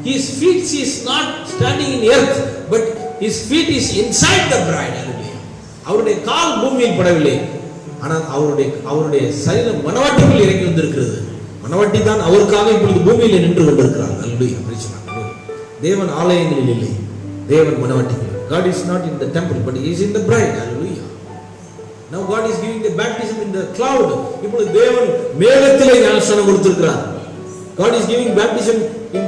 His feet is not standing in earth, but his feet is inside the bride. Hallelujah. அவருடைய கால் பூமியில் படவில்லை, ஆனால் அவருடைய சரீரம் மணவாட்டிக்குள் இறங்கி வந்திருக்கிறது. மணவாட்டி தான் அவருக்காக இப்பொழுது பூமியில் நின்று கொண்டிருக்கிறார். Hallelujah. தேவன் ஆலயங்களில் இல்லை, தேவன் மணவாட்டிக்குள். God is not in the temple, but he is in the bride. Hallelujah. Now God is giving the baptism in the cloud. இப்பொழுது தேவன் மேகத்திலே ஞானஸ்நானம் கொடுத்திருக்கிறார். God is giving baptism in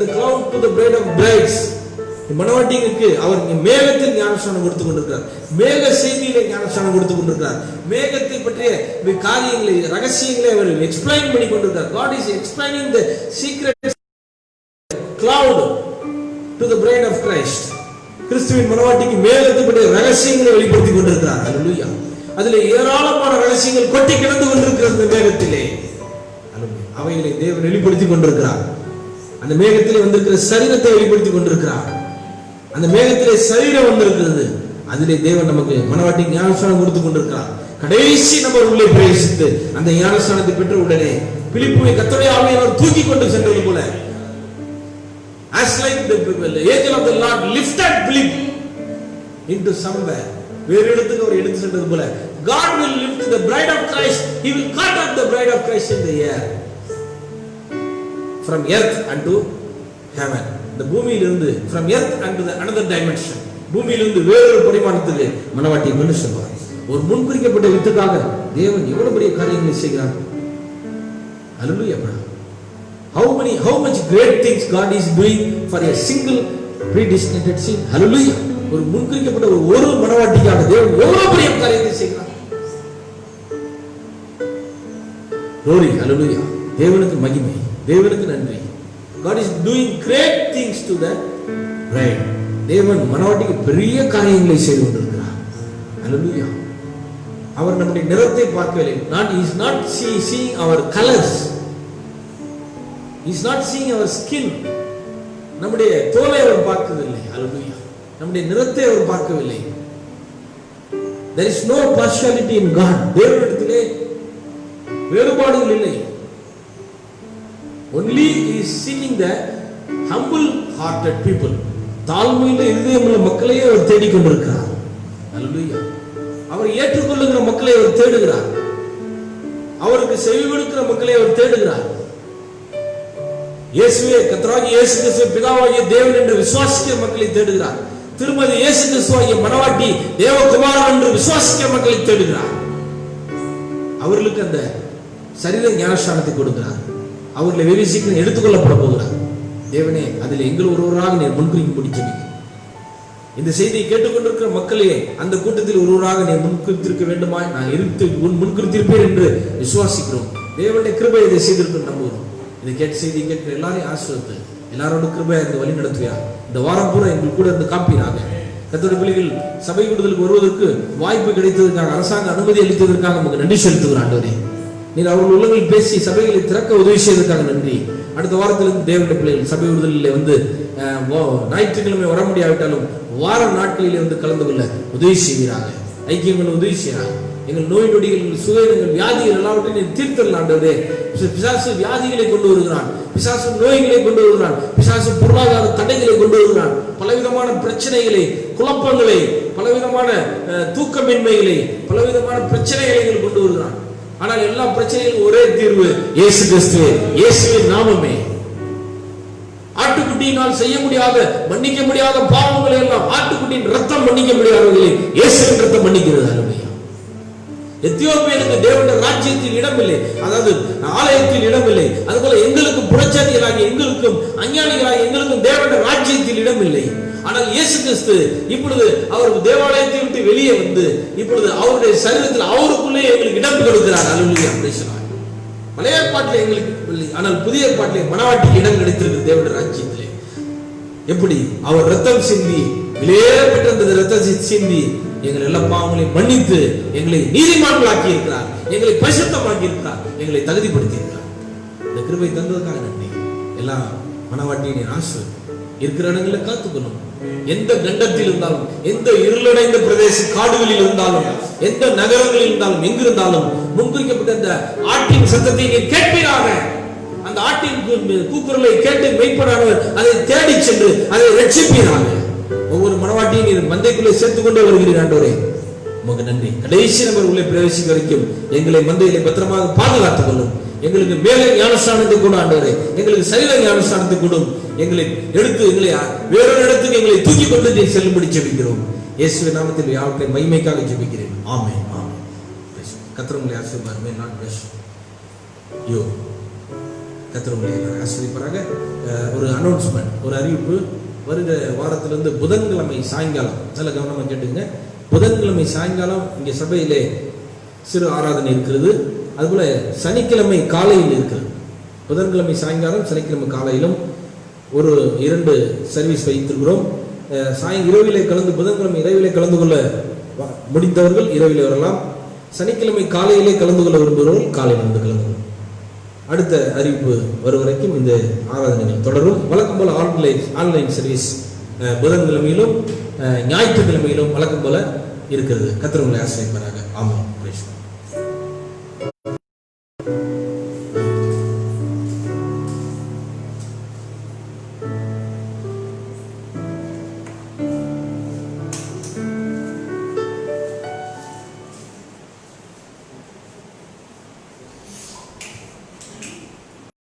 the cloud to the bride of brides. மணவாட்டிகளுக்கு அவர் மேகத்தில் ஞானஸ்நானம் கொடுத்து கொண்டிருக்கிறார். மேக செய்தியிலே ஞானஸ்நானம் கொடுத்து கொண்டிருக்கிறார். மேகத்தை பற்றிய காரியங்களை, ரகசியங்களை அவர் எக்ஸ்பிளைன் பண்ணி கொண்டிருக்கிறார். God is explaining the secret cloud to the bride of Christ. கிறிஸ்துவின் மணவாட்டிக்கு மேகத்தை பற்றிய ரகசியங்களை வெளிப்படுத்தி கொண்டிருக்கிறார். அல்லேலூயா. அதிலே ஏராளமான ரகசியங்கள் கொட்டி கிடந்து கொண்டிருக்கிறது இந்த மேகத்திலே. அவைகளை தேவன் வெளிப்படுத்தி கொண்டிருக்கிறார். அந்த மேகத்திலே வந்திருக்கிற சரீரத்தை வெளிப்படுத்தி கொண்டிருக்கிறார். அந்த மேகத்திலே சரீரம் வந்திருக்கிறது. அதிலே தேவன் நமக்கு மணவாட்டி ஞானஸ்நானம் கொடுத்து கொண்டிருக்கிறார். கடைசி நபர் உள்ளே பிரவேசித்து அந்த ஞானஸ்நானத்தை பெற்ற உடனே பிலிப்புவை கர்த்தருடைய ஆவியானவர் தூக்கி கொண்டு சென்றது போல, as like the angel of the Lord lifted Philip into somewhere, வேறு இடத்துக்கு அவர் எடுத்து சென்றது போல, God will lift the bride of Christ. He will cut up the bride of Christ in the air, from earth unto heaven. இந்த பூமியிலிருந்து from earth unto the another dimension, பூமியிலிருந்து வேறொரு பரிமாணத்துக்கு மணவாட்டியை கொண்டு செல்வார். ஒரு முன்குறிக்கப்பட்ட வித்துக்காக தேவன் எவ்வளவு பெரிய காரியங்களை செய்கிறார். ஹல்லேலூயா. how much great things God is doing for a single predestinated seed. ஹல்லேலூயா. ஒரு முன்குறிக்கப்பட்ட ஒரு மணவாட்டிக்காக தேவன் எவ்வளவு பெரிய காரியத்தை செய்கிறார். glory. ஹல்லேலூயா. தேவனுக்கு மகிமை, தேவனுக்கு நன்றி. God is doing great things to the bride. தேவன் மணவாட்டிக்கு பெரிய காரியங்களை செய்து கொண்டிருக்கிறார். ஹல்லேலூயா. அவர் நம்முடைய நிறத்தை பார்க்கவில்லை. He is not seeing our colors. He is not seeing our skin. நம்முடைய தோலை அவர் பார்க்கவில்லை. ஹல்லேலூயா. நம்முடைய நிறத்தை அவர் பார்க்கவில்லை. There is no partiality in God. தேவனிடத்திலே வேறுபாடுகள் இல்லை. Only he is seeking the humble hearted people. தாழ்மையுள்ள இதயமுள்ள மக்களையே அவர் தேடிக் கொண்டிருக்கிறார். ஹல்லேலூயா. அவர் ஏற்றுக்கொள்ளுகிற மக்களை அவர் தேடுகிறார். அவருக்கு செவி கொடுக்கிற மக்களை அவர் தேடுகிறார். இயேசுவே கர்த்தராகிய இயேசு கிறிஸ்து பிதாவாகிய தேவன் என்று விசுவாசிக்கிற மக்களை தேடுகிறார். திருமதி இயேசு கிறிஸ்துவாகிய மணவாட்டி தேவகுமாரன் என்று விசுவாசிக்கிற மக்களை தேடுகிறார். அவர்களுக்கு அந்த சரீர ஞானஸ்நானத்தை கொடுக்கிறார். அவர்களை வெகு சீக்கிரம் எடுத்துக்கொள்ளப்பட போகிறார். தேவனே, அதில் எங்கள் ஒருவராக நீர் முன்குறிக்கு முடிச்சீங்க. இந்த செய்தியை கேட்டுக்கொண்டிருக்கிற மக்களே, அந்த கூட்டத்தில் ஒருவராக நீர் முன்குறித்திருக்க வேண்டுமா? நான் முன்குறித்திருப்பேன் என்று விசுவாசிக்கிறோம். தேவனுடைய கிருபை இதை செய்திருக்க நம்புகிறோம். இதை கேட்ட செய்தி கேட்கிற எல்லாரையும் ஆசீர்வதித்து எல்லாரோட கிருபையா இந்த வழி நடத்துவியா. இந்த வாரம் பூரா எங்களுக்கு கூட இருந்து காப்பினாங்க. கர்த்தருடைய பிள்ளைகள் சபை கூடுதலுக்கு வருவதற்கு வாய்ப்பு கிடைத்ததற்காக, அரசாங்க அனுமதி அளித்ததற்காக நமக்கு நன்றி செலுத்துகிறோம். ஆண்டவரே, நீர் அவர்கள் உள்ளங்களில் பேசி சபைகளை திறக்க உதவி செய்வதற்காக நன்றி. அடுத்த வாரத்திலிருந்து தேவனுடைய பிள்ளைகள் சபை விடுதலில் வந்து ஞாயிற்றுக்கிழமை வர முடியாவிட்டாலும் வார நாட்களிலே வந்து கலந்து கொள்ள உதவி செய்கிறாங்க. ஐக்கியங்கள் உதவி செய்கிறாங்க. எங்கள் நோய் நொடிகள், சுகங்கள், வியாதிகள் எல்லாவற்றையும் தீர்த்தல் ஆண்டவரே. பிசாசு வியாதிகளை கொண்டு வருகிறான், பிசாசு நோய்களை கொண்டு வருகிறான், பிசாசு பொருளாதார தடைகளை கொண்டு வருகிறான், பலவிதமான பிரச்சனைகளை, குழப்பங்களை, பலவிதமான தூக்கமின்மைகளை, பலவிதமான பிரச்சனைகளை கொண்டு வருகிறான். ஆனால் எல்லா பிரச்சனைகளும் ஒரே தீர்வு, இயேசு கிறிஸ்து, இயேசுவின் நாமமே. ஆட்டுக்குட்டியினால் செய்ய முடியாத, மன்னிக்க முடியாத பாவங்களை எல்லாம் ஆட்டுக்குட்டியின் ரத்தம் மன்னிக்க முடியாதவர்களை இயேசுவின் ரத்தம் மன்னிக்கிறது. அருமையா. எத்தியோப்பியனுக்கு தேவனுடைய ராஜ்யத்தில் இடமில்லை, அதாவது ஆலயத்தில் இடமில்லை. அதுபோல எங்களுக்கு புறச்சாதிகளாகி, எங்களுக்கும் அஞ்ஞானிகளாகி எங்களுக்கும் தேவனுடைய ராஜ்யத்தில் இடமில்லை. ஆனால் இயேசு கிறிஸ்து இப்பொழுது அவர் தேவாலயத்தை விட்டு வெளியே வந்து இப்பொழுது அவருடைய சரீரத்தில் அவருக்குள்ளே எங்களுக்கு இடம் கொடுக்கிறார். அல்லேலூயா. பழைய ஏற்பாட்டிலே எங்களுக்கு இல்லை, ஆனால் புதிய ஏற்பாட்டிலே மணவாட்டிக்கு இடம் கிடைத்திருக்கு தேவனுடைய ராஜ்யத்திலே. எப்படி அவர் ரத்தம் சிந்தி, விலையேறப்பட்ட அந்த ரத்தத்தை சிந்தி எங்கள் எல்லா பாவங்களையும் மன்னித்து எங்களை நீதிமான்களாக்கி இருக்கிறார், எங்களை பரிசுத்தமாக்கி இருக்கிறார், எங்களை தகுதிப்படுத்தி இருக்கிறார். இந்த கிருபை தந்ததுக்காக நன்றி. எல்லா மணவாட்டியின் ஆசை இருக்கிற இடங்களில் காத்துக்கணும். எந்த கண்டத்தில் இருந்தாலும், எந்த இருளடைந்த பிரதேச காடுகளில் இருந்தாலும், எந்த நகரங்களில் இருந்தாலும், எங்கிருந்தாலும் முன்குறிக்கப்பட்ட அந்த ஆட்டின் சத்தத்தை நீர் கேட்பீராக. அந்த ஆட்டின் கூக்குரலை கேட்டு மெய்ப்படானவர் அதை தேடி சென்று அதை ரட்சிப்பீராக. ஒவ்வொரு மணவாட்டியும் நீர் மந்தைக்குள்ளே சேர்த்துக் கொண்டே வருகிறீர் ஆண்டவரே, உமக்கு நன்றி. கடைசி நபர் உள்ளே பிரவேசிக்க வரைக்கும் எங்களை மந்தையிலே பத்திரமாக பாதுகாத்துக் கொள்ளும். எங்களுக்கு மேலே ஞானஸ்நானத்தை கொண்டு ஆண்டவரே, எங்களுக்கு சரீர ஞானஸ்நானத்தை கொண்டும் எங்களை எடுத்து எங்களை வேறொரு இடத்துக்கு எங்களை தூக்கி கொண்டு செல்லும்படி ஜெபிக்கிறோம். இயேசுவின் நாமத்தில் யாவற்றை மகிமைக்காக ஜெபிக்கிறேன். ஆமென். ஆமென். கர்த்தர் உங்களை ஆசீர்வதிப்பார். May not bless you. கர்த்தர் உங்களை ஆசீர்வதிப்பாராக. ஒரு அனௌன்ஸ்மெண்ட், ஒரு அறிவிப்பு. வருகிற வாரத்திலிருந்து புதன்கிழமை சாயங்காலம், நல்ல கவனமாக கேட்டுங்க, புதன்கிழமை சாயங்காலம் இங்கே சபையிலே சிறு ஆராதனை இருக்கிறது. அதுபோல சனிக்கிழமை காலையில் இருக்கிறது. புதன்கிழமை சாயங்காலம், சனிக்கிழமை காலையிலும் ஒரு 2 சர்வீஸ் வைத்திருக்கிறோம். இரவிலே கலந்து, புதன்கிழமை இரவிலே கலந்து கொள்ள முடிந்தவர்கள் இரவிலே வரலாம். சனிக்கிழமை காலையிலே கலந்து கொள்ள விரும்புகிறவர்கள் காலையில் வந்து கலந்து கொள்ளும். அடுத்த அறிவிப்பு வரும் வரைக்கும் இந்த ஆராதனைகள் தொடரும். வழக்கம் போல ஆன்லைன் சர்வீஸ் புதன்கிழமையிலும் ஞாயிற்றுக்கிழமையிலும் வழக்கம் போல இருக்கிறது. கர்த்தர் உங்களை ஆசீர்வதிப்பாராக. ஆமென்.